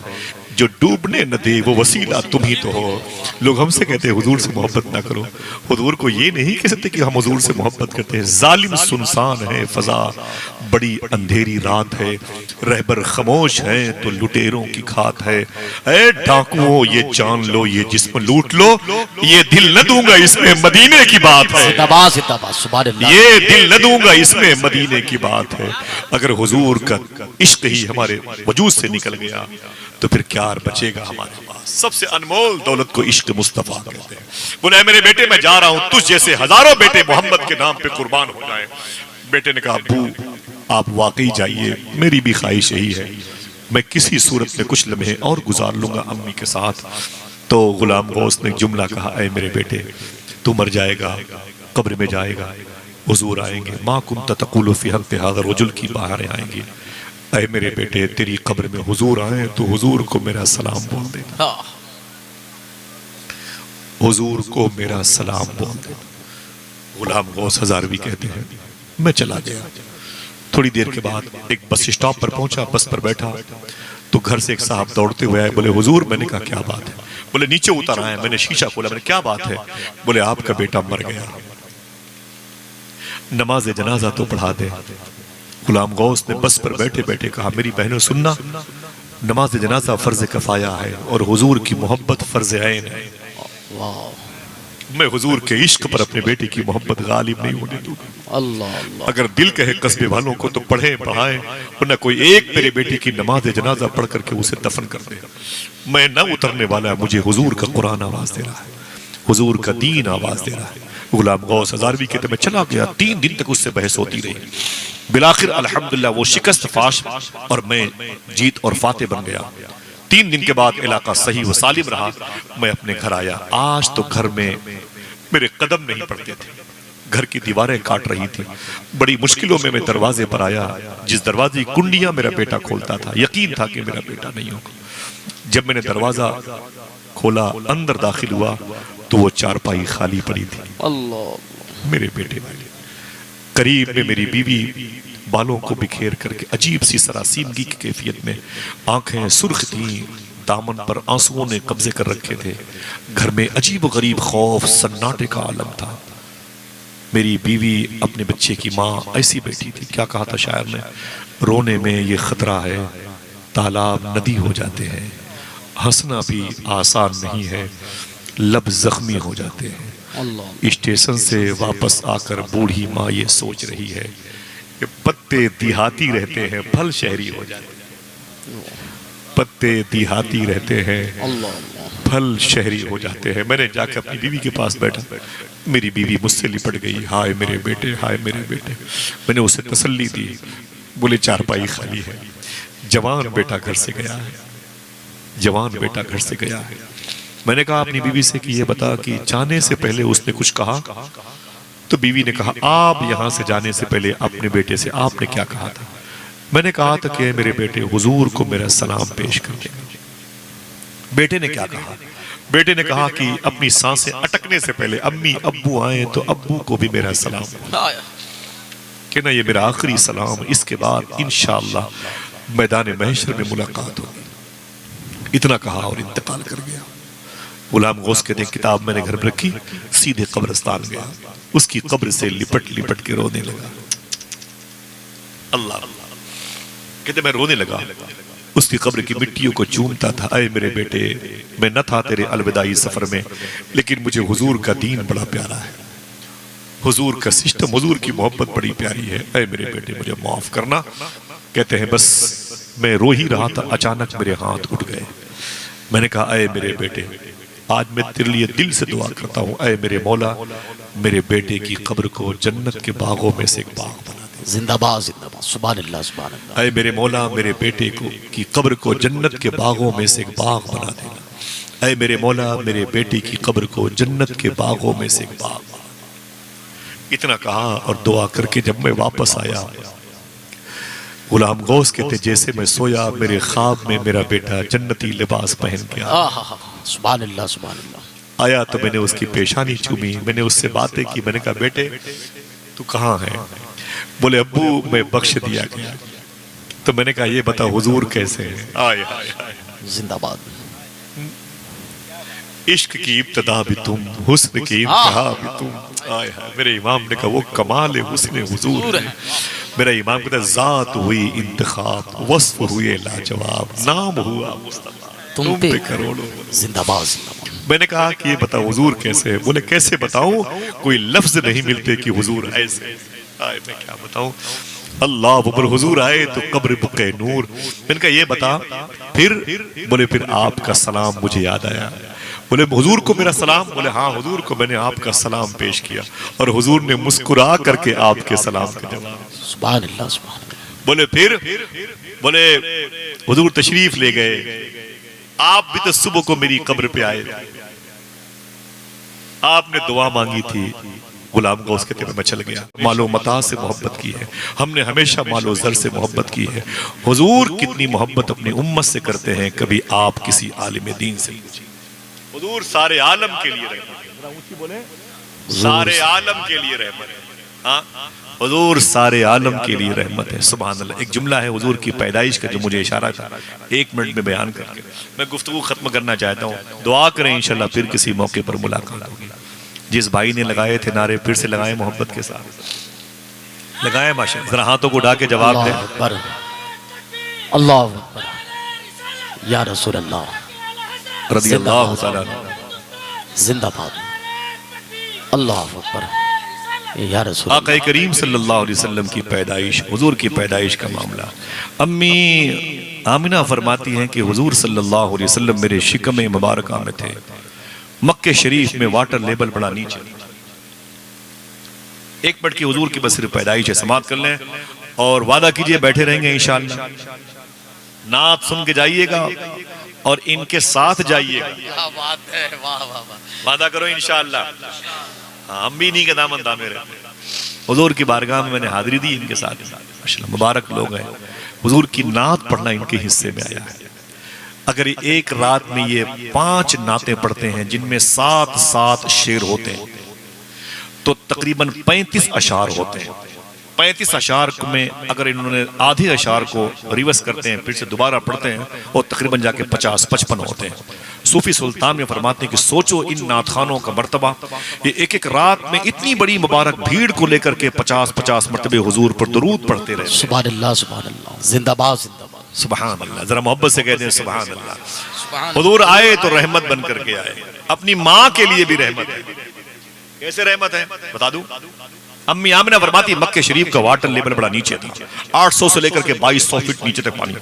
जो डूबने न दे वो वसीला तुम ही तो हो। लोग हमसे कहते हैं हुजूर से मोहब्बत ना करो, हुजूर को ये नहीं कह सकते कि हम हुजूर से मोहब्बत करते हैं। जालिम सुनसान है फजा, बड़ी अंधेरी रात है, रहबर खामोश है तो लुटेरों की खात है। ऐ डाकुओं ये जान लो ये जिस्म लूट लो, ये दिल न दूंगा इसमें मदीने की बात है, ये दिल न दूंगा इसमें मदीने की बात है। अगर हुजूर का इश्क ही हमारे वजूद से निकल गया तो फिर क्या बचेगा हमारे पास। सबसे अनमोल दौलत को इश्क मुस्तफा कहते हैं। बोले मेरे बेटे मैं जा रहा हूं, तुझ जैसे हजारों बेटे मोहम्मद के नाम पे कुर्बान हो जाएं। बेटे ने कहा अब्बू आप वाकई जाइए, मेरी भी ख्वाहिश यही है, मैं किसी सूरत में कुछ लम्हे और गुजार लूंगा अम्मी के साथ। तो गुलाम गौस ने जुमला कहा ऐ मेरे बेटे तू मर जाएगा, कब्र में जाएगा, हुजूर आएंगे, माँ कुंत तक़ूलु फ़ी हक़्क़ि हाज़ा रजुल की बाहर आएंगी। ऐ मेरे बेटे तेरी कब्र में हुजूर आए तो हुजूर को मेरा सलाम बोल देना, हुजूर को मेरा सलाम बोल देना। गुलाम गौस हजारवी कहते हैं मैं चला गया। थोड़ी देर के बाद एक बस स्टॉप पर पहुंचा, बस पर बैठा तो घर से एक साहब दौड़ते हुए आए। बोले हुजूर। मैंने कहा क्या बात है? बोले नीचे उतर आए। मैंने शीशा खोला, मैंने क्या बात है? बोले आपका बेटा मर गया, नमाज जनाजा तो पढ़ा दे। गुलाम गौस ने बस पर बैठे बैठे कहा मेरी बहनों सुनना, नमाज जनाजा फर्ज कफाया है और हुजूर की मोहब्बत फर्ज ऐन है। मैं हुजूर के इश्क पर अपने बेटे की मोहब्बत गालिब नहीं होने दूंगा। अल्लाह अगर दिल कहे कस्बे वालों को तो पढ़े पढ़ाए, वरना कोई एक मेरे बेटे की नमाज जनाजा पढ़ करके उसे दफन कर दे। मैं न उतरने वाला, मुझे हुजूर का कुरान आवाज दे रहा है, हुजूर का दीन आवाज दे रहा है। गुलाम गौस हजारवी कहते मैं चला गया, 3 दिन तक उससे बहस होती रही। बिलाखिर अल्हम्दुलिल्लाह वो शिकस्त फाश और मैं जीत और फाते बन गया। 3 दिन के बाद इलाका सही व सालिम रहा। मैं अपने घर आया। आज तो घर में मेरे कदम नहीं पड़ते थे, घर की दीवारें काट रही थी। बड़ी मुश्किलों में मैं दरवाजे पर आया, जिस दरवाजे की कुंडियां मेरा बेटा खोलता था, यकीन था कि मेरा बेटा नहीं होगा। जब मैंने दरवाजा खोला, अंदर दाखिल हुआ तो वो चारपाई खाली पड़ी थी। अल्लाह मेरे बेटे करीब में मेरी बीवी बालों को बिखेर करके अजीब सी सरासीमगी की कैफियत में, आंखें सुर्ख थी, दामन पर आंसुओं ने कब्जे कर रखे थे। घर में अजीब गरीब खौफ सन्नाटे का आलम था। मेरी बीवी अपने बच्चे की माँ ऐसी बैठी थी। क्या कहा था शायर ने? रोने में ये खतरा है, तालाब नदी हो जाते हैं, हंसना भी आसान नहीं है, लब जख्मी हो जाते हैं। स्टेशन से वापस आकर बूढ़ी माँ ये सोच रही है कि पत्ते देहाती रहते हैं, फल शहरी हो जाते हैं। पत्ते देहाती रहते हैं, फल शहरी हो जाते हैं। मैंने जाकर अपनी बीवी के पास बैठा, मेरी बीवी मुझसे लिपट गई। हाय मेरे बेटे, हाय मेरे बेटे। मैंने उसे तसल्ली दी। बोले चारपाई खाली है, जवान बेटा घर से गया है, जवान बेटा घर से गया है। मैंने कहा अपनी बीवी से कि ये बता कि जाने से पहले उसने कुछ कहा? तो बीवी ने कहा आप यहाँ से जाने से पहले अपने बेटे से आपने क्या कहा था? मैंने कहा था कि मेरे बेटे हुजूर को मेरा सलाम पेश कर देना। बेटे ने क्या कहा? बेटे ने कहा कि अपनी सांसें अटकने से पहले अम्मी अब्बू आए तो अब्बू को भी मेरा सलाम कि ना ये मेरा आखिरी सलाम, इसके बाद इंशाअल्लाह मैदान महशर में मुलाकात होगी। इतना कहा और इंतकाल कर गया। गुलाम गौस कहते हैं किताब मैंने घर में रखी, सीधे कब्रिस्तान गया, उसकी कब्र से लिपट लिपट के रोने लगा। अल्लाह कहते मैं रोने लगा, उसकी कब्र की मिट्टियों को चूमता था। अरे मेरे बेटे, मैं न था तेरे अलविदाई सफर में, लेकिन मुझे हुजूर का दीन बड़ा प्यारा है, हुजूर का सिस्टम, हुजूर की मोहब्बत बड़ी प्यारी है। अरे मेरे बेटे मुझे माफ करना। कहते हैं बस मैं रो ही रहा था, अचानक मेरे हाथ उठ गए। मैंने कहा अरे मेरे बेटे, आज मैं तेरे लिए दिल से दुआ करता हूँ, अरे मेरे मौला, मेरे बेटे की कब्र को जन्नत के बागों में से एक बाग बना दे। जिंदाबाद जिंदाबाद, सुभान अल्लाह सुभान अल्लाह। अरे मेरे मौला, मेरे बेटे को की कब्र को जन्नत के बागों में से एक बाग बना देना। अरे मेरे मौला, मेरे बेटे की कब्र को जन्नत के बागों में से एक बाग। इतना कहा और दुआ करके जब मैं वापस आया, गुलाम गौस कहते जैसे मैं सोया, मेरे ख्वाब में मेरा बेटा जन्नती लिबास पहन के आया। सुभान अल्लाह सुभान अल्लाह। आया तो मैंने उसकी पेशानी चूमी, मैंने उससे बातें की। मैंने कहा बेटे तू कहाँ है? बोले अब्बू मैं बख्श दिया गया। तो मैंने कहा ये बता हुजूर कैसे हैं? आए जिंदाबाद। इश्क की इब्तदा भी तुम, हुस्न की इंतहा भी तुम। आए मेरे इमाम ने कहा वो कमाल हुस्न हुजूर है। मेरा इमाम कहता है जात हुई इंतखाब, वस्फ हुए लाजवाब, नाम हुआ मुस्तफा, तुम पे करोड़ों। जिंदाबाद जिंदाबाद। मैंने कहा कि ये बता हुजूर कैसे है? बोले कैसे बताऊं, कोई लफ्ज नहीं मिलते कि हुजूर ऐसे। आए मैं क्या बताऊं? अल्लाह पर हुजूर आए तो कब्र बुके नूर। मैंने कहा ये बता फिर? बोले फिर आपका सलाम मुझे याद आया। बोले हुजूर को मेरा सलाम? बोले हाँ हुजूर को मैंने आपका सलाम पेश किया और हुजूर ने मुस्कुरा करके आपके सलाम का जवाब। सुभान अल्लाह सुभान अल्लाह। बोले फिर? बोले हुजूर तशरीफ ले गए, आप भी तो सुबह को मेरी कब्र पे आए, आपने दुआ मांगी थी। गुलाम गौस कहते हैं मैं चल गया। मालो मता से मोहब्बत की है हमने, हमेशा मालो जर से मोहब्बत की है। हुजूर कितनी मोहब्बत अपनी उम्मत से करते हैं, कभी आप किसी आलिम दीन से पूछिए। हुजूर सारे आलम के लिए रहमत है, सारे आलम के लिए रहमत है। हाँ हुजूर सारे आलम के लिए रहमत है। सुभान अल्लाह। एक जुमला है हुजूर की पैदाइश का जो मुझे इशारा था, 1 मिनट में बयान करके मैं गुफ्तगू खत्म करना चाहता हूँ। दुआ करें इंशाल्लाह फिर किसी मौके पर मुलाकात होगी। जिस भाई ने लगाए थे नारे फिर से लगाए, मोहब्बत के साथ लगाए माशाअल्लाह। जरा हाथों को उठा के जवाब दे। अल्लाह अकबर या रसूल अल्लाह रज़ियल्लाहु तआला। जिंदाबाद। अल्लाह अकबर या रसूल। आक़ा करीम सल्लल्लाहु अलैहि वसल्लम की पैदाइश, हुजूर की पैदाइश का मामला। अम्मी आमिना फरमाती हैं कि हुजूर सल्लल्लाहु अलैहि वसल्लम मेरे शिकम मुबारक में थे। मक्के शरीफ में वाटर लेवल बड़ा नीचे। 1 मिनट की हुजूर की बस सिर्फ पैदाइश है, समाप्त कर लें और वादा कीजिए बैठे रहेंगे इंशाअल्लाह। नात सुन के जाइएगा और इनके साथ जाइएगा। क्या बात है, वाह वाह वाह। वादा करो इंशाअल्लाह। हाँ हम भी नहीं का दामन दामे रहे। हुजूर की बारगाह में मैंने हाजिरी दी इनके साथ। माशाअल्लाह मुबारक लोग हैं। हुजूर की नात पढ़ना इनके हिस्से में आया है। अगर एक रात में ये 5 नातें पढ़ते हैं जिनमें 7-7 शेर होते हैं तो तकरीबन 35 अशार होते हैं। 35 अशार में अगर इन्होंने आधे अशार को रिवर्स करते हैं, फिर से दोबारा पढ़ते हैं, और तकरीबन जाके 50-55 होते हैं। सूफी सुल्तान में फरमाते हैं कि सोचो इन नाथखानों का मर्तबा, ये एक एक रात में इतनी बड़ी मुबारक भीड़ को लेकर के 50-50 मरतबे हुजूर पर दुरूद पढ़ते रहे। सुभान अल्लाह, सुभान अल्लाह, जिंदाबाद जिंदाबाद, सुभान अल्लाह। जरा मोहब्बत से कहते हैं सुभान अल्लाह। हुजूर आए तो रहमत बन करके आए, अपनी माँ के लिए भी रहमत है। कैसे रहमत है बता दूं? अम्मी आमिना फरमाती मक्के शरीफ का वाटर लेवल बड़ा नीचे था, 800 से लेकर के 2200 फीट नीचे तक पानी,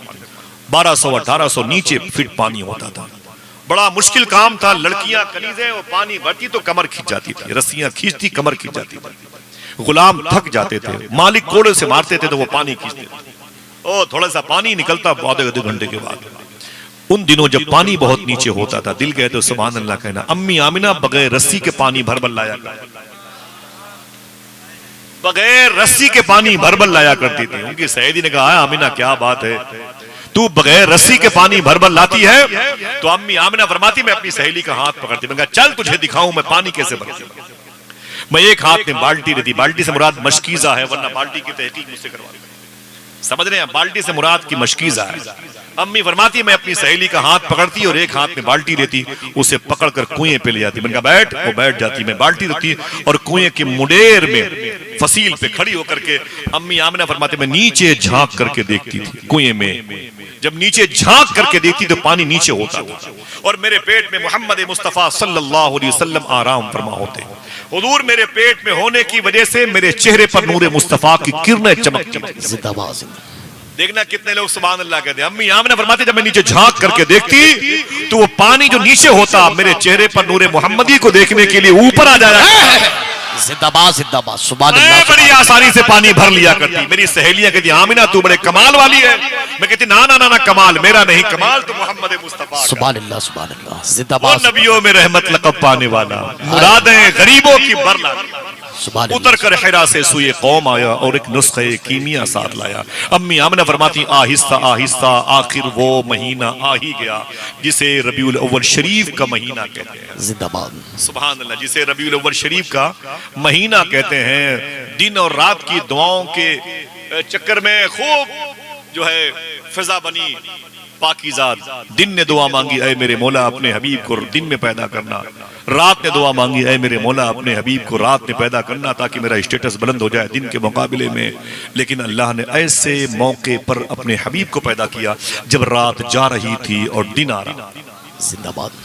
1200-1800 नीचे फीट पानी होता था। बड़ा मुश्किल काम था। लड़कियां कनीज़ें और पानी भरती तो कमर खींच जाती थी, रस्सियां खींचती कमर खींच जाती थी, गुलाम थक जाते थे, मालिक कोड़े से मारते थे तो वो पानी खींचते थे। ओ थोड़ा सा पानी निकलता आधे घंटे के बाद। उन दिनों जब पानी बहुत नीचे होता था, दिल कहते सुभान अल्लाह कहना। अम्मी आमिना बगैर रस्सी के पानी भरबल लाया, बगैर रस्सी के पानी भरबल लाया करती थी। उनकी सहेली ने कहा आमिना क्या बात है, तू बगैर रस्सी के पानी भरबल लाती है? तो अम्मी आमिना फरमाती मैं अपनी सहेली का हाथ पकड़ती, मैं कहा चल तुझे दिखाऊं मैं पानी कैसे भरती हूं। मैं एक हाथ में बाल्टी रहती, बाल्टी से मुराद मशकीजा है, वरना बाल्टी की तहकीक मुझसे करवा, समझ रहे हैं? बाल्टी से मुराद की मशकीजा है। अम्मी फरमाती मैं अपनी सहेली का हाथ पकड़ती और एक हाथ में बाल्टी लेती, उसे पकड़कर कुएं पे ले जाती। मैंने कहा बैठ, वो बैठ जाती, मैं बाल्टी रखती और कुएं के मुडेर में फसील पे खड़ी होकर के अम्मी आमिना फरमाती मैं नीचे झांक करके देखती थी कुएं में। जब नीचे झांक करके देखती तो पानी नीचे होता था और मेरे पेट में मोहम्मद मुस्तफा सल्लल्लाहु अलैहि वसल्लम आराम फरमा होते। हुजूर मेरे पेट में होने की वजह से मेरे चेहरे पर नूरे मुस्तफा की किरणें चमकती। जिंदाबाद। देखना कितने लोग सुभान अल्लाह कहते हैं। अम्मी आमिना फरमाती जब मैं नीचे झांक करके देखती तो वो पानी जो नीचे होता मेरे चेहरे पर नूरे मोहम्मदी को देखने के लिए ऊपर आ जाया। जिंदाबाद जिंदाबाद, सुभान अल्लाह। बड़ी आसानी से पानी भर लिया करती। मेरी सहेलियां कहती आमिना तू बड़े कमाल वाली है। मैं कहती ना ना ना ना, कमाल मेरा नहीं, कमाल तो मोहम्मद मुस्तफा। सुभान अल्लाह, सुभान अल्लाह, जिंदाबाद। नबियों में रहमत लक़ब पाने वाला, मुरादें गरीबों की भर लाने। उतर कर हिरा से सुए कौम आया और एक नुस्खे कीमिया साथ लाया। अम्मी आमिना फरमाती आहिस्ता आहिस्ता आखिर वो महीना आ ही गया जिसे रबीउल अव्वल शरीफ का महीना कहते हैं। जिंदाबाद। सुभान अल्लाह। जिसे रबीउल अव्वल शरीफ का महीना कहते हैं। दिन और रात की दुआओं के चक्कर में खूब जो है फिजा बनी पाकीज़ात। दिन ने दुआ मांगी ऐ मेरे मौला अपने हबीब को दिन में पैदा करना, रात ने दुआ मांगी ऐ मेरे मौला अपने हबीब को रात में पैदा करना ताकि मेरा स्टेटस बुलंद हो जाए दिन के मुकाबले में। लेकिन अल्लाह ने ऐसे मौके पर अपने हबीब को पैदा किया जब रात जा रही थी और दिन आ रहा। जिंदाबाद।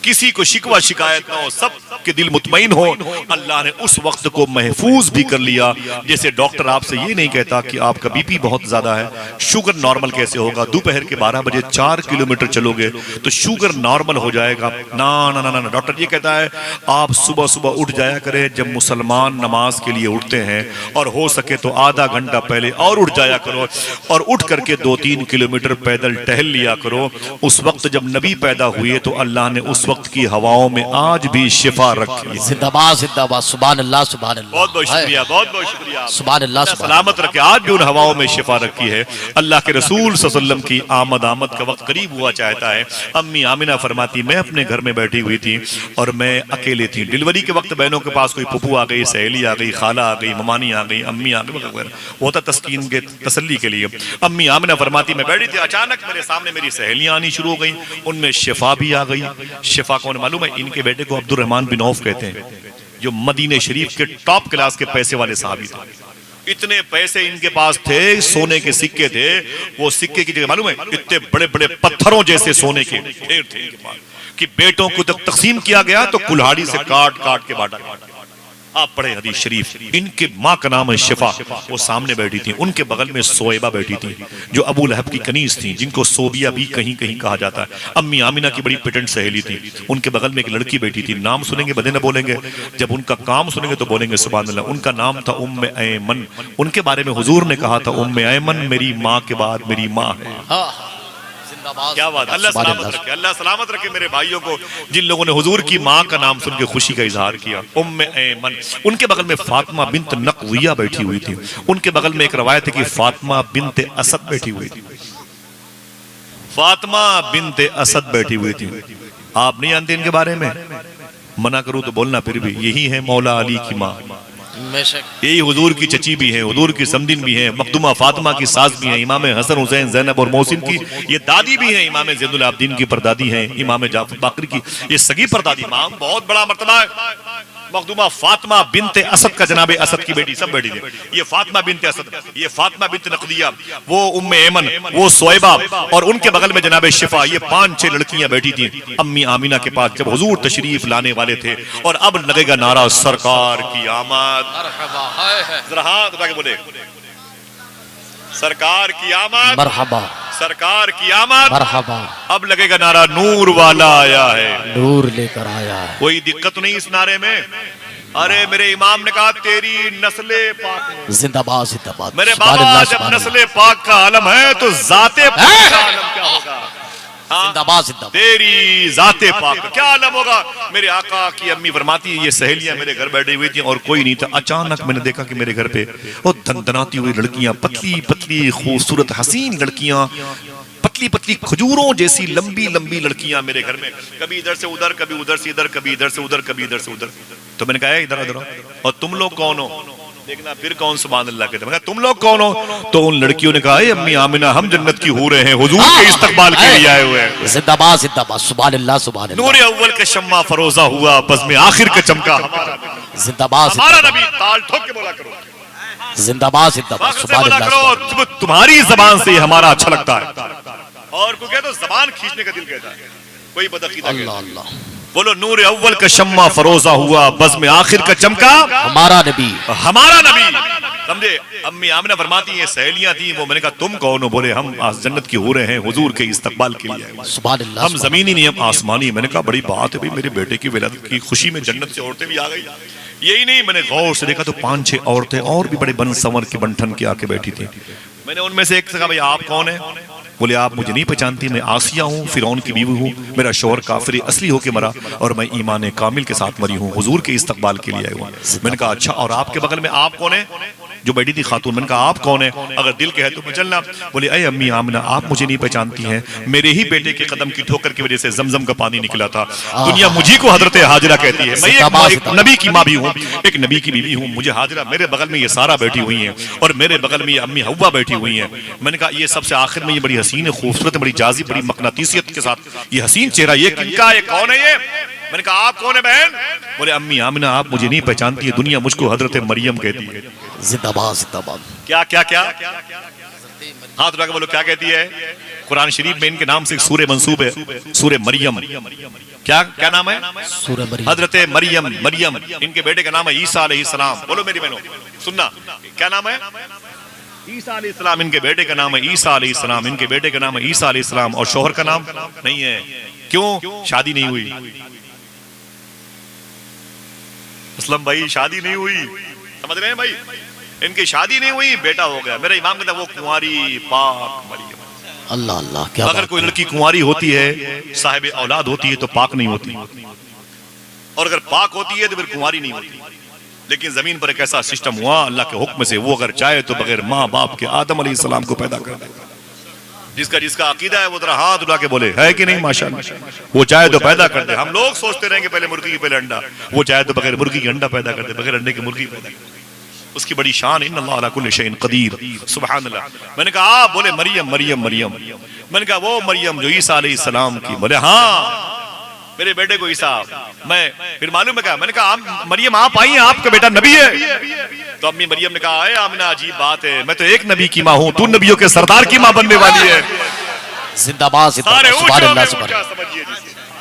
किसी को शिकवा शिकायत ना हो, सब के दिल मुतमईन हो। अल्लाह ने उस वक्त को महफूज भी कर लिया। जैसे डॉक्टर आपसे ये नहीं कहता कि आपका बीपी बहुत ज्यादा है, शुगर नॉर्मल कैसे होगा, दोपहर के 12 बजे 4 किलोमीटर चलोगे तो शुगर नॉर्मल हो जाएगा। ना ना ना ना, डॉक्टर ये कहता है आप सुबह सुबह उठ जाया करें जब मुसलमान नमाज के लिए उठते हैं, और हो सके तो आधा घंटा पहले और उठ जाया करो, और उठ करके 2-3 किलोमीटर पैदल टहल लिया करो। उस वक्त जब नबी पैदा हुए तो अल्लाह ने उस वक्त की हवाओं में आज भी शिफा रखी। जिंदाबाद जिंदाबाद, सुभान अल्लाह, सुभान अल्लाह। बहुत बहुत शुक्रिया, बहुत बहुत शुक्रिया। सुभान अल्लाह, सलामत रखे, आज भी उन हवाओं में शिफा रखी है। अल्लाह के रसूल सल्लल्लाहु अलैहि वसल्लम की आमद का वक्त करीब हुआ चाहता है। अम्मी आमिना फरमाती मैं अपने घर में बैठी हुई थी और मैं अकेले थी। डिलीवरी के वक्त बहनों के पास कोई पुप्पू आ गई, सहेली आ गई, खाला आ गई, ममानी आ गई, अम्मी आ गई वगैरह, वो था तस्कीन के तसल्ली के लिए। अम्मी आमिना फरमाती मैं बैठी थी, अचानक मेरे सामने मेरी सहेलियां आनी शुरू हो गई, उनमें शिफा भी आ गई। शिफा कौन मालूम है? इनके बेटे को अब्दुल रहमान बिन औफ कहते हैं, जो मदीने शरीफ के टॉप क्लास के पैसे वाले साहबी थे। इतने पैसे इनके पास थे, सोने के सिक्के थे। वो सिक्के की जगह मालूम है इतने बड़े बड़े पत्थरों जैसे सोने के ढेर थे इनके पास कि बेटों को जब तकसीम किया गया तो कुल्हाड़ी से काट काट के बांटा। आप पढ़े हदीस शरीफ। इनके माँ का नाम है शिफा, वो सामने बैठी थी। उनके बगल में सोएबा बैठी थी जो अबू लहब की कनीज थी, जिनको सोबिया भी कहीं कहीं कहा जाता है। अम्मी आमिना की बड़ी पिटंट सहेली थी। उनके बगल में एक लड़की बैठी थी, नाम सुनेंगे बदे न बोलेंगे, जब उनका काम सुनेंगे तो बोलेंगे सुभान अल्लाह। उनका नाम था उम्मे ऐमन। उनके बारे में हुजूर ने कहा था उम्मे ऐमन मेरी माँ के बाद मेरी माँ है। क्या बात। अल्लाह सलामत रखे, अल्लाह सलामत रखे मेरे भाइयों को जिन लोगों ने हुजूर की माँ का नाम सुन के खुशी का इजहार किया। उम्मे ऐमन। उनके बगल में फातिमा बिन्त नक़विया बैठी हुई थी। उनके बगल में एक रवायत है कि फातिमा बिन्त असद बैठी हुई थी। फातिमा बिन्त असद बैठी हुई थी। आप नहीं जानते इनके बारे में? मना करूं तो बोलना फिर भी, यही है मौला अली की माँ। बेशक यही हुजूर की चची भी है, हुजूर की समदिन भी है, मखदूमा फातिमा की सास भी है, इमाम हसन हुसैन ज़ैनब और मोहसिन की ये दादी भी है, इमाम ज़ैनुल आबिदीन की परदादी है, इमाम जाफर बाकरी की ये सगी परदादी। इमाम बहुत बड़ा मर्तबा है। मखदूमा फातिमा बिनते असद का जनाबे असद की बेटी, सब बेटी थी। ये फातिमा बिनते असद, ये फातिमा बिनते नकदिया, वो उम्मे ऐमन, वो सोएबा और उनके बगल में जनाबे शिफा, ये 5-6 लड़कियां बैठी थी अम्मी आमिना के पास जब हुजूर तशरीफ लाने वाले थे। और अब लगेगा नारा सरकार की आमद। जरा हाथ उठा के बोले सरकार की आमद, मरहबा, सरकार की आमद, मरहबा। अब लगेगा नारा नूर वाला आया है, नूर लेकर आया है। कोई दिक्कत नहीं इस नारे में। अरे मेरे इमाम ने कहा तेरी नस्ले पाक है। जिंदाबाद जिंदाबाद। मेरे सुभान बाबा अल्लाह, जब सुभान नस्ले पाक का आलम है तो जाते पाक का आलम क्या होगा? अल्लाह। जिंदाबाद जिंदाबाद। तेरी जाते पाक का क्या आलम होगा? मेरे आका की अम्मी फरमाती है ये सहेलियां मेरे घर बैठी हुई थी और कोई नहीं था। अचानक मैंने देखा कि मेरे घर पे वो दंदनाती हुई लड़कियां, पतली पतली खूबसूरत हसीन लड़कियां, पतली पतली खजूरों जैसी लंबी लंबी लड़कियां मेरे घर में, कभी इधर से उधर, कभी उधर से इधर, कभी इधर से उधर, कभी इधर से उधर। तो मैंने कहा इधर इधर, और तुम लोग कौन हो? देखना फिर कौन सुभान अल्लाह कहते। मैं तुम लोग कौन हो? तो उन लड़कियों ने कहा अम्मी आमिना हम जन्नत की हो रहे हैं, हुजूर के इस्तकबाल के लिए आए हुए हैं। जिंदाबाद जिंदाबाद। सुभान अल्लाह, सुभान अल्लाह। नूर अव्वल का शम्मा फरोजा हुआ, बस में आखिर का चमका हमारा जिंदाबाद हमारा जिंदाबाद। नबी। ताल ठोक के बोला करो, जिंदाबाद जिंदाबाद। से सुभान बोला अल्लाह, करो, सुभान तुम्हारी जबान से हमारा अच्छा लगता है। और को कहते जबान खींचने का दिल कहता है, कोई बदअकीदा अल्लाह कहता है। अल्लाह। बोलो नूर अव्वल का शम्मा फरोजा हुआ, बस में आखिर का चमका हमारा नबी, हमारा नबी। समझे? अम्मी आमिना फरमाती ये सहेलियां थी वो। मैंने कहा तुम कौन हो? बोले हम जन्नत की हो रहे हैं, हुजूर के इस्तकबाल के लिए आए। सुभान अल्लाह। हम जमीनी नहीं हम आसमानी। मैंने कहा बड़ी बात है भाई, मेरे बेटे की विलादत की खुशी में जन्नत से औरतें भी आ गई। यही नहीं, मैंने गौर से देखा तो 5-6 औरतें और भी बड़े बन संवर के बनठन के आके बैठी थी। मैंने उनमें से एक से कहा भाई आप कौन है? बोले आप मुझे नहीं पहचानती, मैं आसिया हूँ, फिरौन की बीवी हूँ, मेरा शौहर काफिर असली होके मरा और मैं ईमान कामिल के साथ मरी हूँ, हुजूर के इस्तकबाल के लिए आया हूँ। मैंने कहा अच्छा, और आपके बगल में आप कौन है? जो बैठी थी खातून। मैंने कहा आप कौन है? अगर दिल के है तो चलना। बोले अय अम्मी आमिना आप मुझे नहीं पहचानती हैं, मेरे ही बेटे के कदम की ठोकर की वजह से जमजम का पानी निकला था। दुनिया मुझी को हजरत हाजिरा कहती है। मैं एक नबी की माँ भी हूँ, एक नबी की बीवी हूँ। मुझे हाजिरा, मेरे बगल में ये सारा बैठी हुई है और मेरे बगल में ये अम्मी हव्वा बैठी हुई है। मैंने कहा ये सबसे आखिर में ये बड़ी हसीन खूबसूरत, बड़ी जाजिब, बड़ी मकनातीसियत के साथ ये हसीन चेहरा, ये किनका, ये कौन है ये? मैंने कहा आप कौन है बहन? बोले अम्मी आमिना आप मुझे नहीं पहचानती है, दुनिया मुझको हजरत मरियम कहती है। जिंदाबाद जिंदाबाद। क्या क्या क्या? हाथ उठा के बोलो क्या कहती है? कुरान शरीफ में इनके नाम से सूरे मंसूब है, सूरे मरियम। क्या क्या नाम है? सूरह मरियम। हजरत मरियम। मरियम इनके बेटे का नाम है ईसा अलैहिस्सलाम। बोलो मेरी बहनों सुनना, क्या नाम है? ईसा अलैहिस्सलाम। इनके बेटे का नाम है ईसा अलैहिस्सलाम। इनके बेटे का नाम है ईसा अलैहिस्सलाम और शौहर का नाम नहीं है। क्यों? शादी नहीं हुई। असलम भाई शादी नहीं हुई, समझ रहे हैं भाई? इनकी शादी नहीं हुई, बेटा हो गया। मेरा इमाम कहता वो कुंवारी पाक मरियम। अल्लाह अल्लाह। क्या अगर कोई लड़की कुंवारी होती है, साहिब औलाद होती है तो पाक नहीं होती, और अगर पाक होती है तो फिर कुंवारी नहीं होती। लेकिन जमीन पर एक ऐसा सिस्टम हुआ अल्लाह के हुक्म से, वो अगर चाहे तो बगैर माँ बाप के आदम अलैहिस्सलाम को पैदा कर दे। जिसका जिसका अकीदा है वो जरा हाथ उठा के बोले है कि नहीं माशाअल्लाह। वो चाहे तो पैदा कर दे। हम लोग सोचते रहेंगे पहले मुर्गी की पहले अंडा, वो चाहे तो बगैर मुर्गी की अंडा पैदा कर दे, बगैर अंडे की मुर्गी पैदा कर दे। उसकी बड़ी शान है, इन्नल्लाह अला कुल्लि शैइन कदीर, सुभान अल्लाह। मैंने कहा आप बोले मरियम मरियम मरियम। मैंने कहा वो मरियम जो ईसा अलैहिस्सलाम की। बोले हाँ मेरे बेटे को ईसा। मैं फिर मालूम है क्या? मैंने कहा मरियम आप आई हैं, आपका बेटा नबी है। तो अम्मी मरियम ने कहा अरे आमिना अजीब बात है, मैं तो एक नबी की माँ हूँ, तू नबियों के सरदार की माँ बनने वाली है। जिंदाबाद जिंदाबाद। सुभान अल्लाह सुभान अल्लाह। समझिए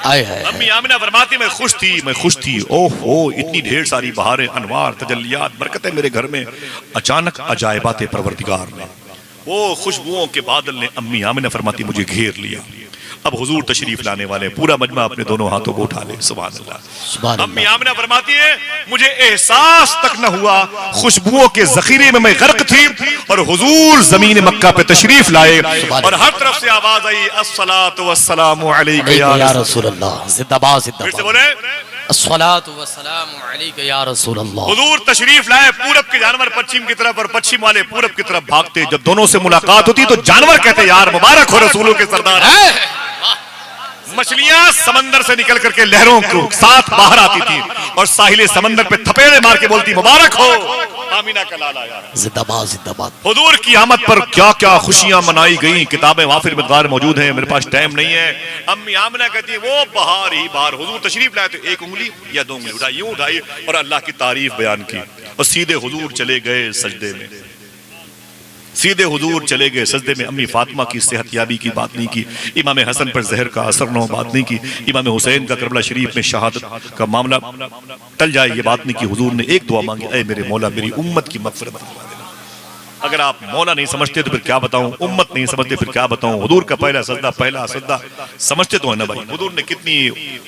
आए है। अम्मी आमिना फरमाती मैं खुश थी, मैं खुश थी। ओहो इतनी ढेर सारी बहारें, अनवार, तजल्लियात, बरकतें मेरे घर में। अचानक अजायबात परवरदिगार ने, वो खुशबुओं के बादल ने अम्मी आमिना फरमाती मुझे घेर लिया। अब हुजूर तशरीफ लाने वाले, पूरा मजमा अपने दोनों हाथों को उठा ले। सुभान अल्लाह। सुभान अम्मी अल्लाह। आमिना फरमाती है मुझे एहसास तक न हुआ, खुशबुओं के जखीरे में मैं गर्क थी और हुजूर जमीन मक्का पे तशरीफ लाए और हर तरफ से आवाज आई अस्सलातु वस्सलामु अलैका या रसूल अल्लाह। जिंदाबाद फिर से जिंदाबाद। बोले अस्सलातु वस्सलामु अलैका या रसूल अल्लाह। हुजूर तशरीफ लाए, पूरब के जानवर पश्चिम की तरफ और पश्चिम वाले पूरब की तरफ भागते। जब दोनों से मुलाकात होती तो जानवर कहते यार मुबारक हो रसूलों के सरदार, मछलियां समंदर से निकल करके लहरों को साथ बाहर आती थी और साहिल समंदर पे थपेड़े मार के बोलती मुबारक हो आमीना का लाल आया। जिंदाबाद जिंदाबाद। हुजूर की आमद पर क्या क्या खुशियां मनाई गई, किताबें वाफिर मिक़दार मौजूद हैं, मेरे पास टाइम नहीं है। अम्मी आमिना कहती है वो बाहर ही बाहर हुजूर तशरीफ लाए तो एक उंगली या दो उंगली उठाई, यूं उठाई और अल्लाह की तारीफ बयान की और सीधे हुजूर चले गए सजदे में, सीधे हुजूर चले गए सजदे में। अम्मी फातिमा की सेहतयाबी की बात नहीं की, इमाम हसन पर जहर का असर न हो बात नहीं की, इमाम हुसैन का करबला शरीफ में शहादत का मामला टल जाए ये बात नहीं की। हुजूर ने एक दुआ मांगी, ऐ मेरे मौला मेरी उम्मत की मग़फ़िरत फरमा देना। अगर आप मौला नहीं समझते तो फिर क्या बताऊं, उम्मत नहीं समझते फिर क्या बताऊं। हुजूर का पहला सजदा समझते तो है ना भाई। हुजूर ने कितनी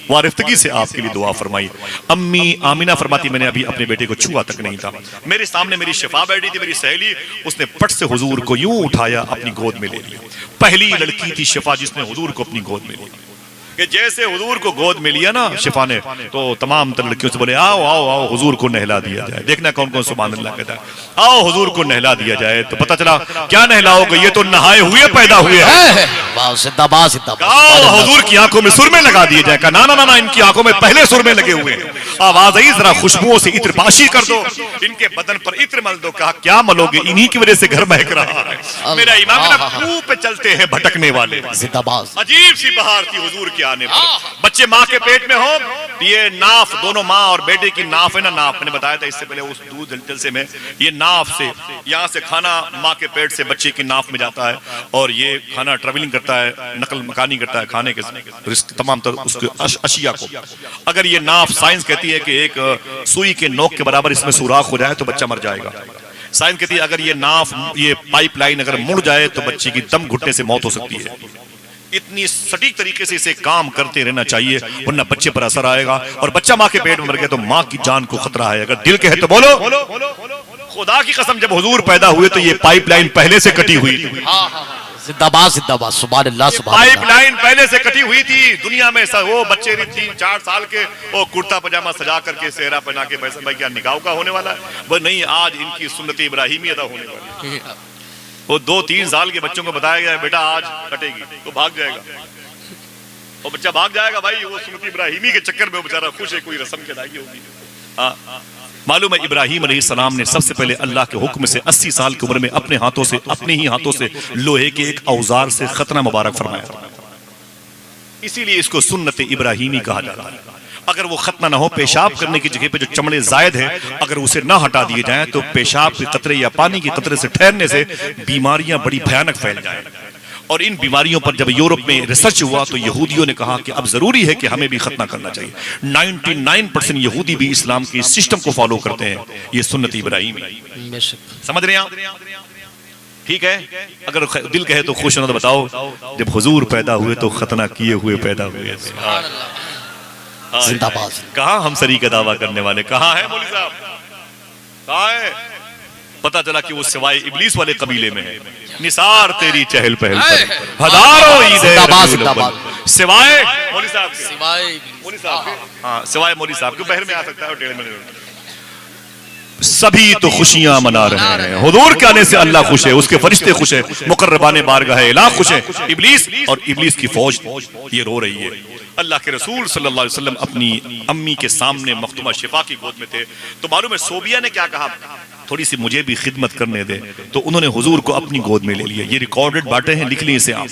वारिफ्तगी से आपके लिए दुआ फरमाई। अम्मी आमिना फरमाती मैंने अभी अपने बेटे को छुआ तक नहीं था, मेरे सामने मेरी शिफा बैठी थी, मेरी सहेली, उसने पट से हुजूर को यूं उठाया अपनी गोद में ले लिया। पहली लड़की थी शिफा जिसने हुजूर को अपनी गोद में लिया कि जैसे हुजूर को गोद में लिया ना शिफा ने तो तमाम तर लड़कियों से बोले आओ आओ आओ हुजूर को नहला दिया जाए। देखना कौन कौन सुभान अल्लाह कहता है, आओ हुजूर को नहला दिया जाए। तो पता चला क्या नहलाओगे, ये तो नहाए हुए पैदा हुए हैं। जिंदाबाद जिंदाबाद। आओ हुजूर की आंखों में सुरमे लगा दिए जाए। कहा ना ना ना, इनकी आंखों में पहले सुरमे लगे हुए हैं। आवाज आई जरा खुशबुओं से इत्र पाशी कर दो, इनके बदन पर इत्र मल दो। कहा क्या मलोगे, इन्हीं की वजह से घर महक रहा है। मेरा इमाम ना मुंह पे चलते हैं भटकने वाले। जिंदाबाद। अजीब सी बहार थी हुजूर के आने पर। बच्चे माँ के पेट में हो, ये नाफ दोनों माँ और बेटे की नाफ है ना, नाफ मैंने बताया था इससे पहले उस दूध जलसे में, ये नाफ से यहाँ से खाना माँ के पेट से बच्चे की नाफ में जाता है और ये खाना ट्रेवलिंग करता है, नकल मकानी करता है खाने के तमाम तर उसके अशिया को। अगर ये नाफ, साइंस कहती है कि एक सुई के नोक के बराबर इसमें सुराख हो जाए तो बच्चा मर जाएगा। साइंस कहती है अगर ये नाफ, ये पाइपलाइन अगर मुड़ जाए तो बच्चे की दम घुटने से मौत हो सकती है। इतनी सटीक तरीके से इसे काम करते रहना चाहिए वरना बच्चे पर असर आएगा और बच्चा माँ के पेट में मर गया तो माँ की जान को खतरा है। अगर दिल कहे तो बोलो खुदा की कसम, जब हुजूर पैदा हुए तो ये पाइपलाइन पहले से कटी हुई थी। जिंदाबाद जिंदाबाद। सुभान अल्लाह सुभान अल्लाह। पाइपलाइन पहले से कटी हुई थी। दुनिया में वो बच्चे 3-4 साल के वो कुर्ता पजामा सजा करके सेहरा पहना के पैसा भाई क्या निकाह का होने वाला है, वो नहीं, आज इनकी सुन्नत इब्राहिमी अदा होने वाली है। वो 2-3 साल के बच्चों को बताया गया बेटा आज कटेगी, तो भाग जाएगा, वो बच्चा भाग जाएगा भाई। वो सुन्नत इब्राहिमी के चक्कर में बेचारा खुश है, कोई रस्म की अदायगी होगी। हाँ मालूम है इब्राहिम अलैहिस्सलाम ने सबसे पहले अल्लाह के हुक्म से 80 साल की उम्र में अपने हाथों से, अपने ही हाथों से लोहे के एक औजार से खतना मुबारक फरमाया। इसीलिए इसको सुन्नत इब्राहिमी कहा जाता है। अगर वो खतना ना हो, पेशाब करने की जगह पे जो चमड़े जायद हैं अगर उसे ना हटा दिए जाएं तो पेशाब के कतरे या पानी के कतरे से ठहरने से बीमारियां बड़ी भयानक फैल जाएं। और इन बीमारियों पर जब यूरोप में रिसर्च हुआ तो यहूदियों ने कहा कि अब जरूरी है कि हमें भी खतना करना चाहिए। 99% यहूदी भी इस्लाम के सिस्टम को फॉलो करते हैं। ये सुन्नत इब्राहिम, समझ रहे हैं आप? ठीक है, अगर दिल कहे तो खुश होना तो बताओ जब हुजूर पैदा हुए तो खतना किए हुए पैदा हुए। जिंदाबाद। कहाँ हम सरी का दावा करने वाले, कहाँ है मौलवी साहब, कहाँ है? पता चला कि वो सिवाय इबलीस वाले कबीले में है। निसार तेरी चहल पहल पर हजारों ईद सिवाय मौलवी साहब के, मौलवी साहब के, हाँ सिवाय मौलवी साहब के बहर में आ सकता है और टेढ़े में सभी तो खुशियां मना रहे हैं। हुजूर के आने से अल्लाह खुश है, उसके फरिश्ते खुश है, मुकर्रबाने बारगाह इलाह खुश है। इबलीस और इबलीस की फौज ये रो रही है। अल्लाह के रसूल सल्लल्लाहु अलैहि वसल्लम अपनी अम्मी के सामने मखदूमा शिफा की गोद में थे तो मालूम है सोबिया ने क्या कहा, थोड़ी सी मुझे भी खिदमत करने दे, तो उन्होंने हुजूर को अपनी गोद में ले लिया। ये रिकॉर्डेड बातें हैं, लिख ली इसे आप।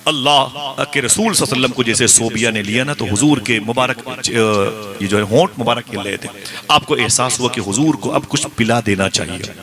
अल्लाह के रसूल सल्लल्लाहु अलैहि वसल्लम को जैसे सोबिया ने लिया ना तो हुजूर के मुबारक ये जो है होंठ मुबारक हिल रहे थे। आपको एहसास हुआ कि हुजूर को अब कुछ पिला देना चाहिए।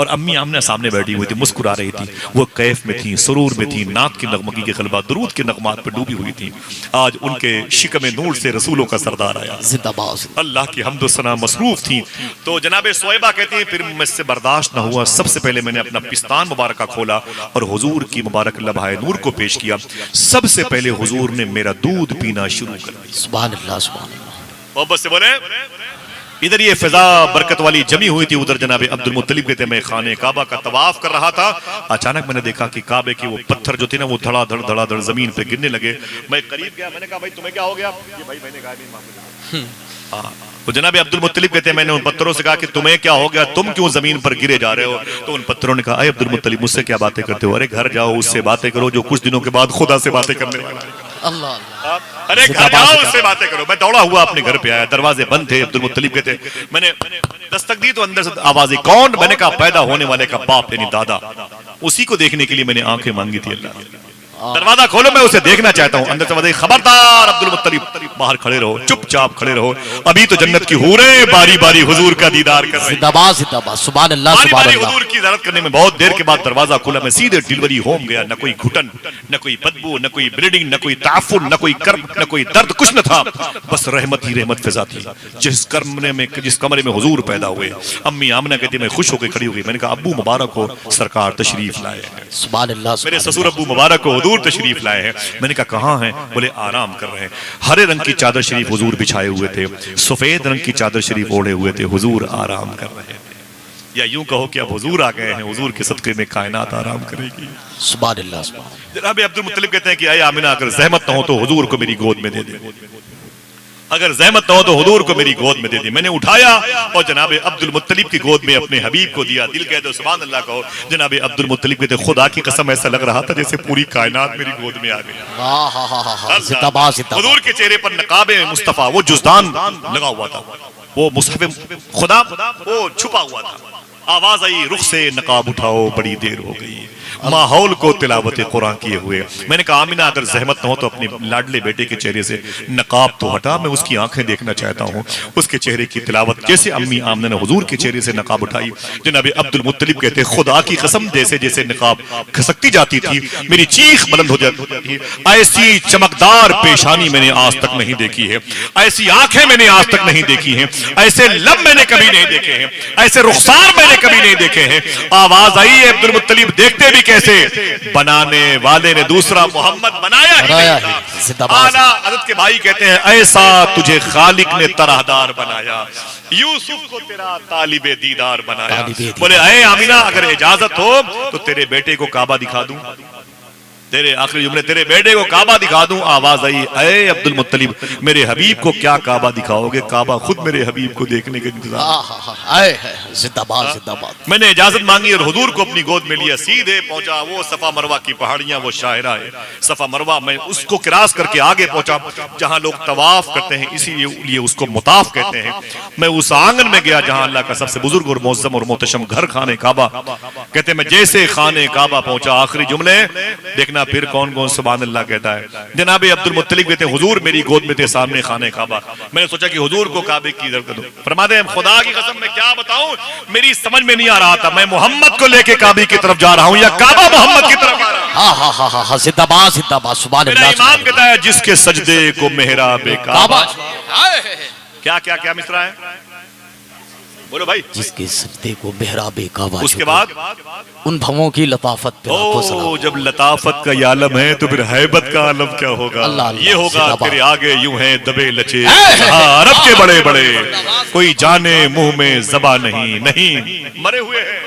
और अम्मी आमना सामने बैठी हुई थी, मुस्कुरा रही थी, वो कैफ में थी, सुरूर में थी, नात की नगमगी के खलबा दुरूद के नगमात पर डूबी हुई थी। आज उनके शिकम नूर से रसूलों का सरदार आया। जिंदाबाद। अल्लाह की हम्द सना मसरूफ थी। तो जनाबे सोएबा कहती हैं फिर मुझसे बर्दाश्त न हुआ, सबसे पहले मैंने अपना पिस्तान मुबारक खोला और हुजूर की मुबारक लम्हाए नूर को पेश किया। सबसे पहले हुजूर ने मेरा दूध पीना शुरू कर दिया। सुभान अल्लाह सुभान अल्लाह। मोहब्बत से बोले इधर ये फिजा बरकत वाली जमी हुई थी, उधर जनाबे अब्दुल मुत्तलिब कहते मैं खाने काबा का तवाफ कर रहा था। अचानक मैंने देखा कि काबे की वो पत्थर जो थे ना वो धड़ाधड़ जमीन पे गिरने लगे। मैं करीब गया, मैंने कहा भाई तुम्हें क्या हो गया? ये भाई मैंने कहा तो जनाबे अब्दुल मुत्तलिब कहते हैं मैंने उन पत्थरों से कहा कि तुम्हें क्या हो गया, तुम क्यों जमीन पर गिरे जा रहे हो? तो उन पत्थरों ने कहा अब्दुल मुत्तलिब मुझसे क्या बातें करते हो? अरे घर जाओ, उससे बातें करो जो कुछ दिनों के बाद खुदा से बातें करने वाला है। अल्लाह अरे घर जाओ, उससे बातें करो। मैं दौड़ा हुआ अपने घर पे आया, दरवाजे बंद थे, अब्दुल मुत्तलिब के थे। मैंने दस्तक दी तो अंदर से आवाज आई, कौन? मैंने कहा पैदा होने वाले का बाप यानी दादा। उसी को देखने के लिए मैंने आंखें मांगी थी। अल्लाह, दरवाजा खोलो, मैं उसे देखना चाहता हूं। अंदर से आवाज आई, खबरदार अब्दुल मुत्तलिब, बाहर खड़े रहो, चुपचाप खड़े रहो, अभी तो जन्नत की हूरें बारी बारी हुजूर का दीदार कर रही हैं। जिंदाबाद जिंदाबाद, सुभान अल्लाह बारी सुभान बारी अल्लाह। हुजूर की ज़ियारत करने में बहुत देर के बाद दरवाजा खुला, मैं सीधे डिलीवरी होम गया। न कोई घुटन, न कोई बदबू, न कोई ब्लीडिंग, न कोई ताफुन, न कोई कर्म, न कोई दर्द, कुछ न था। बस रहमत ही रहमत फिजा थी। जिस कमरे में हुजूर पैदा हुए, अम्मी आमना कहती मैं खुश होकर खड़ी हो गई। मैंने कहा अब्बू मुबारक हो, सरकार तशरीफ लाए हैं। सुभान अल्लाह। मेरे ससुर अब्बू मुबारक हो, हुजूर तशरीफ लाए हैं। मैंने कहा कहाँ हैं? बोले आराम कर रहे हैं। हरे रंग की चादर शरीफ हुजूर बिछाए हुए थे, सफेद रंग की चादर शरीफ ओढ़े हुए थे, हुजूर आराम कर रहे थे। या यूं कहो कि अब हुजूर आ गए हैं, हुजूर के सदके में कायनात आराम करेगी। सुभान अल्लाह सुभान। जनाब अब्दुल मुत्तलिब कहते हैं कि आया आमिना, अगर जहमत न हो तो हुजूर को मेरी गोद में दे दे, अगर जहमत न हो तो हुजूर को मेरी गोद में दे दी। मैंने उठाया और जनाब अब्दुल मुत्तलिब की गोद में अपने हबीब को दिया। दिल कह दो सुभान अल्लाह कहो। जनाब अब्दुल मुत्तलिब कहते खुदा की कसम ऐसा लग रहा था जैसे पूरी कायनात मेरी गोद में आ गई। जिंदाबाद जिंदाबाद। हुजूर के चेहरे पर नकाबे मुस्तफा, वो जुज़दान लगा हुआ था, वो मुसहफ़ खुदा वो छुपा हुआ था। आवाज आई, रुख से नकाब उठाओ, बड़ी देर हो गई। माहौल को तिलावत कुरान किए हुए मैंने कहा आमिना, अगर जहमत न हो तो अपने लाडले बेटे के चेहरे से नकाब तो हटा, मैं उसकी आंखें देखना चाहता हूँ, उसके चेहरे की तिलावत। जैसे अम्मी आमना ने हुजूर के चेहरे से नकाब उठाई, जनाब अब्दुल मुत्तलिब कहते खुदा की कसम जैसे जैसे नकाब खसकती जाती थी मेरी चीख बुलंद हो जाती थी। ऐसी चमकदार पेशानी मैंने आज तक नहीं देखी है, ऐसी आंखें मैंने आज तक नहीं देखी हैं, ऐसे लब मैंने कभी नहीं देखे हैं, ऐसे रुखसार मैंने कभी नहीं देखे हैं। आवाज आई है अब्दुल मुत्तलिब देखते भी कैसे, बनाने वाले ने दूसरा मोहम्मद बनाया ही नहीं था। आला हज़रत के भाई कहते हैं ऐसा तुझे खालिक ने तरहदार बनाया, यूसुफ को तेरा तालिबे दीदार बनाया। बोले अरे आमिना, अगर इजाजत हो तो तेरे बेटे को काबा दिखा दूं, तेरे आखिरी जुमले तेरे बेटे को काबा दिखा दूं। आवाज आई, अरे अब्दुल मुत्तलिब मेरे हबीब को क्या काबा दिखाओगे, काबा खुद मेरे हबीब को देखने के इंतजार। जिंदाबाद जिंदाबाद। मैंने इजाजत मांगी और हुजूर को अपनी गोद में लिया, सीधे पहुंचा वो सफा मरवा की पहाड़ियां, वो शायरा है सफा मरवा। मैं उसको क्रॉस करके आगे पहुंचा जहां लोग तवाफ करते हैं, इसीलिए उसको मुताफ कहते हैं। मैं उस आंगन में गया जहां अल्लाह का सबसे बुजुर्ग और मोअज़्ज़म और मोहतशम घर खाने काबा। कहते मैं जैसे खाने काबा पहुंचा, आखिरी जुमले देखना फिर कौन कौन सुभान अल्लाह कहता है। जनाब अब्दुल मुत्तलिब कहते हुजूर मेरी गोद में थे, सामने खाने काबा। मैंने सोचा कि हुजूर को काबे की इधर कर दो। फरमाते हैं खुदा की कसम मैं क्या बताऊं, मेरी समझ में नहीं आ रहा था मैं मोहम्मद को लेके काबे की तरफ जा रहा हूं या काबा मोहम्मद की तरफ आ रहा है। जिंदाबाद जिंदाबाद सुभान अल्लाह। इमाम कहता है जिसके सजदे को मेहराबे काबा। क्या क्या क्या मिसरा है, बोलो भाई। जिसके सजदे को मेहराबे काबा। उसके बाद उन भवों की लताफत पे ओ, जब लताफत का ये आलम है तो फिर हैबत का आलम क्या होगा। ये होगा तेरे आगे यूं है दबे लचे अरब के बड़े बड़े, कोई जाने मुंह में जबा नहीं, नहीं मरे हुए हैं।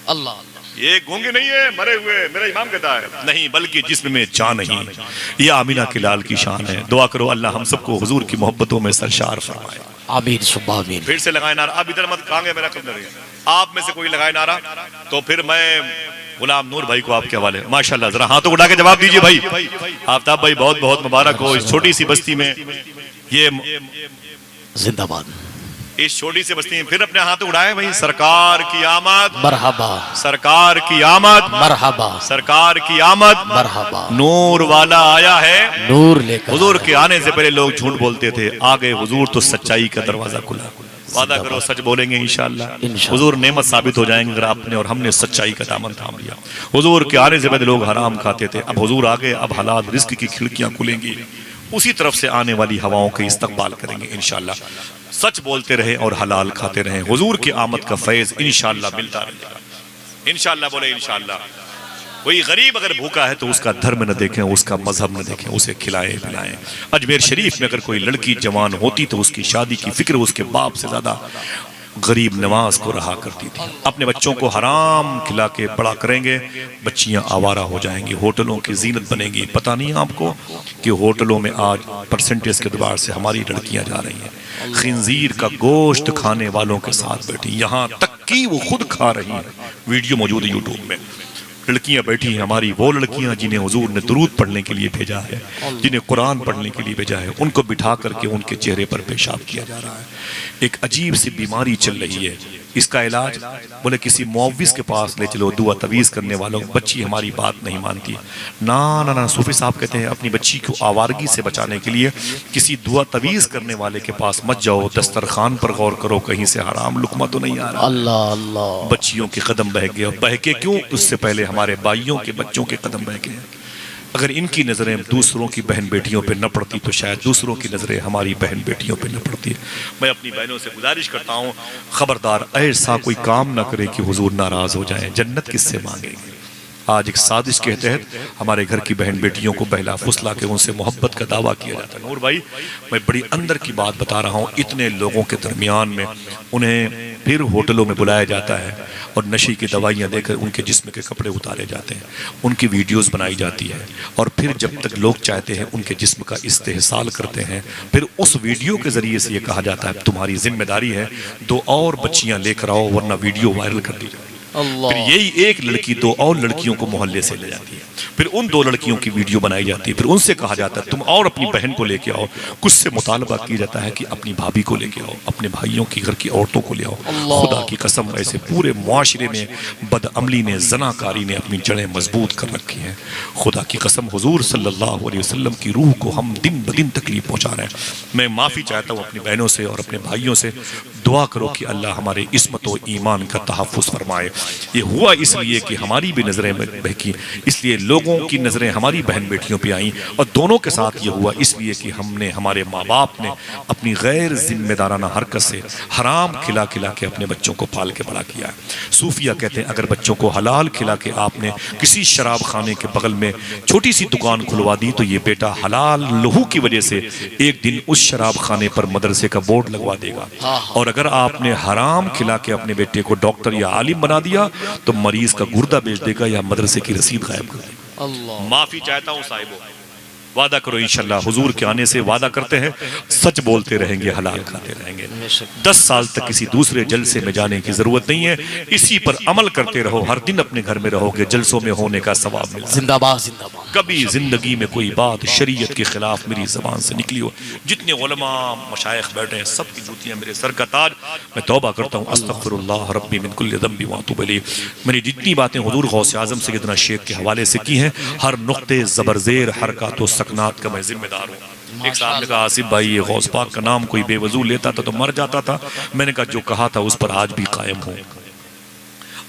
अल्लाह ये गूंगे नहीं है, मरे हुए। मेरा इमाम कहता है नहीं, बल्कि जिस्म में जान नहीं। ये आमिना के लाल की शान है। दुआ करो अल्लाह हम सबको हुजूर की मोहब्बतों में सरशार फरमाए। आमीन सुब्बा आमीन। फिर से लगाए नारा, आप इधर मत खाएंगे, मेरा कब लगे। आप में से कोई लगाए नारा तो फिर मैं गुलाम नूर भाई को आपके हवाले। माशाल्लाह, जरा हाथों उठा के जवाब दीजिए भाई। आफ्ताब भाई बहुत बहुत मुबारक हो इस छोटी सी बस्ती में, ये जिंदाबाद इस छोटी सी बस्ती में फिर अपने हाथ उड़ाए भाई। सरकार की आमद मरहबा, सरकार की आमद मरहबा, सरकार की आमद मरहबा। नूर वाला आया है, नूर लेकर। हुजूर के आने से पहले लोग झूठ बोलते थे, आ गए हुजूर तो सच्चाई का दरवाजा खुला। वादा करो सच बोलेंगे इंशाअल्लाह। हुजूर नेमत साबित हो जाएंगे अगर आपने और हमने सच्चाई का दामन थाम लिया। हुजूर के आने से पहले लोग हराम खाते थे, अब हुजूर आ गए, अब हलाल रिस्क की खिड़कियां खुलेंगी, उसी तरफ से आने वाली हवाओं के इस्तकबाल करेंगे इंशाअल्लाह। सच बोलते रहे और हलाल खाते रहे, हुजूर की आमद का फैज इंशाअल्लाह मिलता रहेगा। इंशाअल्लाह बोले इंशाअल्लाह। कोई गरीब अगर भूखा है तो उसका धर्म न देखें, उसका मजहब न देखें, उसे खिलाएं पिलाएं। अजमेर शरीफ में अगर कोई लड़की जवान होती तो उसकी शादी की फिक्र उसके बाप से ज्यादा गरीब नवाज को रहा करती थी। अपने बच्चों को हराम खिला के बड़ा करेंगे, बच्चियां आवारा हो जाएंगी, होटलों की जीनत बनेगी। पता नहीं आपको कि होटलों में आज परसेंटेज के एतबार से हमारी लड़कियां जा रही हैं खिंजीर का गोश्त खाने वालों के साथ बैठी, यहाँ तक कि वो खुद खा रही हैं। वीडियो मौजूद है यूट्यूब में। लड़कियां बैठी हैं हमारी, वो लड़कियां जिन्हें हुजूर ने दुरूद पढ़ने के लिए भेजा है, जिन्हें कुरान पढ़ने के लिए भेजा है, उनको बिठा करके उनके चेहरे पर पेशाब किया जा रहा है। एक अजीब सी बीमारी चल रही है, इसका इलाज बोले किसी मुअव्विज़ के पास ले चलो, दुआ तवीज़ करने वालों। बच्ची हमारी बात नहीं मानती। ना ना ना, सूफी साहब कहते हैं अपनी बच्ची को आवारगी से बचाने के लिए किसी दुआ तवीज़ करने वाले के पास मत जाओ, दस्तरखान पर गौर करो कहीं से हराम लुकमा तो नहीं आ रहा। अल्लाह अल्लाह। बच्चियों के कदम बह गए, और बहके क्यों, उससे पहले हमारे भाइयों के बच्चों के कदम बह गए। अगर इनकी नज़रें दूसरों की बहन बेटियों पे न पड़ती तो शायद दूसरों की नज़रें हमारी बहन बेटियों पे न पड़ती। मैं अपनी बहनों से गुजारिश करता हूँ, खबरदार ऐसा कोई काम ना करे कि हुजूर नाराज हो जाए। जन्नत किससे मांगेंगे? आज एक साजिश के तहत हमारे घर की बहन बेटियों को बहला फुसला के उनसे मोहब्बत का दावा किया जाता है। नूर भाई, मैं बड़ी अंदर की बात बता रहा हूँ, इतने लोगों के दरमियान में उन्हें फिर होटलों में बुलाया जाता है और नशे की दवाइयाँ देकर उनके जिस्म के कपड़े उतारे जाते हैं, उनकी वीडियोस बनाई जाती है, और फिर जब तक लोग चाहते हैं उनके जिस्म का इस्तेहसाल करते हैं। फिर उस वीडियो के ज़रिए से ये कहा जाता है तुम्हारी जिम्मेदारी है 2 और बच्चियाँ लेकर आओ वरना वीडियो वायरल कर दी जाएगी। फिर यही एक लड़की 2 और लड़कियों को मोहल्ले से ले जाती है, फिर उन 2 लड़कियों की वीडियो बनाई जाती है, फिर उनसे कहा जाता है तुम और अपनी बहन को लेके आओ। कुछ से मुतालबा किया जाता है कि अपनी भाभी को लेके आओ, अपने भाइयों की घर की औरतों को ले आओ। खुदा की कसम, ऐसे पूरे मुआशरे में बदअमली ने, जनाकारी ने अपनी जड़ें मजबूत कर रखी हैं। खुदा की कसम, हुजूर सल्लल्लाहु अलैहि वसल्लम की रूह को हम दिन ब दिन तकलीफ पहुँचा रहे हैं। मैं माफ़ी चाहता हूँ अपनी बहनों से और अपने भाइयों से, दुआ करो कि अल्लाह हमारे इस्मत व ईमान का तहफ़्फ़ुज़ फरमाए। ये हुआ इसलिए कि हमारी भी नज़रें बहकी, इसलिए लोगों की नज़रें हमारी बहन बेटियों पे आईं, और दोनों के साथ ये हुआ इसलिए कि हमने, हमारे माँ बाप ने अपनी गैर जिम्मेदाराना हरकत से हराम खिला खिला के अपने बच्चों को पाल के बड़ा किया है। सूफिया कहते हैं अगर बच्चों को हलाल खिला के आपने किसी शराब खाने के बगल में छोटी सी दुकान खुलवा दी तो ये बेटा हलाल लहू की वजह से एक दिन उस शराब खाने पर मदरसे का बोर्ड लगवा देगा। और अगर आपने हराम खिला के अपने बेटे को डॉक्टर या आलिम बना दिया तो मरीज का गुर्दा बेच देगा या मदरसे की रसीद गायब कर देगा। माफी चाहता हूँ साहिबो, वादा करो इंशाल्लाह, हुजूर के आने से वादा करते हैं सच बोलते रहेंगे, हलाल खाते रहेंगे। 10 साल तक किसी दूसरे जलसे में जाने की जरूरत नहीं है, इसी पर अमल करते रहो, हर दिन अपने घर में रहोगे, जलसों में होने का सवाब मिलेगा। जिंदाबाद जिंदाबाद। कभी जिंदगी में कोई बात शरीयत के खिलाफ मेरी जबान से निकली हो, जितने उलमा मशाइख बैठे हैं सबकी जूतियां मेरे सर का ताज। मैं तौबा करता हूँ, अस्तगफिरुल्लाह रब्बी मिन कुल्लि ज़ंबि व अतूबु इलैह। मैंने जितनी बातें हुजूर गौसे आज़म सैयदना शेख के हवाले से की हैं, हर नुक्ते ज़बरज़ेर हरकत व सकनात का मैं जिम्मेदार हूँ। एक साहब ने कहा आसिफ भाई ये गौस पाक का नाम कोई बेवजू लेता था तो मर जाता था। मैंने कहा जो कहा था उस पर आज भी कायम हूँ,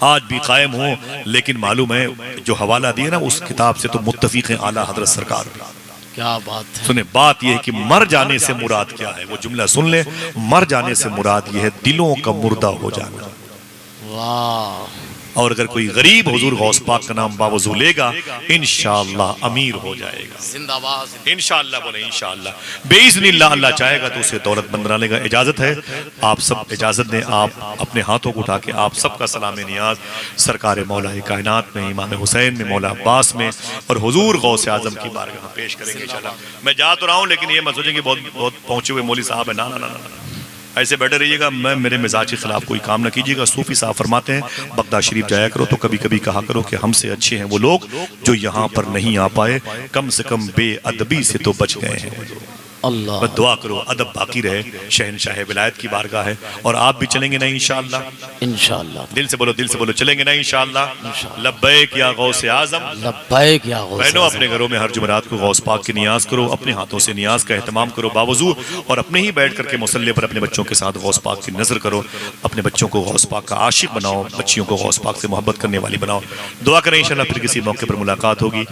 आज भी कायम हूँ। लेकिन मालूम है जो हवाला दिया ना उस किताब से तो मुत्तफिक हैं आला हजरत सरकार भी। क्या बात है। सुने, बात यह है कि मर जाने से मुराद क्या है, वो जुमला सुन ले। मर जाने से मुराद यह है दिलों का मुर्दा हो जाना। वाह। और अगर कोई गरीब हुजूर गौस पाक का नाम बावजू लेगा इंशाअल्लाह अमीर हो जाएगा। जिंदाबाद। इंशाअल्लाह बोले इंशाअल्लाह, बेइज़्निल्लाह अल्लाह चाहेगा तो उसे दौलतमंद बनाने का इजाजत है। आप सब इजाजत दें, आप अपने हाथों को उठा के आप सबका सलाम नियाज सरकार मौला कायनात में, इमाम हुसैन में, मौला अब्बास में और हुजूर गौसे आजम की बारगाह में पेश करेंगे इंशाअल्लाह। मैं जा तो रहा हूँ लेकिन ये मत सोचेंगे बहुत पहुंचे हुए मौली साहब है, ना ना ना ना, ऐसे बैठे रहिएगा। मैं मेरे मिजाज के खिलाफ कोई काम ना कीजिएगा। सूफी साहब फरमाते हैं बगदाद शरीफ जाया करो तो कभी कभी कहा करो कि हमसे अच्छे हैं वो लोग जो यहाँ पर नहीं आ पाए, कम से कम बेअदबी से तो बच गए हैं। अल्लाह। बस दुआ करो अदब बाकी रहे, शहनशाह विलायत की बारगाह है। और आप भी चलेंगे ना इंशाअल्लाह? इंशाअल्लाह। दिल से बोलो चलेंगे ना इंशाअल्लाह? लब्बैक या गौसे आजम, लब्बैक या गौसे बहनों आज़म। अपने घरों में हर जुमेरात को गौस पाक की नियाज करो, अपने हाथों से नियाज का एहतमाम करो बावजू, और अपने ही बैठ करके मुसल्ले पर अपने बच्चों के साथ गौस पाक की नजर करो। अपने बच्चों को गौस पाक का आशिक बनाओ, बच्चियों को गौस पाक से मोहब्बत करने वाली बनाओ। दुआ करें इंशाअल्लाह फिर किसी मौके पर मुलाकात होगी।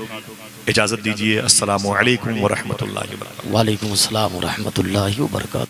इजाजत दीजिए। अस्सलामु अलैकुम व रहमतुल्लाहि व बरकातहू। वालेकुम अस्सलाम व रहमतुल्लाहि व बरकातहू।